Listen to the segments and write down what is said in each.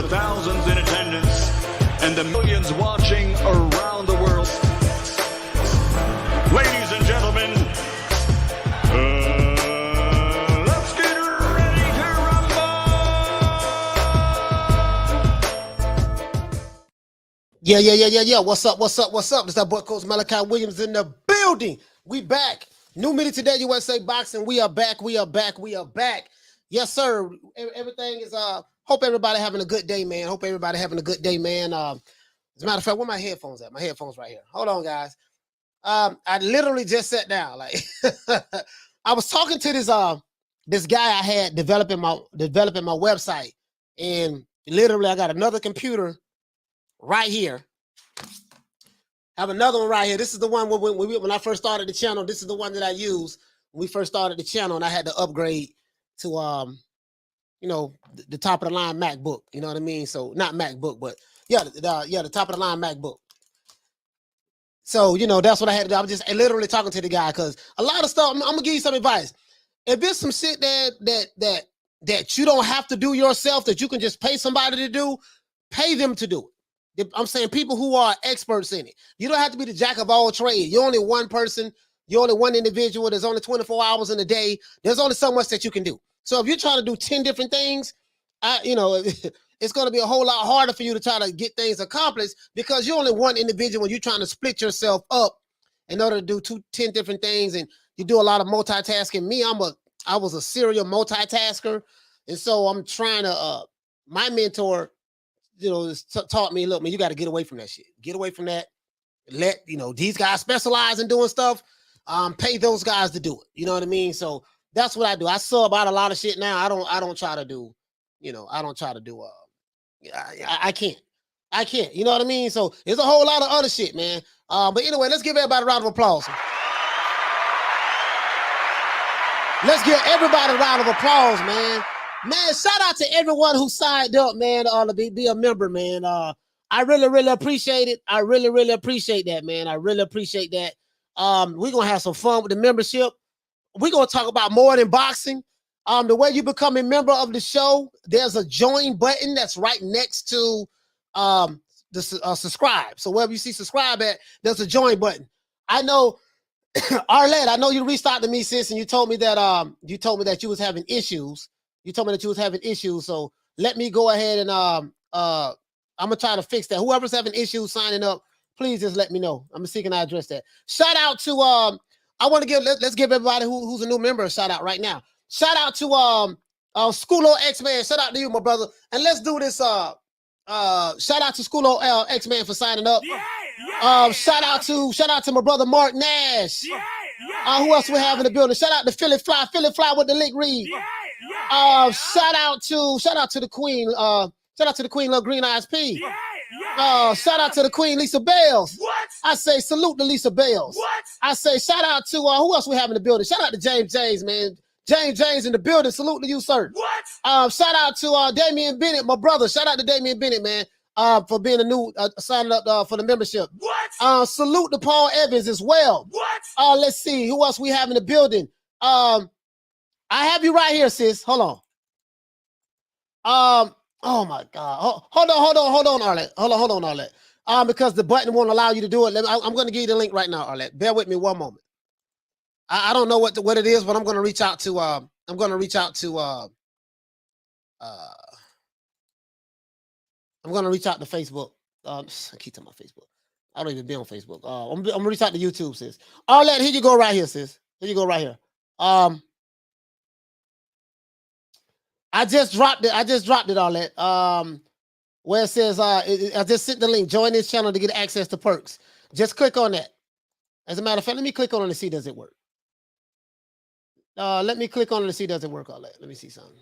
the thousands in attendance and the millions watching around the world. Ladies and gentlemen, let's get ready to rumble! Yeah. What's up? This is that boy Coach Malachi Williams in the building. We back. New Media Today USA Boxing. We are back. Yes, sir. Everything is hope everybody having a good day, man. As a matter of fact, where my headphones at? My headphones right here. Hold on, guys. I literally just sat down. Like I was talking to this guy I had developing my website, and literally I got another computer right here. I have another one right here. This is the one when I first started the channel. This is the one that I used when we first started the channel, and I had to upgrade to the top of the line MacBook. You know what I mean? So not MacBook, but the top of the line MacBook. So that's what I had to do. I was just literally talking to the guy because a lot of stuff. I'm gonna give you some advice. If there's some shit that you don't have to do yourself, that you can just pay somebody to do, pay them to do it. I'm saying people who are experts in it. You don't have to be the jack of all trades. You're only one person. You're only one individual. There's only 24 hours in a day. There's only so much that you can do. So if you're trying to do 10 different things, it's going to be a whole lot harder for you to try to get things accomplished because you're only one individual and you're trying to split yourself up in order to do 10 different things. And you do a lot of multitasking. Me, I was a serial multitasker. And so I'm trying to, my mentor, taught me, look, man, you got to get away from that shit. Get away from that. Let, these guys specialize in doing stuff. Pay those guys to do it. You know what I mean? So that's what I do. I sub out a lot of shit now. I don't try to do, I can't. You know what I mean? So there's a whole lot of other shit, man. But anyway, let's give everybody a round of applause. Let's give everybody a round of applause, man. Man, shout out to everyone who signed up, man, to be a member, man. I really appreciate it. I really appreciate that, man. I really appreciate that. We're going to have some fun with the membership. We're going to talk about more than boxing. The way you become a member of the show, there's a join button that's right next to the subscribe. So wherever you see subscribe at, there's a join button. I know, Arlette, I know you reached out to me, sis, and you told me that you was having issues. So let me go ahead and I'm gonna try to fix that. Whoever's having issues signing up, please just let me know. I'm seeking to address that. Shout out to let's give everybody who's a new member a shout out right now. Shout out to Schoolo X-Man. Shout out to you, my brother. And let's do this. Shout out to Schoolo X-Man for signing up. Shout out to my brother Mark Nash. Who else we have in the building? Shout out to Philly Fly with the link read. Shout out to the Queen. Shout out to the Queen, Love Green Eyes P. Shout out to the Queen, Lisa Bales. What? I say salute to Lisa Bales. What? I say shout out to who else we have in the building? Shout out to James, man. James in the building. Salute to you, sir. What? Shout out to Damian Bennett, my brother. Shout out to Damian Bennett, man, for being a new signing up for the membership. What? Salute to Paul Evans as well. What? Let's see who else we have in the building. I have you right here, sis. Hold on. Oh my God. Hold on, Arlette. Hold on, Arlette. Because the button won't allow you to do it. I'm going to give you the link right now, Arlette. Bear with me one moment. I don't know what it is, but I'm going to reach out to I Facebook. I keep talking about Facebook. I don't even be on Facebook. I'm going to reach out to YouTube, sis. Arlette, here you go right here, sis. Here you go right here. I just dropped it, Arlette. Where it says, I just sent the link, join this channel to get access to perks. Just click on that. As a matter of fact, let me click on it and see, does it work? Let me click on it and see, does it work, Arlette? Let me see something.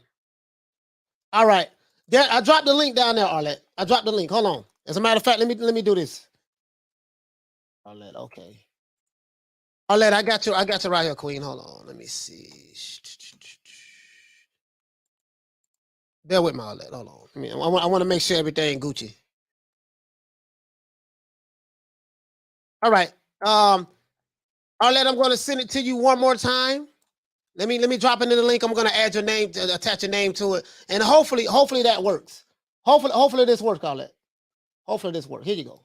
All right. There, I dropped the link down there, Arlette. I dropped the link. Hold on. As a matter of fact, let me do this. Arlette, okay. Arlette, I got you right here, Queen. Hold on. Let me see. Bear with me, Arlette. Hold on. I want to make sure everything Gucci. All right. Arlette, I'm going to send it to you one more time. Let me drop it in the link. I'm going to add your name, attach your name to it, and hopefully that works. Hopefully this works, all that. Hopefully this works. Here you go.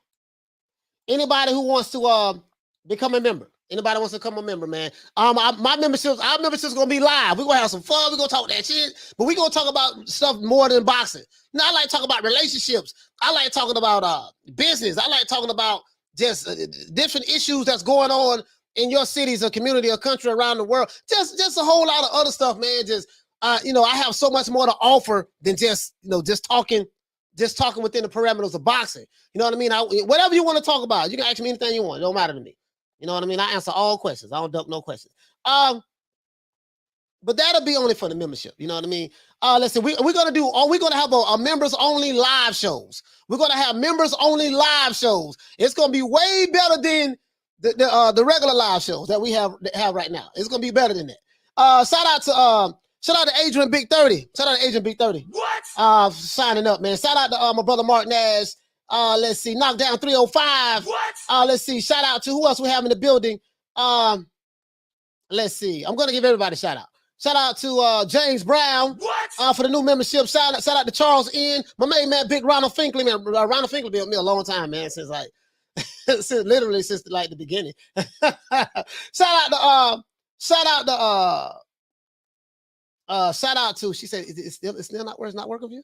Anybody who wants to become a member. Anybody wants to become a member, man. Our membership's gonna be live. We're gonna have some fun. We're gonna talk that shit, but we're gonna talk about stuff more than boxing. Now, I like talking about relationships. I like talking about business. I like talking about just different issues that's going on in your cities or community or country around the world. Just a whole lot of other stuff, man. Just I have so much more to offer than just talking within the parameters of boxing. You know what I mean? Whatever you want to talk about, you can ask me anything you want. It don't matter to me. You know what I mean? I answer all questions. I don't duck no questions. But that'll be only for the membership. You know what I mean? Listen, we're gonna have a members only live shows. We're gonna have members only live shows. It's gonna be way better than the regular live shows that we have right now. It's gonna be better than that. Shout out to Adrien Big 30. Shout out to Adrien Big 30. What? Signing up, man. Shout out to my brother Mark Nash. Let's see, Knockdown 305. What? Let's see. Shout out to who else we have in the building. Let's see. I'm gonna give everybody a shout out. Shout out to James Brown. What? For the new membership. Shout out to Charles N. My main man, Big Ronald Finkley, man. Ronald Finkley been with me a long time, man. Since since the beginning. Shout out to. She said it's still not working for you.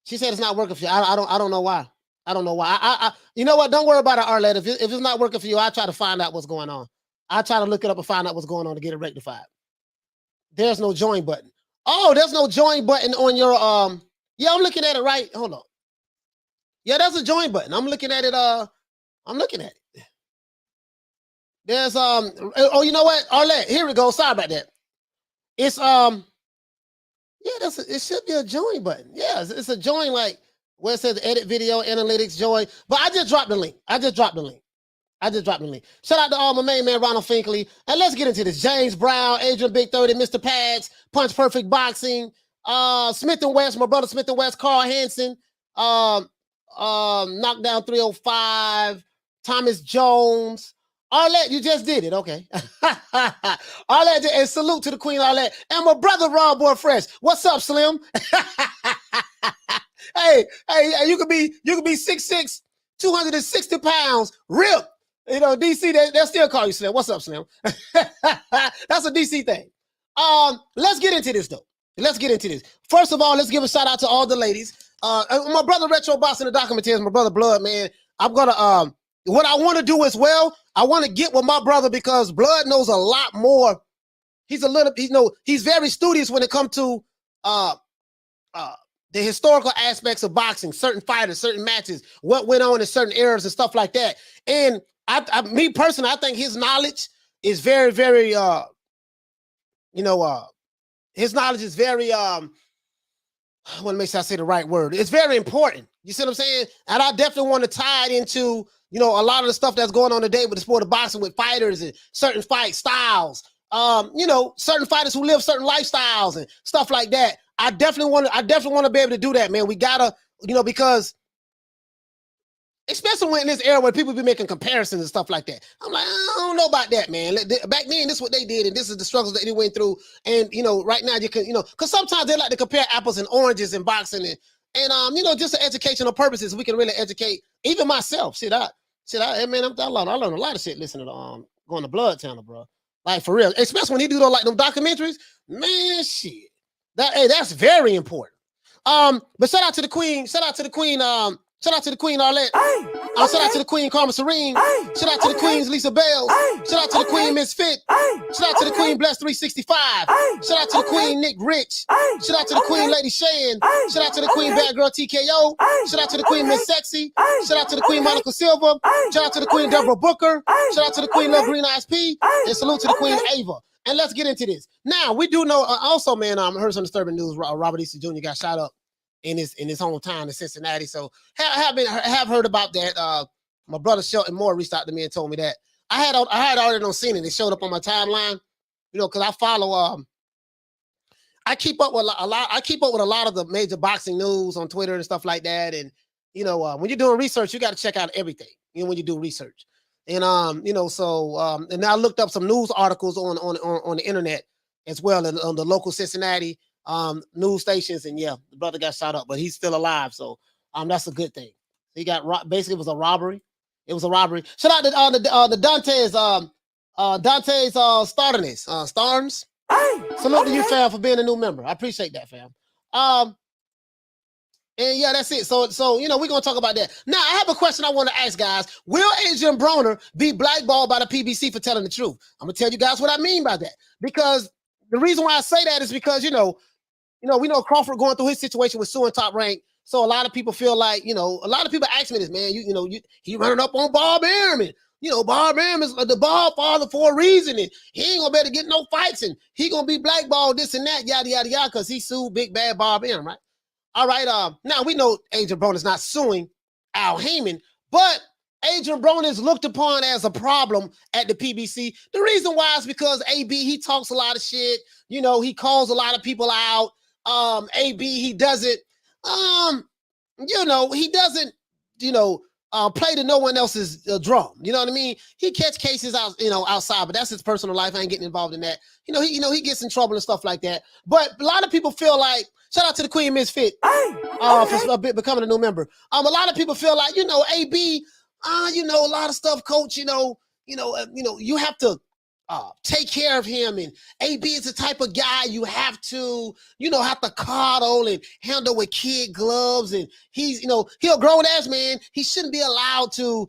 She said it's not working for you. I don't know why. I don't know why. I you know what? Don't worry about it, Arlette. If it's not working for you, I'll try to find out what's going on. I'll try to look it up and find out what's going on to get it rectified. There's no join button. Oh, there's no join button on your yeah, I'm looking at it right. Hold on. Yeah, there's a join button. I'm looking at it. I'm looking at it. There's oh, you know what? Arlette, here we go. Sorry about that. It's yeah, it should be a join button. Yeah, it's a join, like where it says edit video, analytics, join. But I just dropped the link. Shout out to all my main man, Ronald Finkley. And let's get into this. James Brown, Adrien Big 30, Mr. Pads, Punch Perfect Boxing, Smith & West, my brother Smith & West, Carl Hansen, Knockdown 305, Thomas Jones. Arlette, you just did it. Okay. Arlette, and salute to the Queen Arlette. And my brother, Ron Boy Fresh. What's up, Slim? Hey, you could be 6'6", 260 pounds, rip. You know, DC, they'll still call you Slim. What's up, Slim? That's a DC thing. Let's get into this, though. Let's get into this. First of all, let's give a shout out to all the ladies. My brother Retro Boss in the documentaries, my brother Blood, man. I'm gonna what I want to do as well, I want to get with my brother because Blood knows a lot more. He's very studious when it comes to the historical aspects of boxing, certain fighters, certain matches, what went on in certain eras and stuff like that. And me personally, I think his knowledge is very, very, his knowledge is very, I want to make sure I say the right word. It's very important. You see what I'm saying? And I definitely want to tie it into, a lot of the stuff that's going on today with the sport of boxing with fighters and certain fight styles. Certain fighters who live certain lifestyles and stuff like that. I definitely want to be able to do that, man. We gotta, because especially when in this era where people be making comparisons and stuff like that. I'm like, I don't know about that, man. Back then, this is what they did, and this is the struggles that they went through. And right now you can, because sometimes they like to compare apples and oranges in boxing, and just for educational purposes, we can really educate even myself. I learned a lot of shit listening to going to Blood Channel, bro. Like for real, especially when he do those them documentaries, man, shit. That's very important. But shout out to the Queen. Shout out to the Queen Arlette. Shout out to the Queen Karma Serene. Shout out to the Queens Lisa Bells. Shout out to the Queen Miss Fit. Shout out to the Queen Bless 365. Shout out to the Queen Nick Rich. Shout out to the Queen Lady Shan. Shout out to the Queen Bad Girl TKO. Shout out to the Queen Miss Sexy. Shout out to the Queen Monica Silva. Shout out to the Queen Deborah Booker. Shout out to the Queen Love Green Eyes P. And salute to the Queen Ava. And let's get into this. Now, we do know also, man, I heard some disturbing news. Robert Easter Jr. got shot up in his hometown in Cincinnati. So have heard about that. My brother Shelton Moore reached out to me and told me that. I had already seen it. It showed up on my timeline, because I follow I keep up with a lot of the major boxing news on Twitter and stuff like that. And when you're doing research, you got to check out everything, when you do research. And and I looked up some news articles on the internet as well, on the local Cincinnati news stations. And yeah, the brother got shot up, but he's still alive. So That's a good thing. He got basically it was a robbery. It was a robbery. Shout out to the Dante's Starnes. Starnes. Salute to you, fam, for being a new member. I appreciate that, fam. And yeah, that's it. So we're gonna talk about that. Now, I have a question I want to ask, guys. Will Adrien Broner be blackballed by the PBC for telling the truth? I'm gonna tell you guys what I mean by that. Because the reason why I say that is because we know Crawford going through his situation with suing Top Rank. So a lot of people feel like, a lot of people ask me this, man. He running up on Bob Arum, and Bob Arum is the Bob father for a reason, and he ain't gonna be able to get no fights, and he gonna be blackballed, this and that, yada yada yada, because he sued big bad Bob Arum, right? All right. Now we know Adrien Broner is not suing Al Haymon, but Adrien Broner is looked upon as a problem at the PBC. The reason why is because AB, he talks a lot of shit. He calls a lot of people out. AB, he doesn't, he doesn't, play to no one else's drum. You know what I mean? He catch cases out, outside, but that's his personal life. I ain't getting involved in that. He gets in trouble and stuff like that. But a lot of people feel like, shout out to the Queen Misfit for becoming a new member. A lot of people feel like, AB, a lot of stuff, coach, you have to take care of him, and AB is the type of guy you have to coddle and handle with kid gloves, and he's, he a grown ass man. He shouldn't be allowed to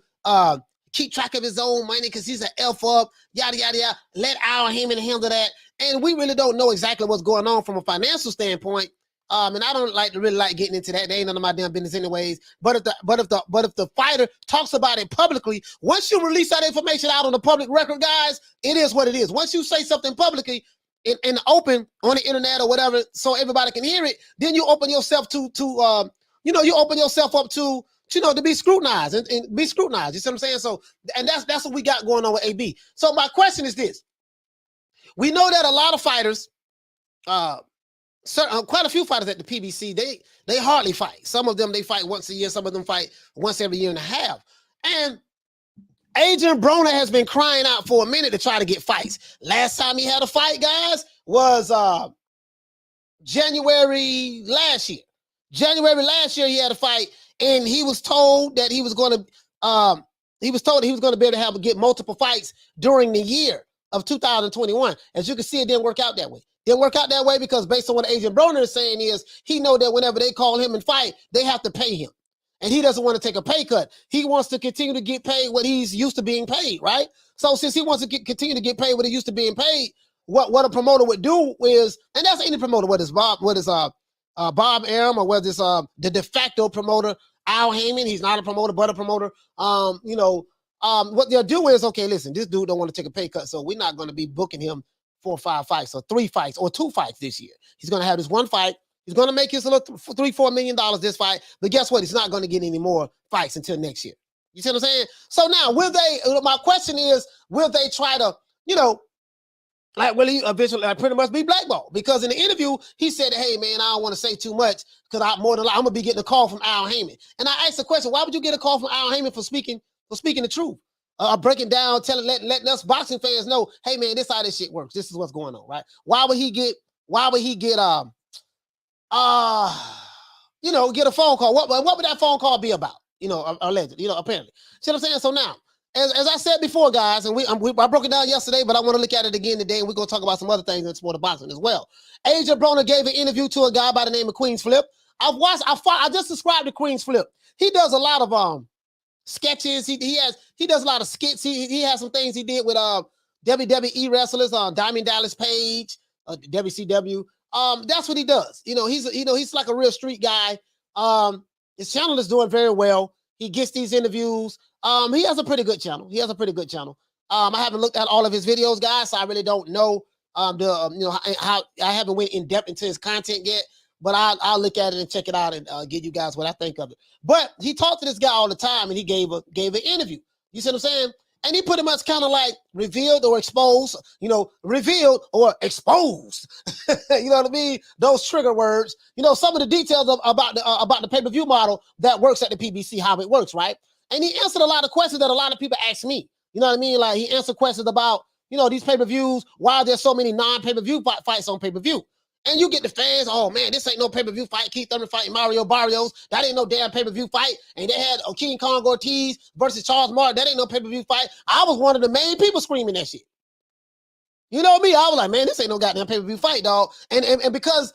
keep track of his own money because he's an F up, yada yada yada. Let Al Haymon handle that, and we really don't know exactly what's going on from a financial standpoint. And I don't really like getting into that. They ain't none of my damn business anyways. But if the fighter talks about it publicly, once you release that information out on the public record, guys, it is what it is. Once you say something publicly in the open on the internet or whatever, so everybody can hear it, then you open yourself to you open yourself up to be scrutinized and be scrutinized. You see what I'm saying? So, and that's what we got going on with AB. So my question is this: we know that a lot of fighters, quite a few fighters at the PBC, they hardly fight. Some of them, they fight once a year. Some of them fight once every year and a half. And Adrien Broner has been crying out for a minute to try to get fights. Last time he had a fight, guys, was January last year. January last year, he had a fight, and he was told that he was going to be able to get multiple fights during the year of 2021. As you can see, it didn't work out that way. Didn't work out that way because based on what Adrien Broner is saying is he know that whenever they call him and fight, they have to pay him. And he doesn't want to take a pay cut. He wants to continue to get paid what he's used to being paid, right? So since he wants to continue to get paid what he used to being paid, what a promoter would do is, and that's any promoter, whether it's Bob Arum, or whether it's the de facto promoter, Al Haymon, he's not a promoter, but a promoter. What they'll do is, okay, listen, this dude don't want to take a pay cut, so we're not going to be booking him 4 or 5 fights or 3 fights or 2 fights this year. He's going to have this one fight. He's going to make his little $3-4 million this fight. But guess what? He's not going to get any more fights until next year. You see what I'm saying? So now, my question is, will they try to, will he eventually pretty much be blackballed? Because in the interview, he said, hey, man, I don't want to say too much because I'm going to be getting a call from Al Haymon. And I asked the question, why would you get a call from Al Haymon for speaking the truth? Breaking down, letting us boxing fans know, hey man, this is how this shit works. This is what's going on, right? Why would he get get a phone call? What would that phone call be about? Alleged, apparently. See what I'm saying? So now, as I said before, guys, and I broke it down yesterday, but I want to look at it again today, and we're gonna talk about some other things in sport of boxing as well. Adrien Broner gave an interview to a guy by the name of Queenzflip. I just described the Queenzflip. He does a lot of sketches. He does a lot of skits. He has some things he did with WWE wrestlers on Diamond Dallas Page, WCW. That's what he does. He's like a real street guy. His channel is doing very well. He gets these interviews. He has a pretty good channel. I haven't looked at all of his videos, guys, so I really don't know how I haven't went in depth into his content yet. But I'll look at it and check it out and give you guys what I think of it. But he talked to this guy all the time, and he gave an interview. You see what I'm saying? And he pretty much kind of like revealed or exposed. You know what I mean? Those trigger words. Some of the details about the pay-per-view model that works at the PBC, how it works, right? And he answered a lot of questions that a lot of people ask me. You know what I mean? Like he answered questions about these pay-per-views. Why are there so many non-pay-per-view fights on pay-per-view? And you get the fans, oh man, this ain't no pay-per-view fight. Keith Thurman fighting Mario Barrios. That ain't no damn pay-per-view fight. And they had King Kong Ortiz versus Charles Martin. That ain't no pay-per-view fight. I was one of the main people screaming that shit. You know me, I was like, man, this ain't no goddamn pay-per-view fight, dog. And because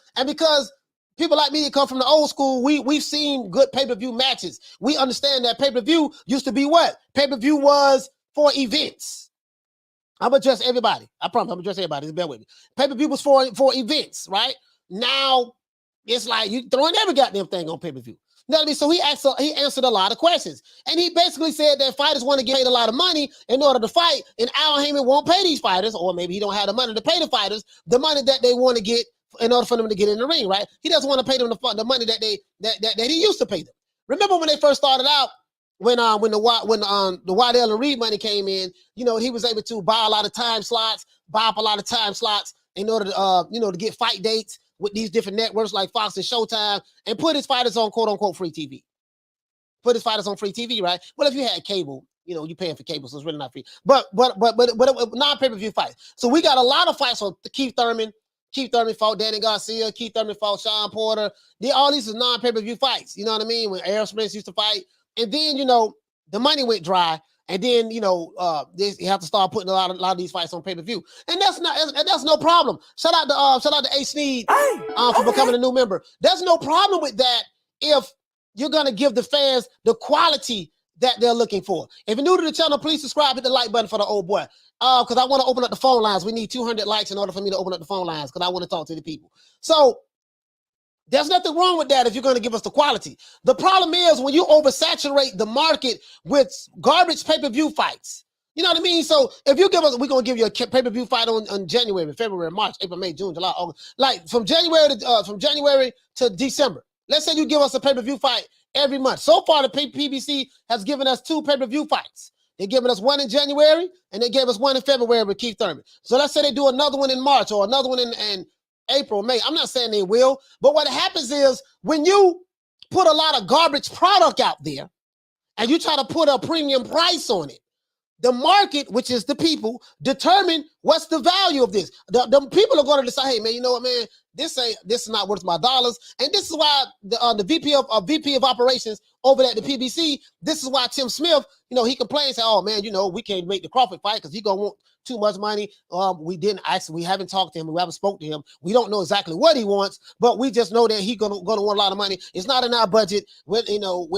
people like me that come from the old school, we've seen good pay-per-view matches. We understand that pay-per-view used to be what? Pay-per-view was for events. I'm gonna address everybody. I promise I'm gonna address everybody. Just bear with me. Pay-per-view was for events, right? Now it's like you throwing every goddamn thing on pay-per-view. You know what I mean? So he answered a lot of questions. And he basically said that fighters want to get paid a lot of money in order to fight, and Al Haymon won't pay these fighters, or maybe he don't have the money to pay the fighters the money that they want to get in order for them to get in the ring, right? He doesn't want to pay them the money that he used to pay them. Remember when they first started out? When the Waddell and Reed money came in, you know, he was able to buy a lot of time slots, in order to to get fight dates with these different networks like Fox and Showtime, and put his fighters on quote unquote free TV. Put his fighters on free TV, right? Well, if you had cable, you know, you're paying for cable, so it's really not free. But non-pay-per-view fights. So we got a lot of fights on Keith Thurman. Keith Thurman fought Danny Garcia. Keith Thurman fought Sean Porter. All these are non-pay-per-view fights. You know what I mean? When Errol Spence used to fight. And then, you know, the money went dry. And then, you know, you have to start putting a lot of these fights on pay-per-view. And that's no problem. Shout out to A. Sneed for becoming a new member. There's no problem with that if you're going to give the fans the quality that they're looking for. If you're new to the channel, please subscribe, hit the like button for the old boy. Because I want to open up the phone lines. We need 200 likes in order for me to open up the phone lines because I want to talk to the people. So there's nothing wrong with that if you're going to give us the quality. The problem is when you oversaturate the market with garbage pay-per-view fights. You know what I mean? So if you give us, we're going to give you a pay-per-view fight on January, February, March, April, May, June, July, August. Like from January to December. Let's say you give us a pay-per-view fight every month. So far, the PBC has given us 2 pay-per-view fights. They're giving us one in January, and they gave us one in February with Keith Thurman. So let's say they do another one in March or another one in April, May. I'm not saying they will, but what happens is when you put a lot of garbage product out there and you try to put a premium price on it, the market, which is the people, determine what's the value of this. The people are going to decide, hey, man, you know what, man, this is not worth my dollars. And this is why the VP of operations over at the PBC, this is why Tim Smith, you know, he complains, oh, man, you know, we can't make the Crawford fight because he's going to want too much money. We haven't talked to him. We haven't spoke to him. We don't know exactly what he wants, but we just know that he's gonna want a lot of money. It's not in our budget. We're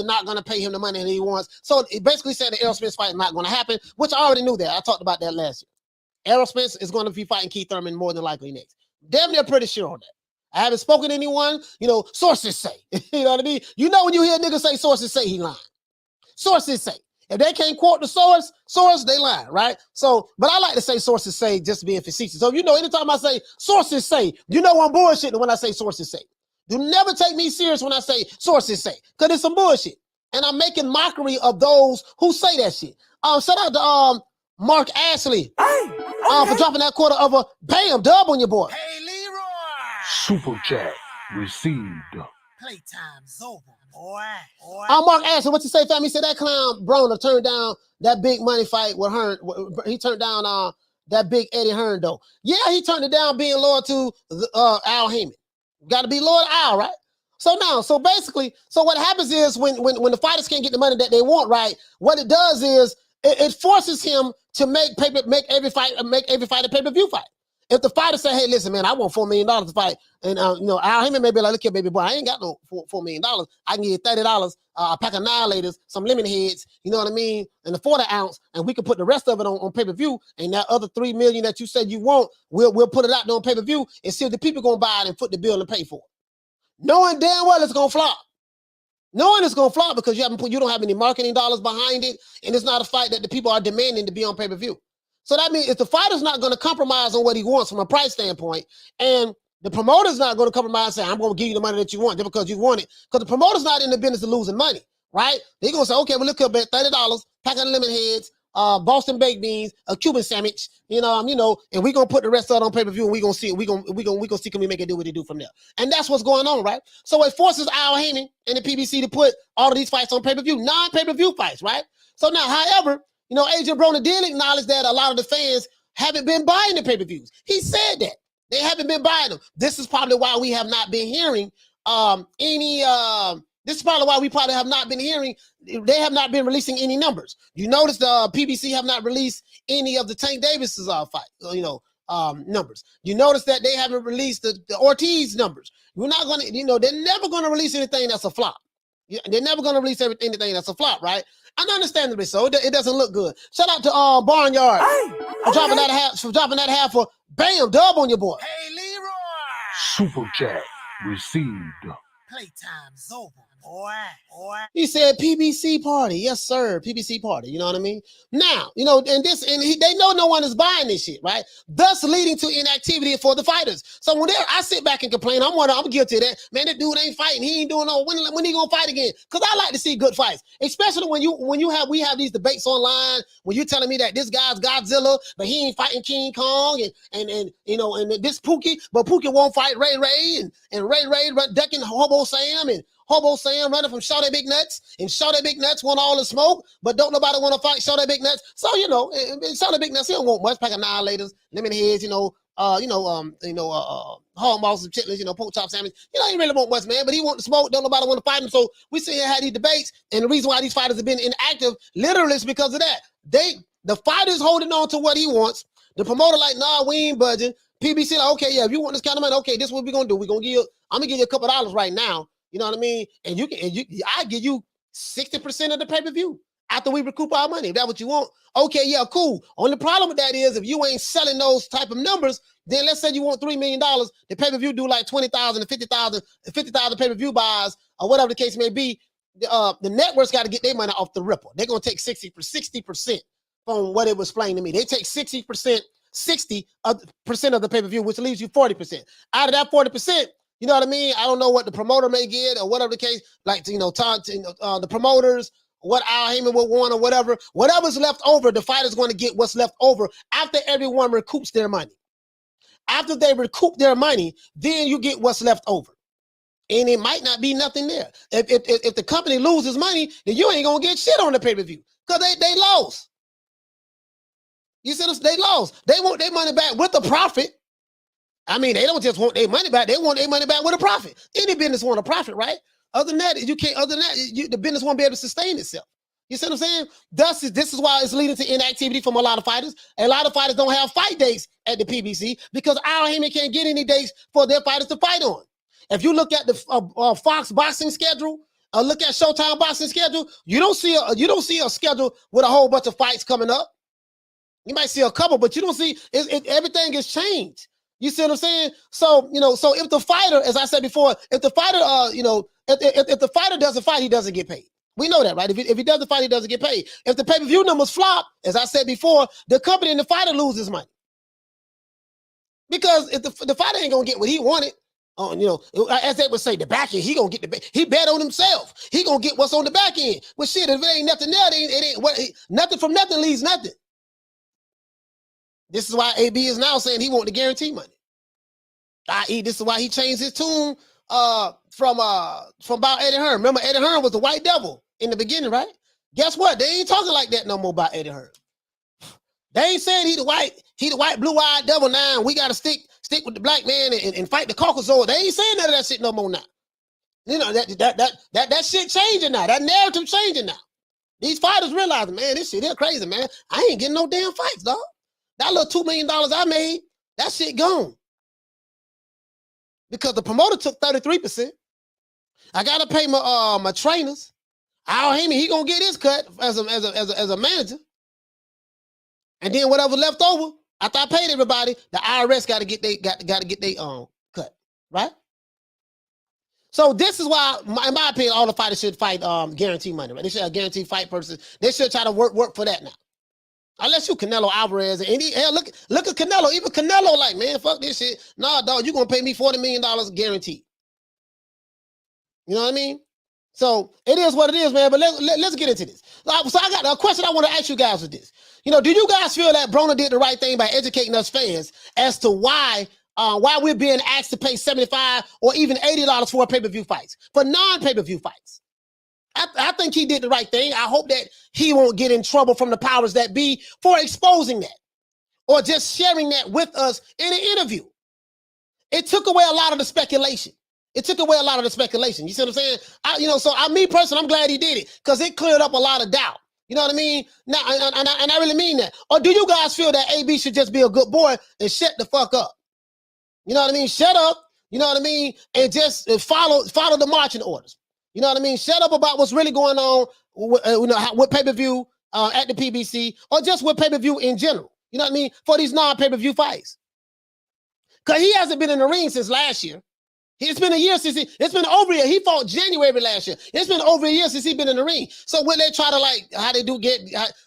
not gonna pay him the money that he wants. So it basically said the Errol Spence fight is not gonna happen, which I already knew that. I talked about that last year. Errol Spence is gonna be fighting Keith Thurman more than likely next. Damn near pretty sure on that. I haven't spoken to anyone. You know, sources say. You know what I mean? You know when you hear niggas say sources say, he lying. Sources say. If they can't quote the source, they lie, right? So, but I like to say sources say just being facetious. So, you know, anytime I say sources say, you know I'm bullshitting when I say sources say. Do never take me serious when I say sources say, because it's some bullshit. And I'm making mockery of those who say that shit. Shout out to Mark Ashley for dropping that quarter of a bam dub on your boy. Hey, Leroy! Super chat received. Playtime's over, boy. Mark Ashley, what you say, fam? He said that clown Broner turned down that big money fight with Hearn. He turned down that big Eddie Hearn, though. Yeah, he turned it down being loyal to Al Haymon. Got to be loyal to Al, right? So basically, what happens is when the fighters can't get the money that they want, right? What it does is it forces him to make every fight a pay-per-view fight. If the fighter say, hey, listen, man, I want $4 million to fight, and Al Haymon may be like, look here, baby boy, I ain't got no $4 million. I can get you $30, a pack of annihilators, some lemon heads, you know what I mean, and a 40 ounce, and we can put the rest of it on pay-per-view, and that other $3 million that you said you want, we'll put it out there on pay-per-view and see if the people gonna buy it and foot the bill and pay for it. Knowing damn well it's gonna flop. Knowing it's gonna flop because you don't have any marketing dollars behind it, and it's not a fight that the people are demanding to be on pay-per-view. So that means if the fighter's not going to compromise on what he wants from a price standpoint, and the promoter's not going to compromise and say, I'm going to give you the money that you want just because you want it, because the promoter's not in the business of losing money, right? They're going to say, okay, well, look up at $30, pack of lemon heads, Boston baked beans, a Cuban sandwich, and we're going to put the rest of it on pay-per-view, and we're going to see, we're going to see can we make it do what they do from there. And that's what's going on, right? So it forces Al Haymon and the PBC to put all of these fights on pay-per-view, non-pay-per-view fights, right? So now, however, Adrien Broner did acknowledge that a lot of the fans haven't been buying the pay-per-views. He said that. They haven't been buying them. This is probably why we have not been hearing this is probably why we probably have not been hearing, they have not been releasing any numbers. You notice the PBC have not released any of the Tank Davis's fight, numbers. You notice that they haven't released the Ortiz numbers. We're not going to, they're never going to release anything that's a flop. They're never going to release anything that's a flop, right? And understandably so, it doesn't look good. Shout out to Barnyard for dropping that half for bam, dub on your boy. Hey, Leroy. Super chat received. Playtime's over, boy. He said PBC party. Yes, sir. PBC party. You know what I mean? Now, they know no one is buying this shit, right? Thus leading to inactivity for the fighters. So I sit back and complain, I'm guilty of that. Man, that dude ain't fighting. He ain't doing no, when he gonna fight again? Because I like to see good fights, especially when we have these debates online, when you're telling me that this guy's Godzilla, but he ain't fighting King Kong and this Pookie, but Pookie won't fight Ray Ray and Ray ducking Hobo Sam and Hobo Sam running from Shawty Big Nuts, and Shawty Big Nuts want all the smoke, but don't nobody want to fight Shawty Big Nuts. So Shawty Big Nuts, he don't want much. Pack of annihilators, lemon heads, hog mouse and chitlins, pork chop sandwich. He really want much, man, but he want the smoke. Don't nobody want to fight him. So we sit here and have these debates, and the reason why these fighters have been inactive literally is because of that. The fighters holding on to what he wants. The promoter like, nah, we ain't budging. PBC like, okay, yeah, if you want this kind of money, okay, this is what we're gonna do. I'm gonna give you a couple dollars right now. You know what I mean? And I give you 60% of the pay-per-view after we recoup our money. If that's what you want, okay, yeah, cool. Only problem with that is if you ain't selling those type of numbers, then let's say you want $3 million, the pay-per-view do like 20,000 to 50,000 pay-per-view buys or whatever the case may be. The networks got to get their money off the ripple. They're gonna take 60% from what it was explained to me. They take 60% of the pay-per-view, which leaves you 40%. Out of that 40%, you know what I mean? I don't know what the promoter may get or whatever the case, like, the promoters, what Al Haymon will want or whatever. Whatever's left over, the fighter's going to get what's left over after everyone recoups their money. After they recoup their money, then you get what's left over. And it might not be nothing there. If the company loses money, then you ain't going to get shit on the pay-per-view because they lost. You see, they lost. They want their money back with a profit. I mean, they don't just want their money back. They want their money back with a profit. Any business want a profit, right? Other than that, the business won't be able to sustain itself. You see what I'm saying? This is why it's leading to inactivity from a lot of fighters. A lot of fighters don't have fight dates at the PBC because Al Haymon can't get any dates for their fighters to fight on. If you look at the Fox boxing schedule, look at Showtime boxing schedule, you don't see a schedule with a whole bunch of fights coming up. You might see a couple, but you don't see everything has changed. You see what I'm saying? So, so if the fighter, as I said before, if the fighter, if the fighter doesn't fight, he doesn't get paid. We know that, right? If he doesn't fight, he doesn't get paid. If the pay-per-view numbers flop, as I said before, the company and the fighter loses money. Because if the fighter ain't gonna get what he wanted, as they would say, the back end, he gonna get he bet on himself. He gonna get what's on the back end. Well, shit, if it ain't nothing there, nothing from nothing leaves nothing. This is why AB is now saying he want the guarantee money. I.e., this is why he changed his tune from about Eddie Hearn. Remember, Eddie Hearn was the white devil in the beginning, right? Guess what? They ain't talking like that no more about Eddie Hearn. They ain't saying he the white blue-eyed devil now, and we gotta stick with the black man and fight the Caucasoid. They ain't saying none of that shit no more now. That shit changing now. That narrative changing now. These fighters realizing, man, this shit, they're crazy, man. I ain't getting no damn fights, dog. That little $2 million I made, that shit gone. Because the promoter took 33%. I gotta pay my trainers. Al Haymon, he gonna get his cut as a manager. And then whatever left over, after I paid everybody, the IRS gotta get their cut, right? So this is why, in my opinion, all the fighters should fight guaranteed money, right? They should have guaranteed fight person. They should try to work for that now. Unless you Canelo Alvarez and look at Canelo. Even Canelo like, man, fuck this shit. Nah, dog, you gonna pay me $40 million guaranteed. You know what I mean? So it is what it is, man. But let's get into this. So I got a question I want to ask you guys with this. Do you guys feel that Broner did the right thing by educating us fans as to why we're being asked to pay $75 or even $80 for pay-per-view fights, for non-pay-per-view fights? I think he did the right thing. I hope that he won't get in trouble from the powers that be for exposing that or just sharing that with us in an interview. it took away a lot of the speculation. It took away a lot of the speculation. You see what I'm saying? Me personally, I'm glad he did it because it cleared up a lot of doubt. You know what I mean? Now, and I really mean that. Or do you guys feel that AB should just be a good boy and shut the fuck up? You know what I mean? Shut up. You know what I mean? And just follow the marching orders. You know what I mean? Shut up about what's really going on with pay-per-view at the PBC or just with pay-per-view in general. You know what I mean? For these non-pay-per-view fights. Because he hasn't been in the ring since last year. It's been a year since it's been over a year. He fought January last year. It's been over a year since he's been in the ring. So when they try to how they do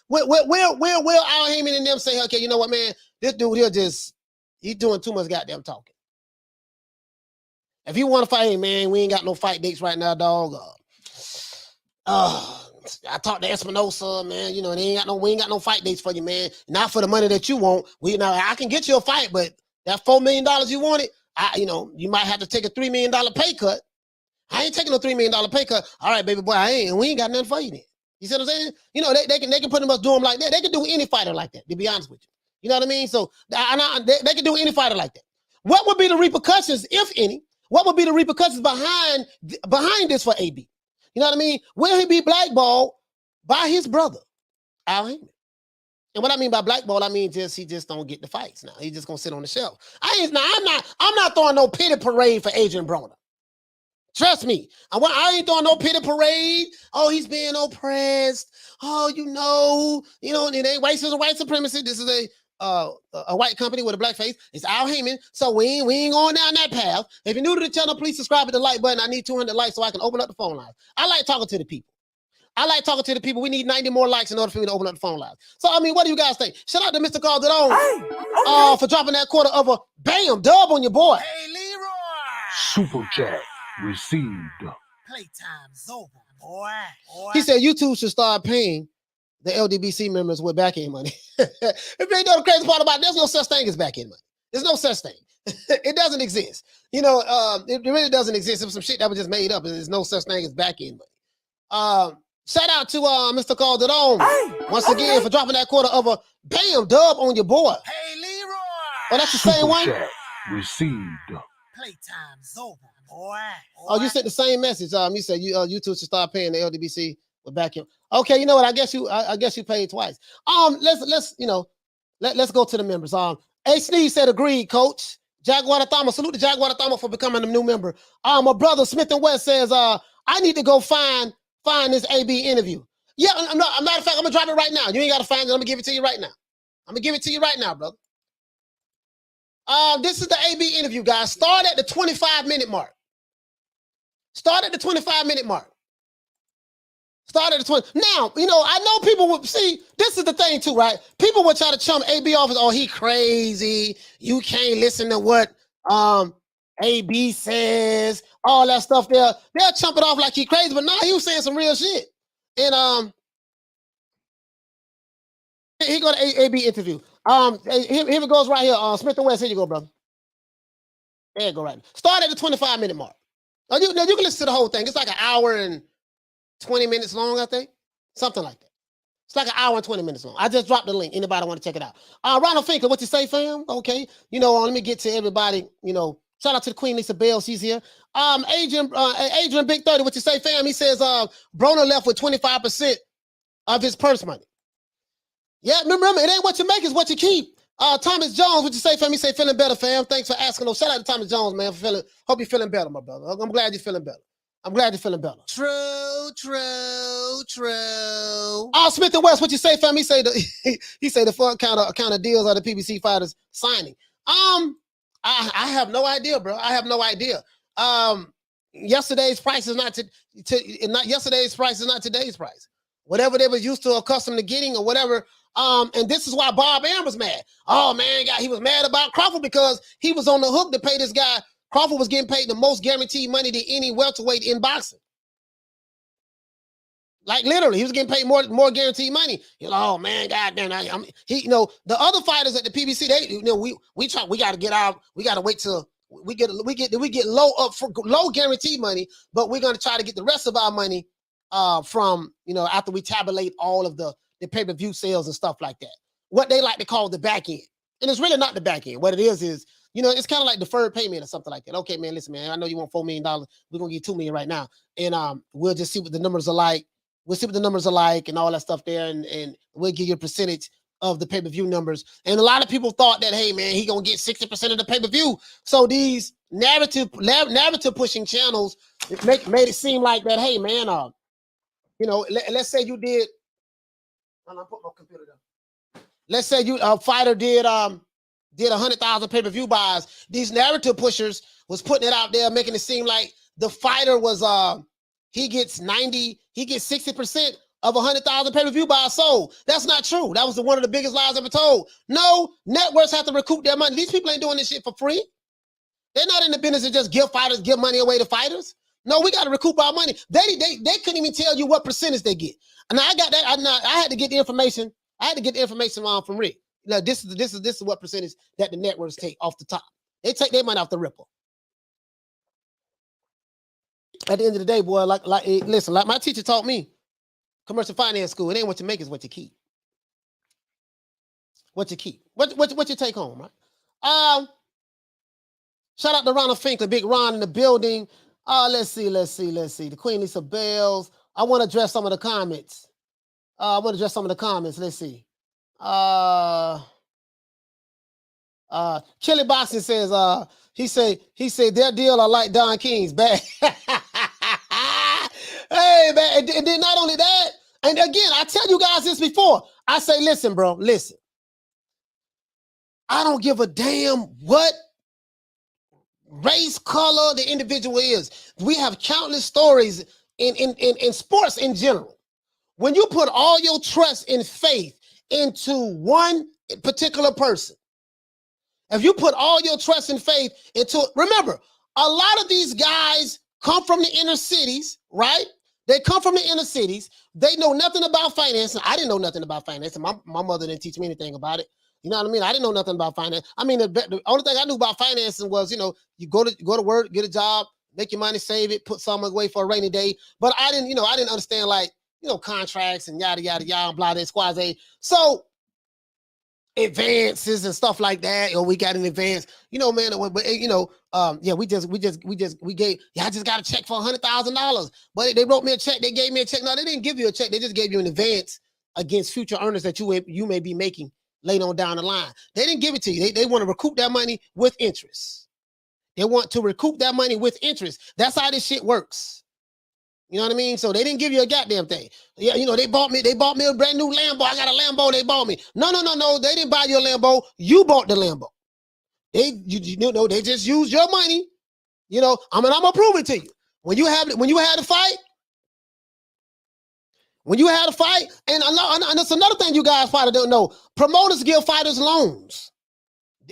will Al Haymon and them say, okay, you know what, man, this dude he's doing too much goddamn talking. If you want to fight, hey, man, we ain't got no fight dates right now, dog. I talked to Espinosa, man. You know, we ain't got no fight dates for you, man. Not for the money that you want. I can get you a fight, but that $4 million you wanted, you might have to take a $3 million pay cut. I ain't taking no $3 million pay cut. All right, baby boy, we ain't got nothing for you then. You see what I'm saying? You know, they can pretty much do them like that. They can do any fighter like that, to be honest with you. You know what I mean? So they can do any fighter like that. What would be the repercussions, if any? What would be the repercussions behind this for AB? You know what I mean? Will he be blackballed by his brother, Al Haymon? And what I mean by blackball, I mean he just don't get the fights now. He's just gonna sit on the shelf. I'm not throwing no pity parade for Adrien Broner. Trust me. I ain't throwing no pity parade. Oh, he's being oppressed. Oh, it ain't white supremacy. This is a white company with a black face. It's Al Haymon. So we ain't going down that path. If you're new to the channel, please subscribe to the like button. I need 200 likes so I can open up the phone lines. I like talking to the people. We need 90 more likes in order for me to open up the phone lines. So, what do you guys think? Shout out to Mr. Carl Gadon for dropping that quarter of a bam dub on your boy. Hey, Leroy! Super chat received. Playtime's over, boy. He said YouTube should start paying the LDBC members with back-end money. If you ain't know the crazy part about it, there's no such thing as back-end money. There's no such thing. It doesn't exist. It really doesn't exist. It was some shit that was just made up. There's no such thing as back-end money. Shout out to Mr. Calderon once again for dropping that quarter of a bam dub on your boy. Hey, Leroy! Oh, that's the same one? Chat received. Playtime's over, boy. Oh, you sent the same message. You said YouTube should start paying the LDBC with back end. Okay, you know what? I guess you paid twice. Let's go to the members. A Sneeze said agreed, coach. Jaguar Thama, salute to Jaguar Thama for becoming a new member. My brother Smith and West says I need to go find this AB interview. Yeah, matter of fact, I'm gonna drop it right now. You ain't gotta find it. I'm gonna give it to you right now. Brother. This is the AB interview, guys. Start at the 25-minute mark. Start at the 25-minute mark. Now, I know people would see, this is the thing too, right? People would try to chum AB off as, oh, he crazy. You can't listen to what AB says, all that stuff there. They'll chump it off like he crazy, but nah, he was saying some real shit. And he go to AB interview. Here it goes right here. Smith and West, here you go, brother. There you go, right. Start at the 25-minute mark. Now you can listen to the whole thing. It's like an hour and 20 minutes long, I think. Something like that. It's like an hour and 20 minutes long. I just dropped the link. Anybody want to check it out? Ronald Finkel, what you say, fam? Okay. Let me get to everybody. Shout out to the Queen Lisa Bell. She's here. Adrian Big 30, what you say, fam? He says Broner left with 25% of his purse money. Yeah, remember, it ain't what you make, it's what you keep. Thomas Jones, what you say, fam? He say, feeling better, fam. Thanks for asking. Shout out to Thomas Jones, man, hope you're feeling better, my brother. I'm glad you're feeling better. True. Smith and West, what you say, fam? He say the fun kind of deals are the PBC fighters signing. I have no idea, bro. I have no idea. Yesterday's price is not yesterday's price is not today's price. Whatever they was used to, accustomed to getting, or whatever. And this is why Bob Arum was mad. Oh man, he was mad about Crawford because he was on the hook to pay this guy. Crawford was getting paid the most guaranteed money to any welterweight in boxing. Like literally, he was getting paid more guaranteed money. Oh man, goddamn! The other fighters at the PBC, we got to wait till we get low guaranteed money, but we're gonna try to get the rest of our money from after we tabulate all of the pay-per-view sales and stuff like that. What they like to call the back end, and it's really not the back end. What it is You know, it's kind of like deferred payment or something like that. Okay, man, listen, man, I know you want $4 million. We're gonna get $2 million right now, and we'll just see what the numbers are like. We'll see what the numbers are like and all that stuff there, and we'll give you a percentage of the pay-per-view numbers. And a lot of people thought that, hey, man, he gonna get 60% of the pay-per-view. So these narrative pushing channels made it seem like that, hey, man, you know, let's say you did. I'll put my computer down. Let's say you a fighter did 100,000 pay-per-view buys. These narrative pushers was putting it out there, making it seem like the fighter was he gets 60% of 100,000 pay-per-view buys sold. That's not true. That was one of the biggest lies ever told. No, networks have to recoup their money. These people ain't doing this shit for free. They're not in the business to just give money away to fighters. No, we got to recoup our money. They couldn't even tell you what percentage they get. And I got that. I had to get the information. I had to get the information from Rick. Now, this is what percentage that the networks take off the top. They take their money off the ripple. At the end of the day, boy, listen, like my teacher taught me, commercial finance school, it ain't what you make, it's what you keep. What you keep. What you take home, right? Shout out to Ronald Finkler, Big Ron in the building. Let's see. The Queen Lisa Bells. I want to address some of the comments. Let's see. Chili Boxing says, he said their deal are like Don King's bad. Hey, man, and then not only that, and again, I tell you guys this before. I say, listen, bro, listen. I don't give a damn what race, color the individual is. We have countless stories in sports in general. When you put all your trust and faith into one particular person, if you put all your trust and faith into, remember, a lot of these guys come from the inner cities, right? They come from the inner cities. They know nothing about financing. I didn't know nothing about financing. My mother didn't teach me anything about it. You know what I mean? I didn't know nothing about finance. I mean, the only thing I knew about financing was, you know, you go to work, get a job, make your money, save it, put some away for a rainy day. But I didn't understand, like, you know, contracts and yada, yada, yada, blah, blah, squaze. So advances and stuff like that. Or we got an advance, you know, man. But you know, yeah, we gave. Yeah, I just got a check for $100,000. But they wrote me a check. They gave me a check. No, they didn't give you a check. They just gave you an advance against future earnings that you may be making later on down the line. They didn't give it to you. They want to recoup that money with interest. They want to recoup that money with interest. That's how this shit works. You know what I mean? So they didn't give you a goddamn thing. Yeah, you know, they bought me a brand new Lambo. I got a Lambo, they bought me. No. They didn't buy you a Lambo. You bought the Lambo. They just used your money. You know, I'm gonna prove it to you. When you had a fight, and that's another thing you guys probably don't know. Promoters give fighters loans.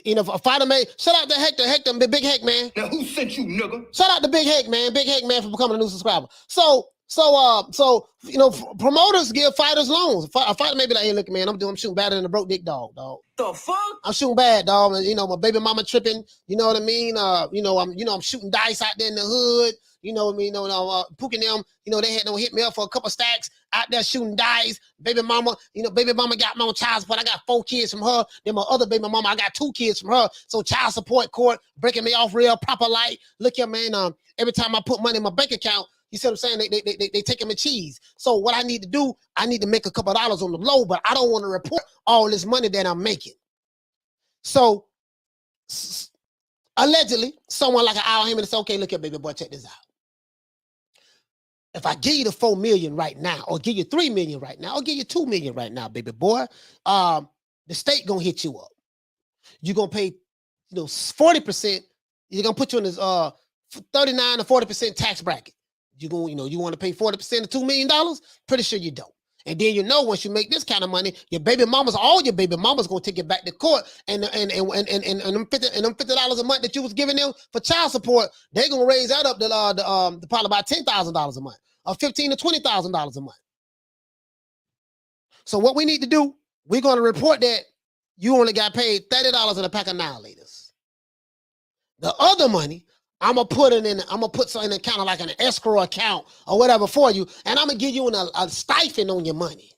You know, if a fighter may, shout out to Hector, Big Heck, man. Now who sent you, nigga? Shout out to Big Heck, man for becoming a new subscriber. So you know, promoters give fighters loans. A fighter may be like, hey, look, man, I'm shooting better than a broke dick dog. The fuck? I'm shooting bad, dog. And, you know, my baby mama tripping. You know what I mean? I'm shooting dice out there in the hood. You know what I mean? Pook and them, you know, they had hit me up for a couple stacks out there shooting dice. Baby mama got my own child support. I got 4 kids from her. Then my other baby mama, I got 2 kids from her. So child support court breaking me off real proper light. Look here, man. Every time I put money in my bank account, you see what I'm saying? They taking my cheese. So what I need to do, I need to make a couple of dollars on the low, but I don't want to report all this money that I'm making. So allegedly, someone like an Al Haymon said, okay, look here, baby boy, check this out. If I give you the 4 million right now, or give you 3 million right now, or give you 2 million right now, baby boy, the state gonna hit you up. You're gonna pay, 40%. You're gonna put you in this 39 to 40% tax bracket. You want to pay 40% of $2 million? Pretty sure you don't. And then once you make this kind of money, all your baby mamas gonna take it back to court, and them $50 a month that you was giving them for child support, they're gonna raise that up to probably about $10,000 a month, or $15,000 to $20,000 a month. So what we need to do, we're gonna report that you only got paid $30 in a pack of annihilators. The other money, I'm gonna put something in kind of like an escrow account or whatever for you, and I'm gonna give you a stipend on your money.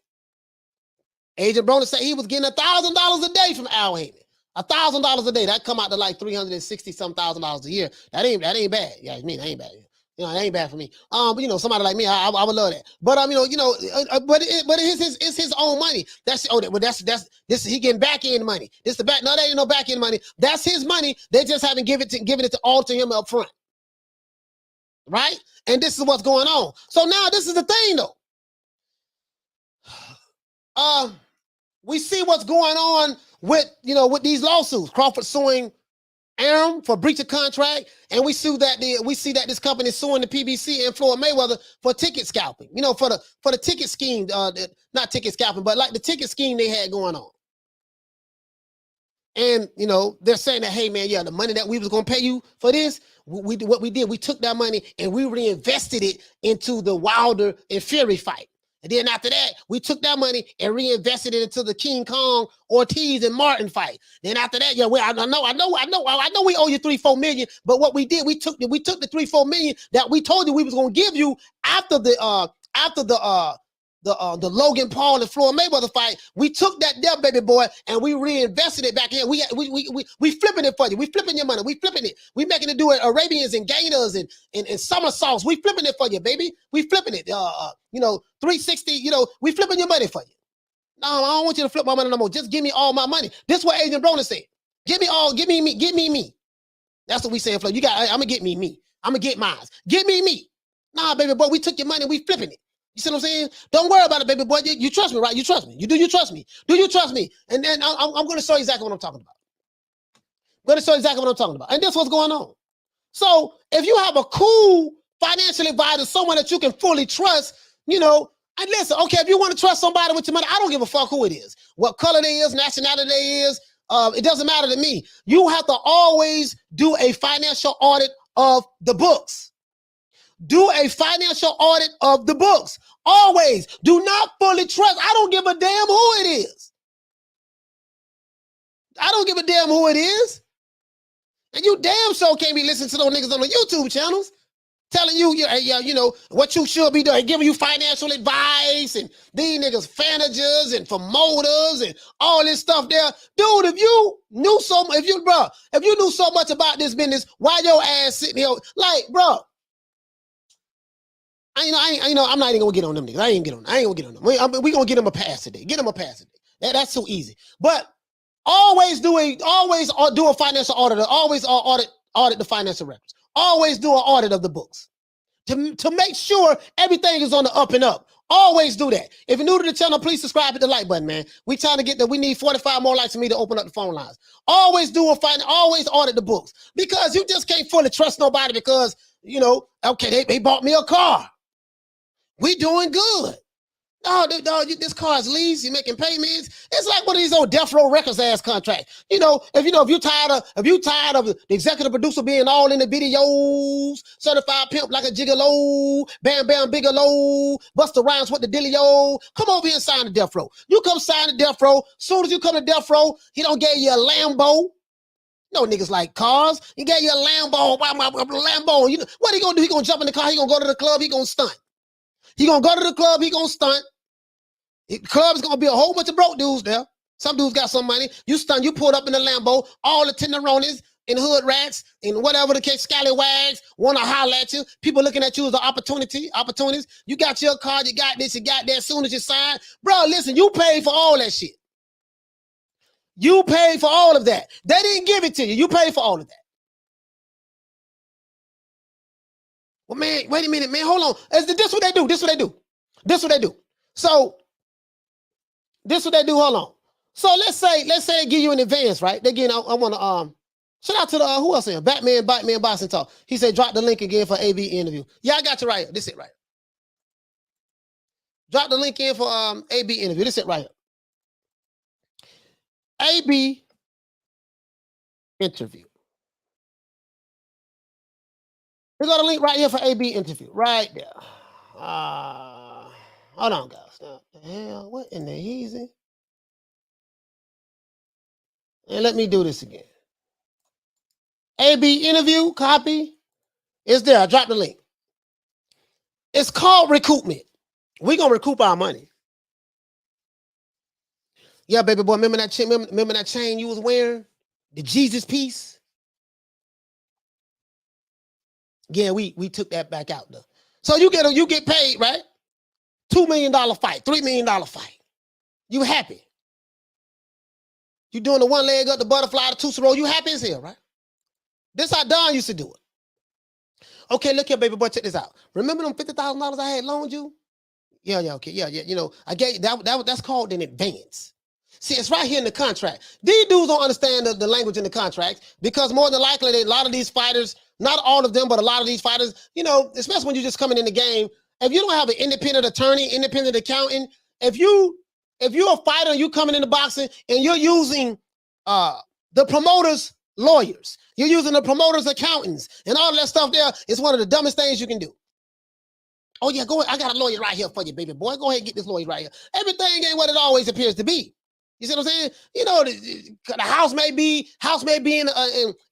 Adrien Broner said he was getting $1,000 a day from Al Haymon. $1,000 a day, that come out to like $360,000 a year. That ain't bad. Yeah, I mean, that ain't bad. You know, it ain't bad for me. But you know, somebody like me, I would love that. But but it's his own money. This he getting back end money. This the back. No, that ain't no back end money. That's his money. They just haven't given it all to him up front, right? And this is what's going on. So now this is the thing though. We see what's going on with these lawsuits. Crawford suing Aaron for breach of contract, and we see that this company is suing the PBC and Floyd Mayweather for ticket scalping. You know, for the ticket scheme, not ticket scalping, but like the ticket scheme they had going on. And you know, they're saying that, hey man, yeah, the money that we was gonna pay you for this, we took that money and we reinvested it into the Wilder and Fury fight. And then after that, we took that money and reinvested it into the King Kong, Ortiz, and Martin fight. Then after that, yeah, I know we owe you $3-4 million. But what we did, we took the $3-4 million that we told you we was gonna give you after the Logan Paul and Floyd Mayweather fight. We took that there, baby boy, and we reinvested it back in. We flipping it for you. We flipping your money. We flipping it. We making it do it Arabians and Gators and somersaults. We flipping it for you, baby. We flipping it. 360. We flipping your money for you. No, I don't want you to flip my money no more. Just give me all my money. This is what Adrien Broner said. Give me me. That's what we saying, Flo. I'm gonna get me. I'm gonna get mine. Give me. Nah, baby boy, we took your money. We flipping it. You see what I'm saying? Don't worry about it, baby boy. You trust me, right? You trust me. You trust me? Do you trust me? And then I'm going to show you exactly what I'm talking about. And that's what's going on. So if you have a cool financial advisor, someone that you can fully trust, and listen, okay, if you want to trust somebody with your money, I don't give a fuck who it is, what color they is, nationality they is. It doesn't matter to me. You have to always do a financial audit of the books. Do a financial audit of the books. Always. Do not fully trust. I don't give a damn who it is. And you damn sure can't be listening to those niggas on the YouTube channels telling you, what you should be doing, giving you financial advice, and these niggas managers and promoters and all this stuff there. Dude, if you knew so much about this business, why your ass sitting here like, bro? I'm not even gonna get on them niggas. I ain't gonna get on them. We gonna get them a pass today. That's so easy. But always do a financial audit. Always audit the financial records. Always do an audit of the books to make sure everything is on the up and up. Always do that. If you're new to the channel, please subscribe, hit the like button, man. We trying to get that. We need 45 more likes for me to open up the phone lines. Always always audit the books, because you just can't fully trust nobody because okay, they bought me a car. We doing good. No, this car is leased. You're making payments. It's like one of these old Death Row Records ass contracts. If you tired of the executive producer being all in the videos, certified pimp like a gigolo, bam bam bigelow, Busta Rhymes with the dealio, come over here and sign the Death Row. You come sign the Death Row. Soon as you come to Death Row, he don't give you a Lambo. No niggas like cars. He gave you a Lambo. What he gonna do? He gonna jump in the car. He gonna go to the club. He gonna stunt. He gonna go to the club, he gonna stunt. The club is gonna be a whole bunch of broke dudes there. Some dudes got some money. You stunt, you pulled up in the Lambo, all the tenderonis and hood rats and whatever the case, scallywags wanna holler at you. People looking at you as an opportunities. You got your car, you got this, you got that. As soon as you sign, bro, listen, you paid for all that shit. You paid for all of that. They didn't give it to you. You paid for all of that. Well, man, wait a minute, man. Hold on. This what they do. So, this what they do. Hold on. So let's say they give you an advance, right? Again, I want to shout out to the who else here? Batman Boxing Talk. He said drop the link again for AB interview. Yeah, I got you right here. This it right here. Drop the link in for AB interview. This it right here. AB interview. We got a link right here for AB interview. Right there. Hold on, guys. What the hell? What in the easy? And let me do this again. AB interview, copy. It's there. I dropped the link. It's called recoupment. We're going to recoup our money. Yeah, baby boy. Remember that chain you was wearing? the Jesus piece. Yeah, we took that back out though. So you get paid, right? $2 million fight, $3 million fight. You happy? You doing the one leg up, the butterfly, the two roll. You happy as hell, right? This how Don used to do it. Okay, look here, baby boy. Check this out. Remember them $50,000 I had loaned you? Yeah, okay, yeah. You know, I gave that's called an advance. See, it's right here in the contract. These dudes don't understand the language in the contract because more than likely, a lot of these fighters, not all of them, but a lot of these fighters, you know, especially when you're just coming in the game, if you don't have an independent attorney, independent accountant, if you're a fighter and you coming into boxing and you're using the promoter's lawyers, you're using the promoter's accountants and all that stuff there, it's one of the dumbest things you can do. Oh, yeah, go ahead. I got a lawyer right here for you, baby boy. Go ahead and get this lawyer right here. Everything ain't what it always appears to be. You see what I'm saying? You know, the house may be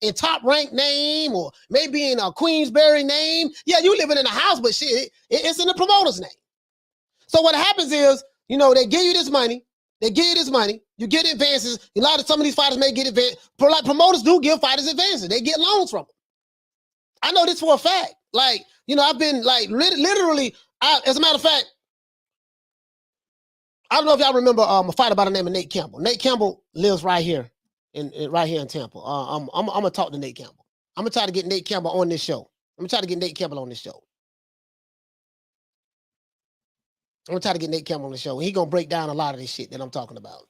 in top rank name or maybe in a Queensberry name. Yeah, you living in a house, but shit, it's in the promoter's name. So what happens is, you know, they give you this money. They give you this money. You get advances. Some of these fighters may get advances. Like promoters do give fighters advances. They get loans from them. I know this for a fact. Like, you know, I've been like literally, as a matter of fact, I don't know if y'all remember a fighter by the name of Nate Campbell. Nate Campbell lives right here in Tampa. I'm gonna talk to Nate Campbell. I'm gonna try to get Nate Campbell on this show. I'm gonna try to get Nate Campbell on this show. I'm gonna try to get Nate Campbell on the show. He gonna break down a lot of this shit that I'm talking about.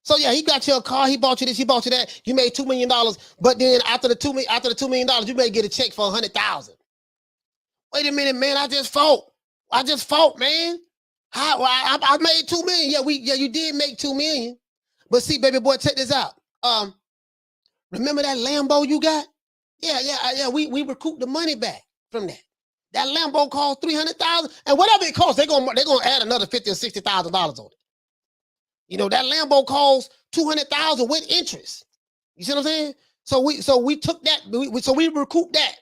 So yeah, he got you a car. He bought you this. He bought you that. You made $2 million, but then after the $2 million, you may get a check for $100,000. Wait a minute, man. I just fought, man. I made $2 million. Yeah, you did make $2 million. But see, baby boy, check this out. Remember that Lambo you got? Yeah. We recouped the money back from that. That Lambo cost $300,000, and whatever it costs, they're gonna add another $50,000 or $60,000 on it. You know, that Lambo costs $200,000 with interest. You see what I'm saying? So we took that. So we recouped that.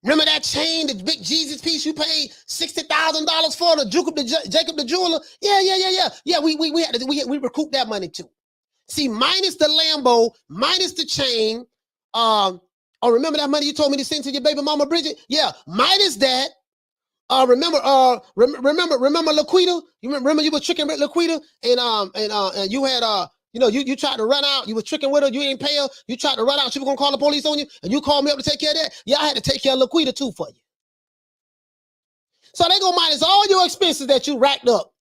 Remember that chain, the big Jesus piece you paid $60,000 for, the Jacob the jeweler? Yeah. We recouped that money too. See, minus the Lambo, minus the chain. Remember that money you told me to send to your baby mama Bridget? Yeah, minus that. Remember Laquita? You remember you were tricking with Laquita, and you had you tried to run out. You were tricking with her. You didn't pay her. You tried to run out. She was gonna call the police on you, and you called me up to take care of that. Yeah, I had to take care of Laquita too for you. So they gonna minus all your expenses that you racked up.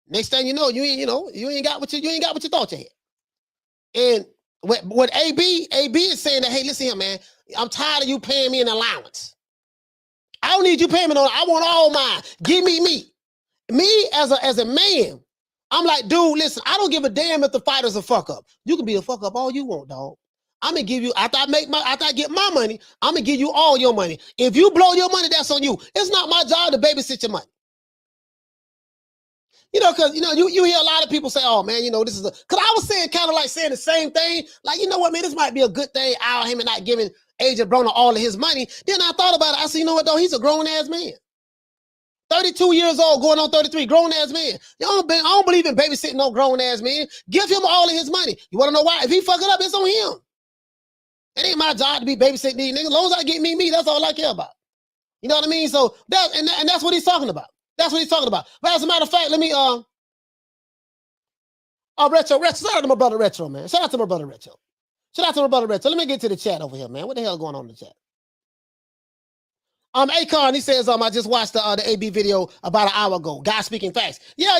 Next thing you know, you ain't got what you thought you had. And what AB is saying that, hey, listen here, man, I'm tired of you paying me an allowance. I don't need you payment on it. I want all mine. Give me me. Me as a man, I'm like, dude, listen, I don't give a damn if the fighter's a fuck up. You can be a fuck up all you want, dog. I'm gonna give you, after I get my money, I'm gonna give you all your money. If you blow your money, that's on you. It's not my job to babysit your money. You know, because, you hear a lot of people say, oh, man, this is because I was saying the same thing. Like, you know what, man, this might be a good thing, Haymon not giving Adrien Broner all of his money. Then I thought about it. I said, you know what, though? He's a grown-ass man. 32 years old, going on 33, grown-ass man. I don't believe in babysitting no grown-ass man. Give him all of his money. You want to know why? If he fuck it up, it's on him. It ain't my job to be babysitting these niggas. As long as I get me, that's all I care about. You know what I mean? So, that's what he's talking about. That's what he's talking about. But as a matter of fact, let me Retro. Shout out to my brother Retro, man. Shout out to my brother Retro. Let me get to the chat over here, man. What the hell going on in the chat? Akon, he says, I just watched the AB video about an hour ago. Guy speaking facts. Yeah.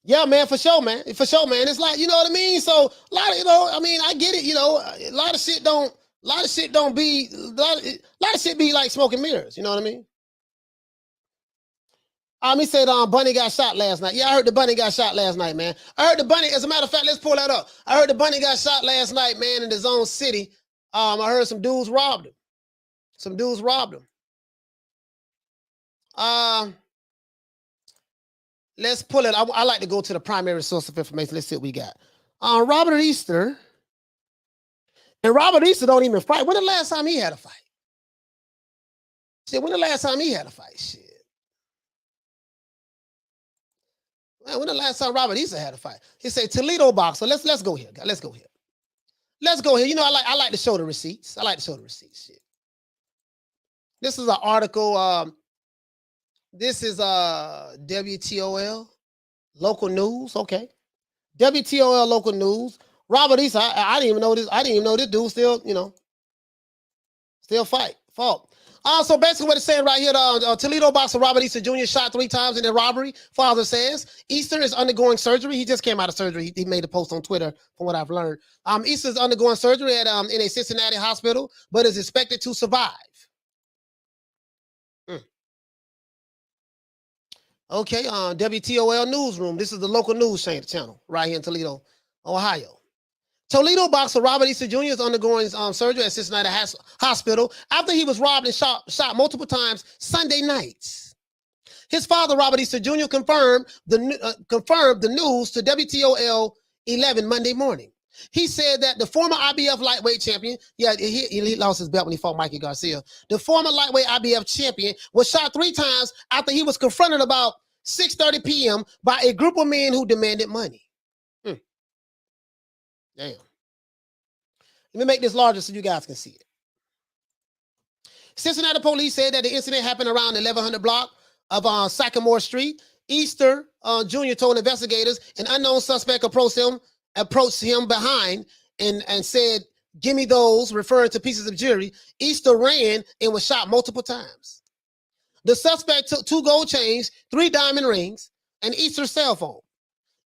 Yeah, man, for sure, man. It's like, you know what I mean? So a lot of, I get it, a lot of shit be like smoke and mirrors, you know what I mean? He said Bunny got shot last night. Yeah, I heard the Bunny got shot last night, man. I heard the Bunny, as a matter of fact, let's pull that up. I heard the Bunny got shot last night, man, in his own city. I heard some dudes robbed him. Let's pull it. I like to go to the primary source of information. Let's see what we got. Robert Easter. And Robert Easter don't even fight. When the last time he had a fight? Shit, Shit. Man, when the last time Robert Easter had a fight? He said Toledo boxer. Let's go here. Let's go here. Let's go here. You know, I like to show the receipts. I like to show the receipts. Shit. This is an article. This is WTOL local news. Okay. WTOL local news. Robert Easter. I didn't even know this. I didn't even know this dude still, still fought. So basically what it's saying right here, Toledo boxer Robert Easter Jr. shot 3 times in a robbery. Father says Easter is undergoing surgery. He just came out of surgery. He made a post on Twitter from what I've learned. Easter is undergoing surgery at in a Cincinnati hospital, but is expected to survive. Okay, WTOL newsroom. This is the local news channel right here in Toledo, Ohio. Toledo boxer Robert Easter Jr. is undergoing surgery at Cincinnati Hospital after he was robbed and shot multiple times Sunday nights. His father, Robert Easter Jr., confirmed the news to WTOL 11 Monday morning. He said that the former IBF lightweight champion, he lost his belt when he fought Mikey Garcia. The former lightweight IBF champion was shot 3 times after he was confronted about 6:30 p.m. by a group of men who demanded money. Damn. Let me make this larger so you guys can see it. Cincinnati police said that the incident happened around 1100 block of Sycamore Street. Easter Jr. told investigators an unknown suspect approached him behind and said, "Give me those," referring to pieces of jewelry. Easter ran and was shot multiple times. The suspect took 2 gold chains, 3 diamond rings, and Easter's cell phone.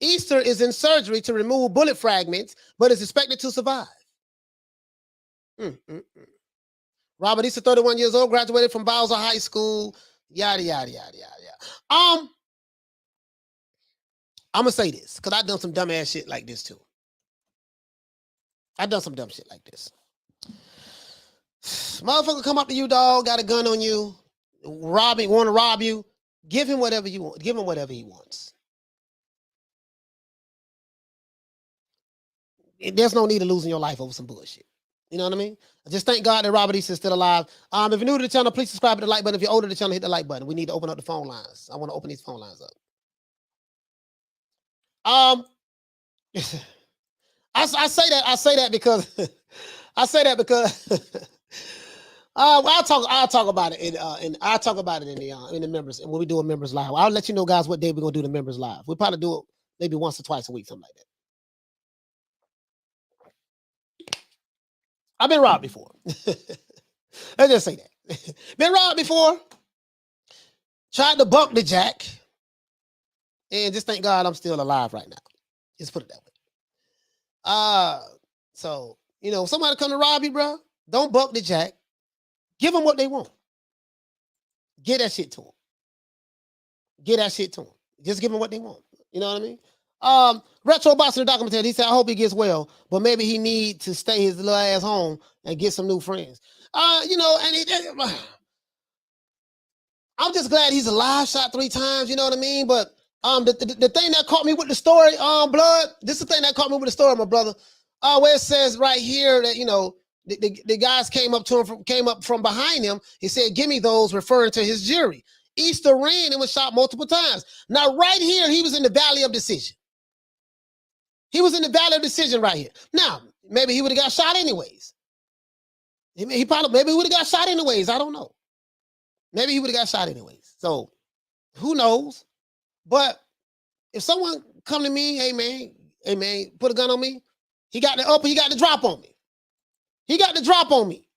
Easter is in surgery to remove bullet fragments, but is expected to survive. Robert Easter, 31 years old, graduated from Bowser High School. Yada, yada, yada, yada, yada. I'm going to say this because I've done some dumb ass shit like this too. I've done some dumb shit like this. Motherfucker come up to you, dog, got a gun on you, want to rob you. Give him whatever you want. Give him whatever he wants. There's no need of losing your life over some bullshit. You know what I mean? I just thank God that Robert Easter is still alive. If you're new to the channel, please subscribe to the like button. If you're older to the channel, hit the like button. We need to open up the phone lines. I want to open these phone lines up. I say that because I'll talk about it in the members, and when we do a members live. I'll let you know, guys, what day we're gonna do the members live. We'll probably do it maybe once or twice a week, something like that. I've been robbed before. Let's just say that. Been robbed before. Tried to buck the jack. And just thank God I'm still alive right now. Just put it that way. So, if somebody come to rob you, bro, don't buck the jack. Give them what they want. Get that shit to them. Get that shit to them. Just give them what they want. You know what I mean? Retro Boxer, the documentary, he said, I hope he gets well, but maybe he need to stay his little ass home and get some new friends. I'm just glad he's alive, shot 3 times, you know what I mean? But the thing that caught me with the story, blood, this is the thing that caught me with the story, my brother. Where it says right here that, the guys came up from behind him. He said, "Give me those," referring to his jury. Easter ran and was shot multiple times. Now, right here, he was in the valley of decision. He was in the valley of decision right here. Now, maybe he would have got shot anyways. Maybe he would have got shot anyways. I don't know. Maybe he would have got shot anyways. So, who knows? But if someone come to me, hey man, put a gun on me, he got the drop on me. He got the drop on me.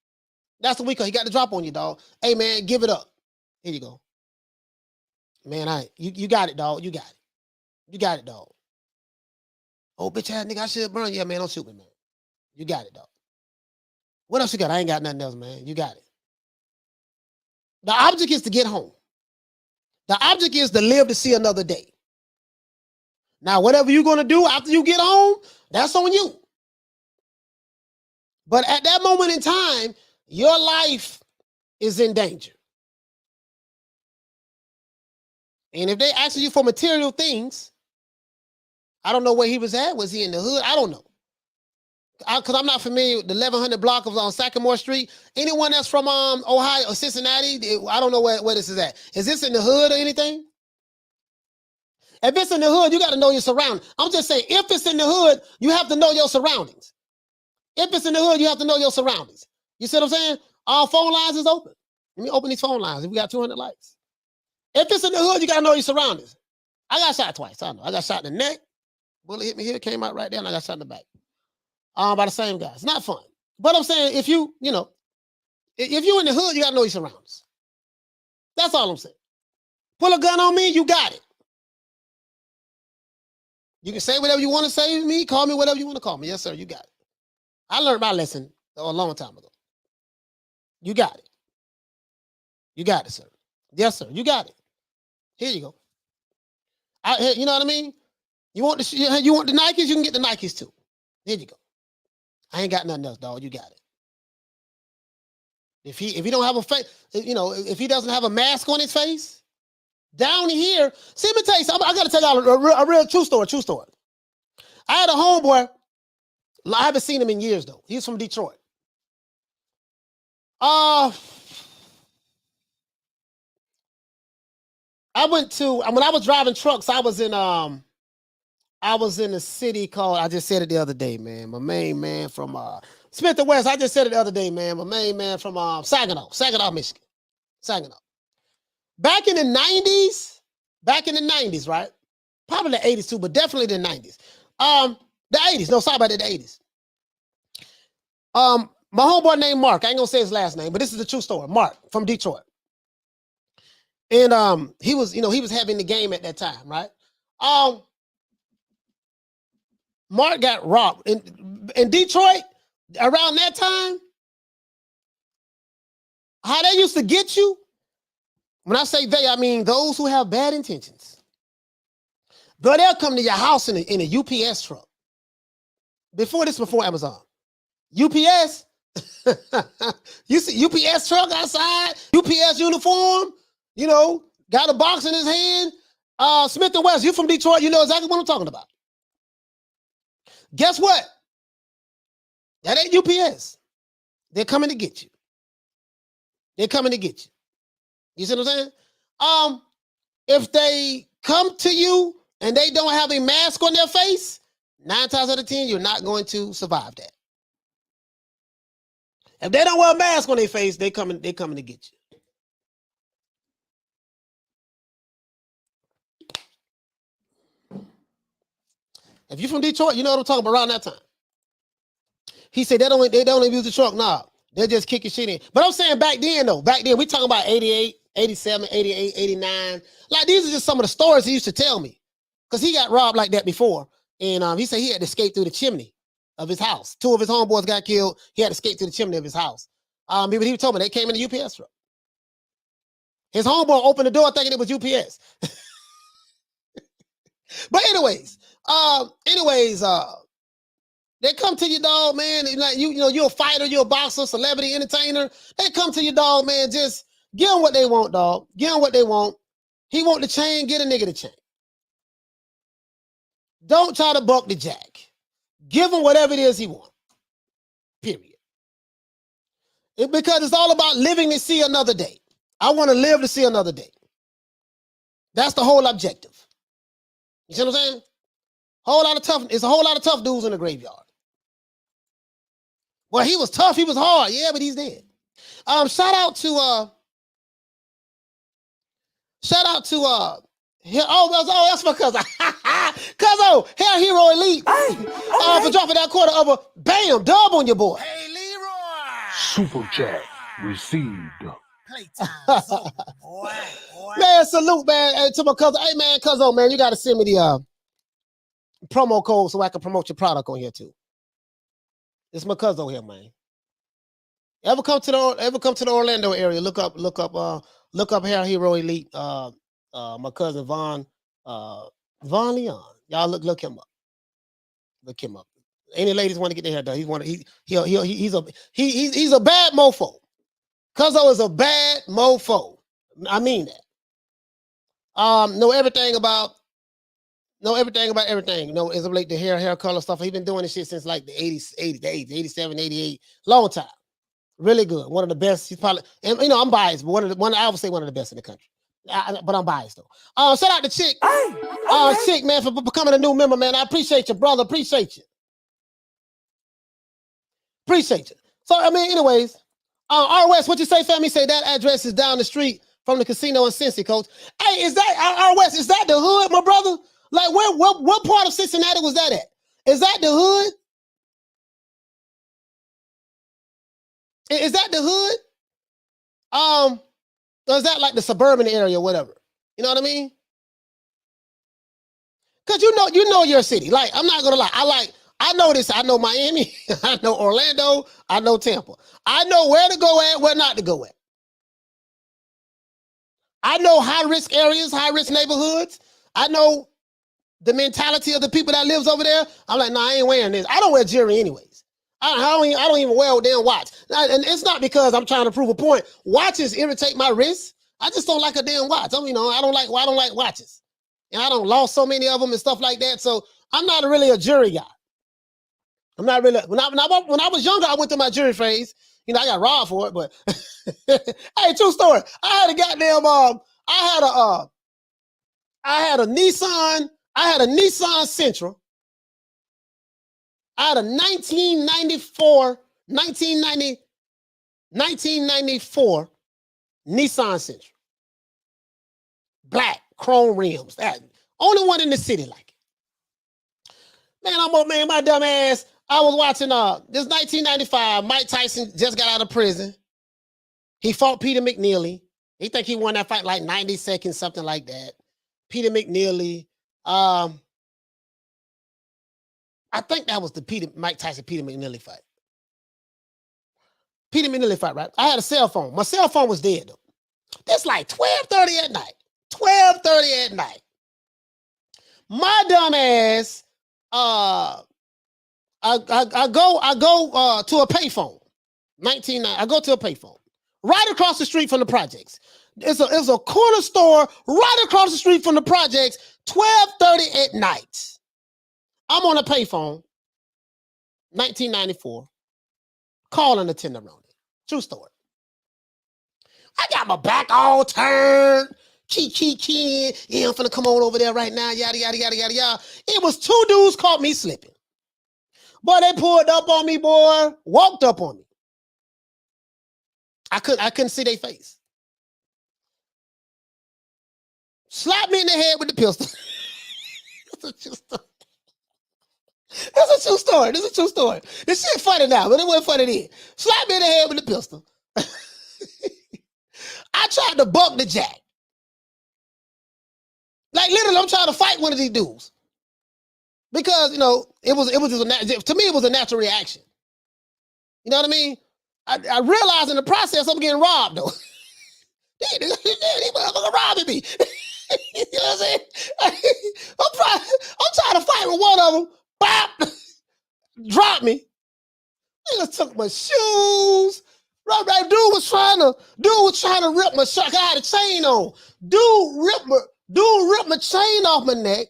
That's what we call. He got the drop on you, dog. Hey man, give it up. Here you go. Man, you got it, dog. You got it. You got it, dog. Oh, bitch ass nigga, I should burn you. Yeah, man, don't shoot me, man. You got it, dog. What else you got? I ain't got nothing else, man. You got it. The object is to get home. The object is to live to see another day. Now, whatever you're going to do after you get home, that's on you. But at that moment in time, your life is in danger. And if they ask you for material things, I don't know where he was at. Was he in the hood? I don't know. Because I'm not familiar with the 1100 block of on Sycamore Street. Anyone that's from Ohio or Cincinnati, I don't know where this is at. Is this in the hood or anything? If it's in the hood, you got to know your surroundings. I'm just saying, if it's in the hood, you have to know your surroundings. If it's in the hood, you have to know your surroundings. You see what I'm saying? All phone lines is open. Let me open these phone lines. We got 200 likes. If it's in the hood, you got to know your surroundings. I got shot twice. I know. I got shot in the neck. Bullet hit me here, came out right there, and I got shot in the back. By the same guy. It's not fun. But I'm saying, if you in the hood, you got to know your surroundings. That's all I'm saying. Pull a gun on me, you got it. You can say whatever you want to say to me, call me whatever you want to call me. Yes, sir, you got it. I learned my lesson a long time ago. You got it. You got it, sir. Yes, sir, you got it. Here you go. You know what I mean? You want the Nikes, you can get the Nikes too. Here you go. I ain't got nothing else, dog. You got it. If he don't have a face, if he doesn't have a mask on his face, down here. See, let me tell you something. I got to tell y'all a real true story. True story. I had a homeboy. I haven't seen him in years though. He's from Detroit. I went to when I was driving trucks. I was in a city called. I just said it the other day, man. My main man from Smith and West. I just said it the other day, man. My main man from Saginaw, Michigan. Saginaw. Back in the 90s, right? Probably the 80s too, but definitely the 90s. The 80s. No, sorry about that, the 80s. My homeboy named Mark. I ain't gonna say his last name, but this is the true story. Mark from Detroit. And he was having the game at that time, right? Mark got robbed in Detroit around that time. How they used to get you? When I say they, I mean those who have bad intentions. But they'll come to your house in a UPS truck. Before Amazon. UPS. You see UPS truck outside, UPS uniform, got a box in his hand. Smith and West, you from Detroit, you know exactly what I'm talking about. Guess what? That ain't UPS. They're coming to get you. They're coming to get you. You see what I'm saying? If they come to you and they don't have a mask on their face, 9 times out of 10, you're not going to survive that. If they don't wear a mask on their face, they coming to get you. If you're from Detroit, you know what I'm talking about around that time. He said they don't use the truck. Nah, they just kick your shit in. But I'm saying back then, we talking about 88, 87, 88, 89. Like, these are just some of the stories he used to tell me. Because he got robbed like that before. And he said he had to escape through the chimney of his house. 2 of his homeboys got killed. He had to escape through the chimney of his house. He told me they came in the UPS truck. His homeboy opened the door thinking it was UPS. But anyways, they come to you, dog, man. Like you're a fighter, you're a boxer, celebrity, entertainer. They come to you, dog, man. Just give them what they want, dog. Give them what they want. He want the chain, get a nigga the chain. Don't try to buck the jack. Give him whatever it is he wants. Period. Because it's all about living to see another day. I want to live to see another day. That's the whole objective. You see what I'm saying? It's a whole lot of tough dudes in the graveyard. Well, he was tough, he was hard. Yeah, but he's dead. Shout out to that's my cousin. Cuzzo, Hair Hero Elite. For dropping that quarter of a bam, dub on your boy. Hey, Leroy. Super chat received. Playtime's over, boy. Man, salute, man, to my cousin. Hey, man, Cuzzo, man, you got to send me the promo code so I can promote your product on here too. It's my cousin here, man. Ever come to the Orlando area? Look up Hair Hero Elite. My cousin Von Leon. Y'all look him up. Look him up. Any ladies want to get their hair done? He's a bad mofo. Cuzzo is a bad mofo. I mean that. Know everything about everything. As it relates to hair color stuff. He's been doing this shit since like the 80s, 87, 88. Long time. Really good. One of the best. He's probably, and I'm biased, but I would say one of the best in the country. But I'm biased though. Shout out to Chick. Chick, man, for becoming a new member, man. I appreciate you, brother. Appreciate you. Appreciate you. So, I mean, anyways, R. West, what you say, family? Say that address is down the street from the casino in Cincy, coach. Hey, is that R. West? Is that the hood, my brother? Like, what part of Cincinnati was that at? Is that the hood? Is that the hood? Or is that like the suburban area or whatever? You know what I mean? Cause you know your city. Like, I'm not gonna lie. I know this. I know Miami. I know Orlando. I know Tampa. I know where to go at, where not to go at. I know high-risk areas, high-risk neighborhoods. I know the mentality of the people that lives over there. I'm like, nah, I ain't wearing this. I don't wear jewelry anyways. I don't even wear a damn watch. And it's not because I'm trying to prove a point. Watches irritate my wrist. I just don't like a damn watch. I don't like watches. And I don't lost so many of them and stuff like that. So I'm not really a jewelry guy. I'm not really. When I was younger, I went through my jewelry phase. You know, I got robbed for it, but hey, true story. I had a goddamn I had a Nissan Sentra. I had a 1994 Nissan Sentra. Black chrome rims. That only one in the city like it. Man, my dumb ass. I was watching this 1995. Mike Tyson just got out of prison. He fought Peter McNeely. He think he won that fight like 90 seconds, something like that. Peter McNeely. I think that was the Mike Tyson Peter McNeely fight. Peter McNeely fight, right? I had a cell phone. My cell phone was dead though. That's like 12:30 at night. 12:30 at night. My dumb ass. I go to a payphone. I go to a payphone right across the street from the projects. It's a corner store right across the street from the projects. 12:30 at night. I'm on a payphone. 1994. Calling the tender on it. True story. I got my back all turned. Key. Yeah, I'm finna come on over there right now. Yada, yada, yada, yada, yada. It was two dudes caught me slipping. Boy, they pulled up on me, boy. Walked up on me. I couldn't see their face. Slapped me in the head with the pistol. That's a true story. This is a true story. This shit funny now, but it wasn't funny then. Slapped me in the head with the pistol. I tried to buck the jack. Like literally, I'm trying to fight one of these dudes. Because, you know, to me, it was a natural reaction. You know what I mean? I realized in the process I'm getting robbed, though. These motherfuckers robbing me. You know what I'm saying? I'm trying to fight with one of them. Bop! Drop me. Niggas took my shoes. Right, dude was trying to rip my shirt. I had a chain on. Dude ripped my chain off my neck.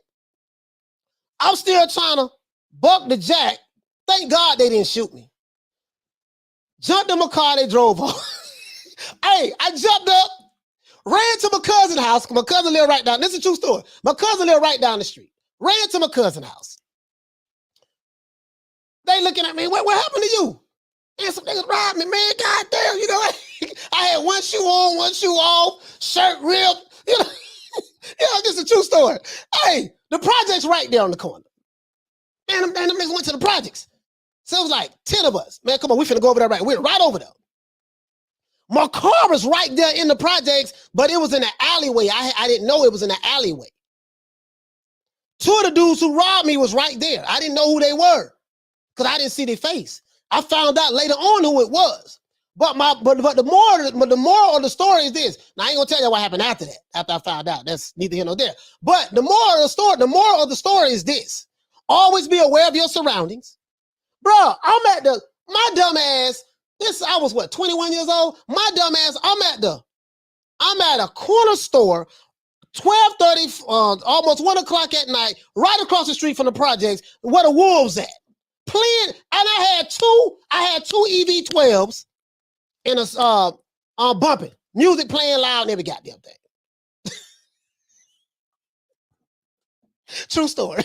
I'm still trying to buck the jack. Thank God they didn't shoot me. Jumped in my car, they drove off. Hey, I jumped up, ran to my cousin's house. My cousin lived right down. This is a true story. My cousin lived right down the street. Ran to my cousin's house. They looking at me, what happened to you? And some niggas robbed me, man. God damn, you know, I had one shoe on, one shoe off, shirt ripped. You know, this is a true story. Hey, the project's right there on the corner. Man, them niggas went to the projects. So it was like 10 of us. Man, come on, we finna go over there right. We're right over there. My car was right there in the projects, but it was in an alleyway. I didn't know it was in an alleyway. Two of the dudes who robbed me was right there. I didn't know who they were because I didn't see their face. I found out later on who it was. But the moral of the story is this. Now I ain't gonna tell you what happened after that. After I found out, that's neither here nor there. But the moral of the story is this: always be aware of your surroundings, bro. My dumb ass. I was 21 years old. My dumb ass. I'm at a corner store, 12:30, almost 1 o'clock at night, right across the street from the projects, where the wolves at. Playing, and I had two EV12s. In a bumping music playing loud and every goddamn thing. True story.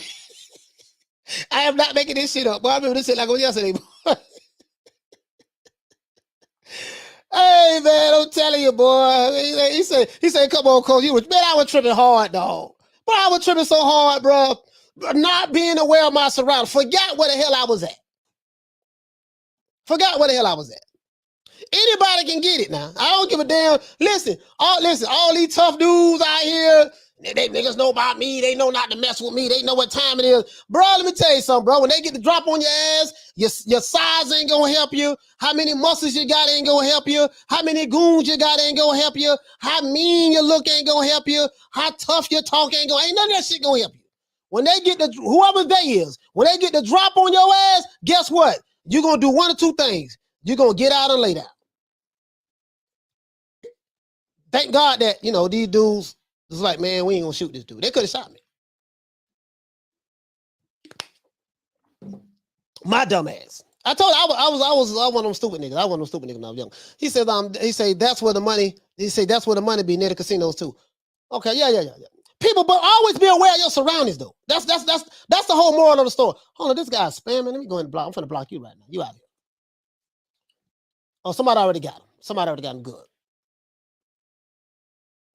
I am not making this shit up. Boy, I remember this shit like it was yesterday. Boy. Hey man, I'm telling you, boy. He said, come on, coach. I was tripping hard, dog. But I was tripping so hard, bro. Not being aware of my surroundings. Forgot where the hell I was at. Anybody can get it now. I don't give a damn. Listen, all these tough dudes out here, they niggas know about me. They know not to mess with me. They know what time it is. Bro, let me tell you something, bro. When they get the drop on your ass, your size ain't gonna help you. How many muscles you got ain't gonna help you. How many goons you got ain't gonna help you. How mean you look ain't gonna help you. How tough you talk ain't none of that shit gonna help you. When they get whoever they is, when they get the drop on your ass, guess what? You're gonna do one or two things. You're gonna get out and lay down. Thank God that, these dudes was like, man, we ain't gonna shoot this dude. They could have shot me. My dumb ass. I told you, I was one of them stupid niggas. I was one of them stupid niggas when I was young. He said that's where the money be near the casinos too. Okay, yeah. People, but always be aware of your surroundings though. That's the whole moral of the story. Hold on, this guy's spamming. Let me go ahead and block. I'm finna block you right now. You out here. Oh, somebody already got him. Good.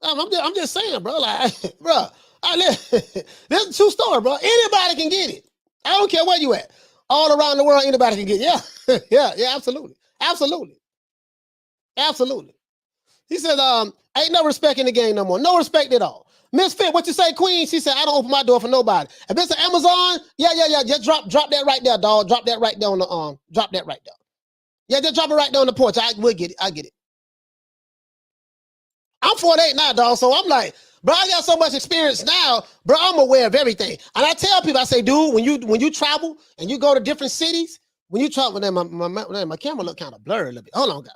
I'm just saying, bro. Like, bro, this is a true story, bro. Anybody can get it. I don't care where you at. All around the world, anybody can get it. Yeah, absolutely. He said, ain't no respect in the game no more. No respect at all. Miss Fit, what you say, Queen? She said, I don't open my door for nobody. If it's an Amazon, yeah. Just drop that right there, dog. Drop that right there on the drop that right there. Yeah, just drop it right there on the porch. We'll get it. I get it. I'm 48 now, dog. So I'm like, bro, I got so much experience now, bro. I'm aware of everything. And I tell people, I say, dude, when you travel and you go to different cities, when you travel, then my camera look kind of blurry a little bit. Hold on, guys.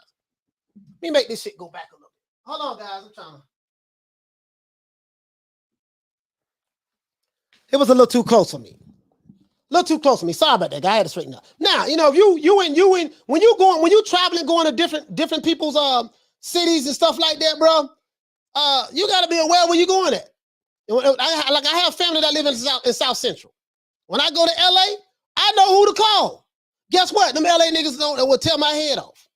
Let me make this shit go back a little bit. Hold on, guys. I'm trying to. It was a little too close for me. Sorry about that, guy. I had to straighten up. Now, if when you traveling, going to different people's cities and stuff like that, bro. You got to be aware where you're going at. I have family that live in South Central. When I go to LA, I know who to call. Guess what? Them LA niggas will tear my head off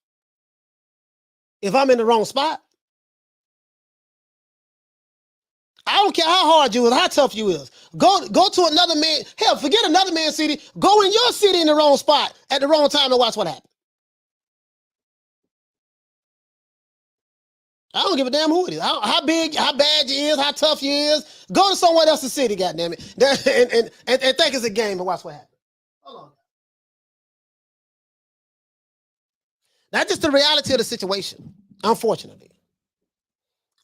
if I'm in the wrong spot. I don't care how hard you is, how tough you is. Go to another man. Hell, forget another man's city. Go in your city in the wrong spot at the wrong time to watch what happens. I don't give a damn who it is. How big, how bad you is, how tough you is. Go to someone else's city, goddammit. And think it's a game and watch what happens. Hold on. That's just the reality of the situation, unfortunately.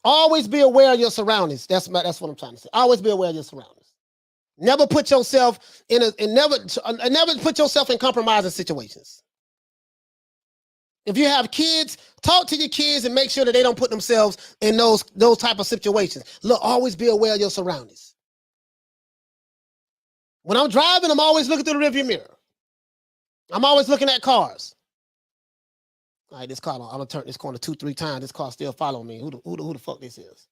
Always be aware of your surroundings. That's what I'm trying to say. Always be aware of your surroundings. Never put yourself never put yourself in compromising situations. If you have kids, talk to your kids and make sure that they don't put themselves in those type of situations. Look, always be aware of your surroundings. When I'm driving, I'm always looking through the rearview mirror. I'm always looking at cars. All right, this car, I'm gonna turn this corner 2-3 times. This car still following me. Who the fuck this is?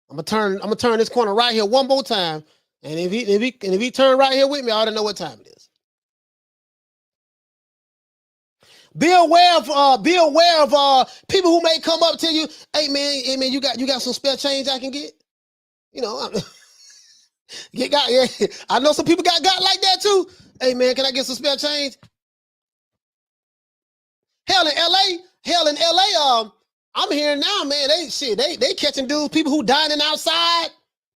I'm gonna turn this corner right here one more time. And if he turn right here with me, I ought to know what time it is. Be aware of people who may come up to you. Hey man, you got some spare change I can get? I know some people got like that too. Hey man, can I get some spare change? Hell in LA, I'm hearing now, man, they catching dudes, people who dining outside.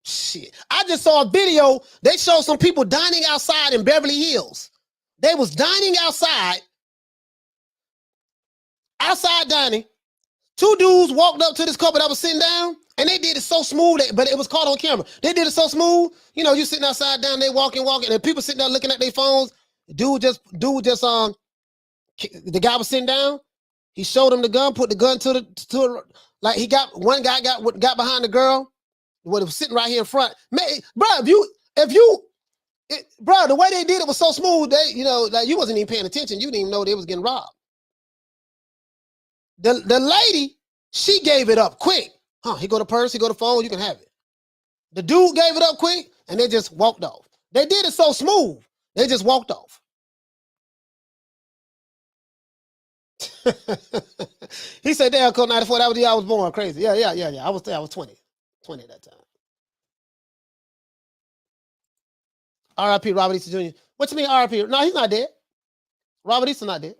Shit. I just saw a video. They showed some people dining outside in Beverly Hills. They was dining outside dining. Two dudes walked up to this couple that was sitting down, and they did it so smooth, but it was caught on camera. They did it so smooth. You sitting outside down, they walking, and people sitting there looking at their phones. The guy was sitting down. He showed him the gun, put the gun like he got one guy got behind the girl. What was sitting right here in front. Man, bro, bro, the way they did it was so smooth. Like you wasn't even paying attention. You didn't even know they was getting robbed. The lady, she gave it up quick. He go to purse, he go to phone, you can have it. The dude gave it up quick, and they just walked off. They did it so smooth, they just walked off. He said, damn, Code 94, that was the year I was born. Crazy. Yeah. I was there. I was 20 at that time. R.I.P. Robert Easter Jr. What you mean R.I.P.? No, he's not dead. Robert Easter not dead.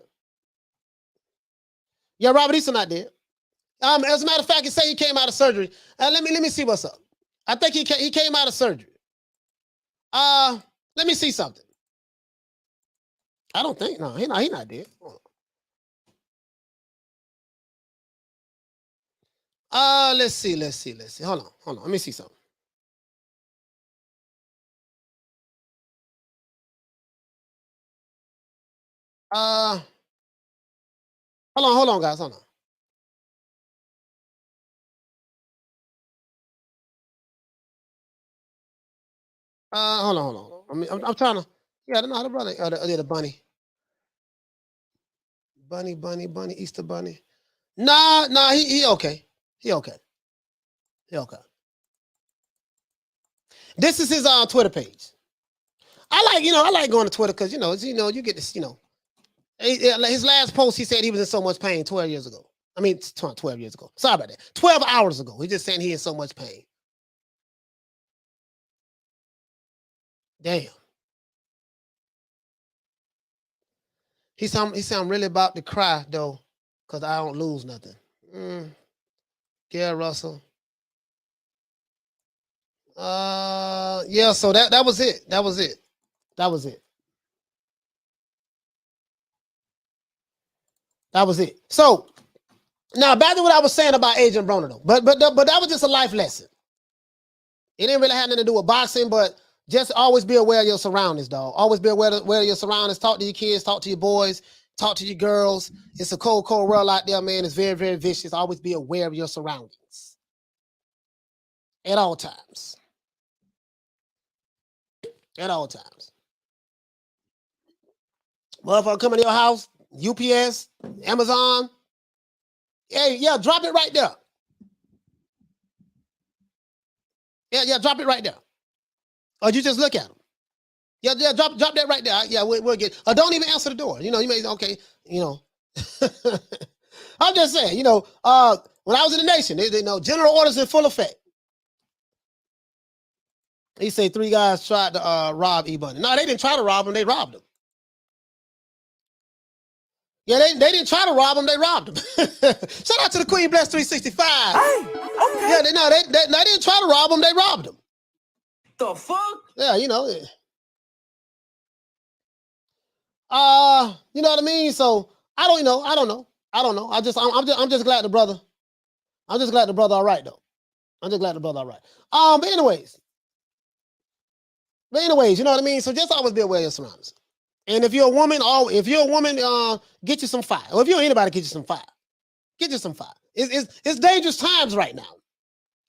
Yeah, Robert Easter not dead. As a matter of fact, he said he came out of surgery. Let me see what's up. I think he came out of surgery. Let me see something. I don't think, no, he not dead. Let's see. Hold on. Let me see something. Hold on, guys. Hold on. Hold on. I'm trying to. Yeah, I know how to brother. The bunny. Bunny, Easter bunny. Nah. He okay. He okay. This is his Twitter page. I like going to Twitter because you get this. His last post, he said he was in so much pain 12 years ago. I mean, 12 years ago. Sorry about that. 12 hours ago. He's just saying he in so much pain. Damn. He said I'm really about to cry though, because I don't lose nothing. Gary Russell. Yeah, so that was it. That was it. So now back to what I was saying about Adrien Broner though. But that was just a life lesson. It didn't really have nothing to do with boxing, but just always be aware of your surroundings, dog. Always be aware of your surroundings. Talk to your kids, talk to your boys, talk to your girls. It's a cold world out there, man. It's very, very vicious. Always be aware of your surroundings at all times. Motherfucker coming to your house, UPS, Amazon. Hey, yeah, drop it right there. Yeah, drop it right there. Or you just look at them. Yeah, drop that right there. Yeah, we'll get. Or don't even answer the door. You may okay. I'm just saying. When I was in the nation, they general orders in full effect. He said 3 guys tried to rob E-Bunny. No, they didn't try to rob him. They robbed him. Yeah, they didn't try to rob him. They robbed him. Shout out to the Queen Bless 365. Hey, okay. Yeah, they didn't try to rob him. They robbed him. The fuck? Yeah, you know what I mean? So I don't know. I'm just glad the brother. I'm just glad the brother all right though. But anyways, you know what I mean? So just always be aware of your surroundings. And if you're a woman, get you some fire. Or if you're anybody, get you some fire. It's dangerous times right now.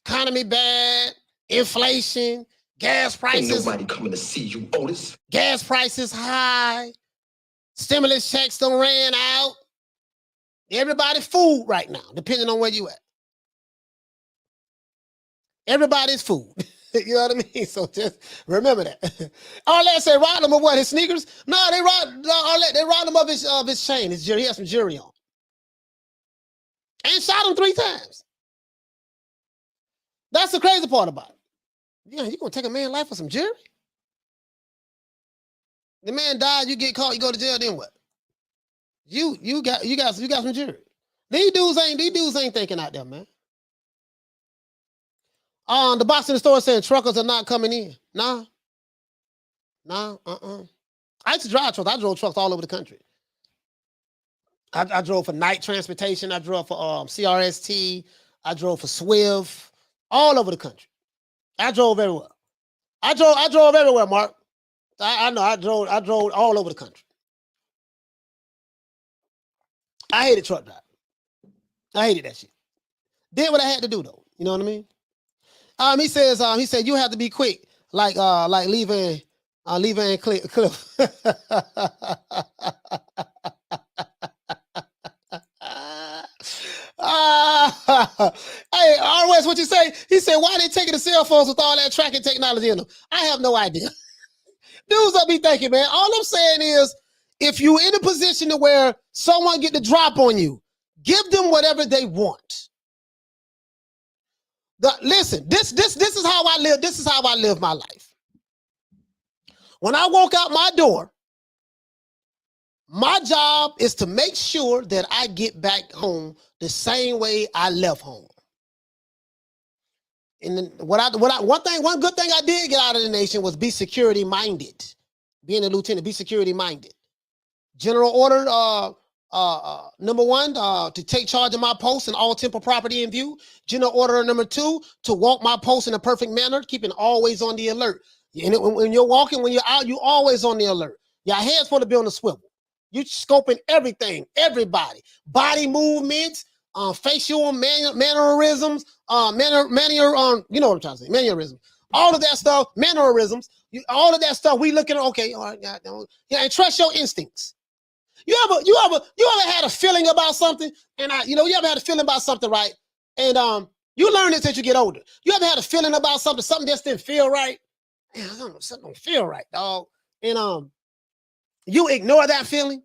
Economy bad, inflation, gas prices. Ain't nobody coming to see you, Otis. Gas prices high. Stimulus checks done ran out. Everybody's food right now, depending on where you at. Everybody's food. You know what I mean? So just remember that. Arlette said, robbed him of what? His sneakers? No, they robbed him of his chain. He has some jewelry on. And shot him 3 times. That's the crazy part about it. Yeah, you gonna take a man's life for some jewelry? The man died, you get caught, you go to jail, then what? You got some jewelry. These dudes ain't thinking out there, man. The box in the store saying truckers are not coming in. Nah. I used to drive trucks. I drove trucks all over the country. I drove for Night Transportation. I drove for CRST. I drove for Swift. All over the country. I drove everywhere. I drove everywhere, Mark. I know. I drove all over the country. I hated truck driving. I hated that shit. Did what I had to do though. You know what I mean? He said you have to be quick, like leaving Cliff. Hey, RWS, what you say? He said, why they taking the cell phones with all that tracking technology in them? I have no idea. Dudes, I be thinking, man. All I'm saying is, if you're in a position to where someone get the drop on you, give them whatever they want. Listen, this is how I live. This is how I live my life. When I walk out my door, my job is to make sure that I get back home the same way I left home. And then one good thing I did get out of the nation was be security minded. Being a lieutenant, be security minded. General order number 1 to take charge of my post and all temporal property in view. General order number 2 to walk my post in a perfect manner, keeping always on the alert. And when you're walking, when you're out, you always on the alert. Your head's supposed to be on the swivel. You scoping everything, everybody, body movements, facial mannerisms, you know what I'm trying to say, mannerisms, all of that stuff, mannerisms, all of that stuff. We looking at, okay, all right, yeah, and trust your instincts. You ever had a feeling about something, and you ever had a feeling about something, right? And you learn this as you get older. You ever had a feeling about something just didn't feel right? Man, I don't know, something don't feel right, dog. And you ignore that feeling,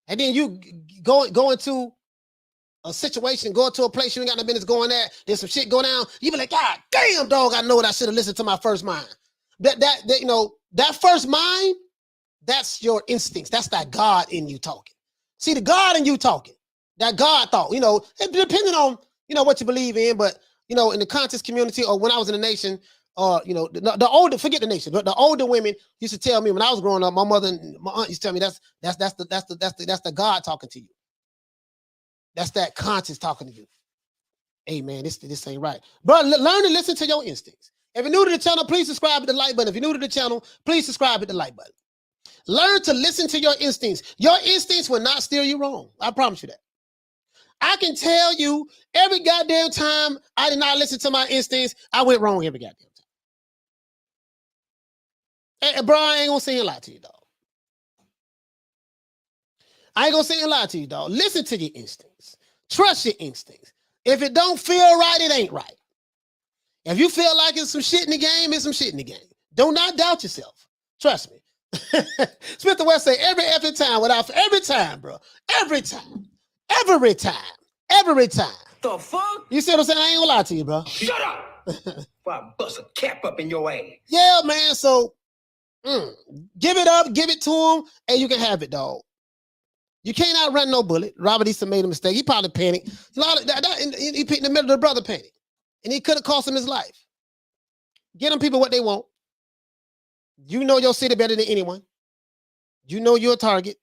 and then you go into a situation, go into a place you ain't got no business going there. There's some shit going down. You be like, God damn, dog, I know what I should have listened to my first mind. That first mind, that's your instincts. That's that God in you talking. See, the God in you talking, that God thought, depending on, what you believe in, but, in the conscious community or when I was in the nation, the older, forget the nation, but the older women used to tell me when I was growing up, my mother and my aunt used to tell me that's the God talking to you. That's that conscious talking to you. Hey man, this ain't right. Bro, learn to listen to your instincts. If you're new to the channel, please subscribe to the like button. If you're new to the channel, please subscribe to the like button. Learn to listen to your instincts. Your instincts will not steer you wrong. I promise you that. I can tell you every goddamn time I did not listen to my instincts, I went wrong every goddamn time. Hey, bro, I ain't gonna say a lie to you, dog. I ain't gonna say a lie to you, dog. Listen to your instincts. Trust your instincts. If it don't feel right, it ain't right. If you feel like it's some shit in the game, it's some shit in the game. Do not doubt yourself. Trust me. Smith the West say every time, bro. Every time. The fuck? You see what I'm saying? I ain't gonna lie to you, bro. Shut up! Before I bust a cap up in your ass. Yeah, man. So give it up, give it to him, and you can have it, dog. You can't outrun no bullet. Robert Easton made a mistake. He probably panicked. A lot of he picked in the middle of the brother panic. And he could have cost him his life. Get them people what they want. You know your city better than anyone. You know you're a target.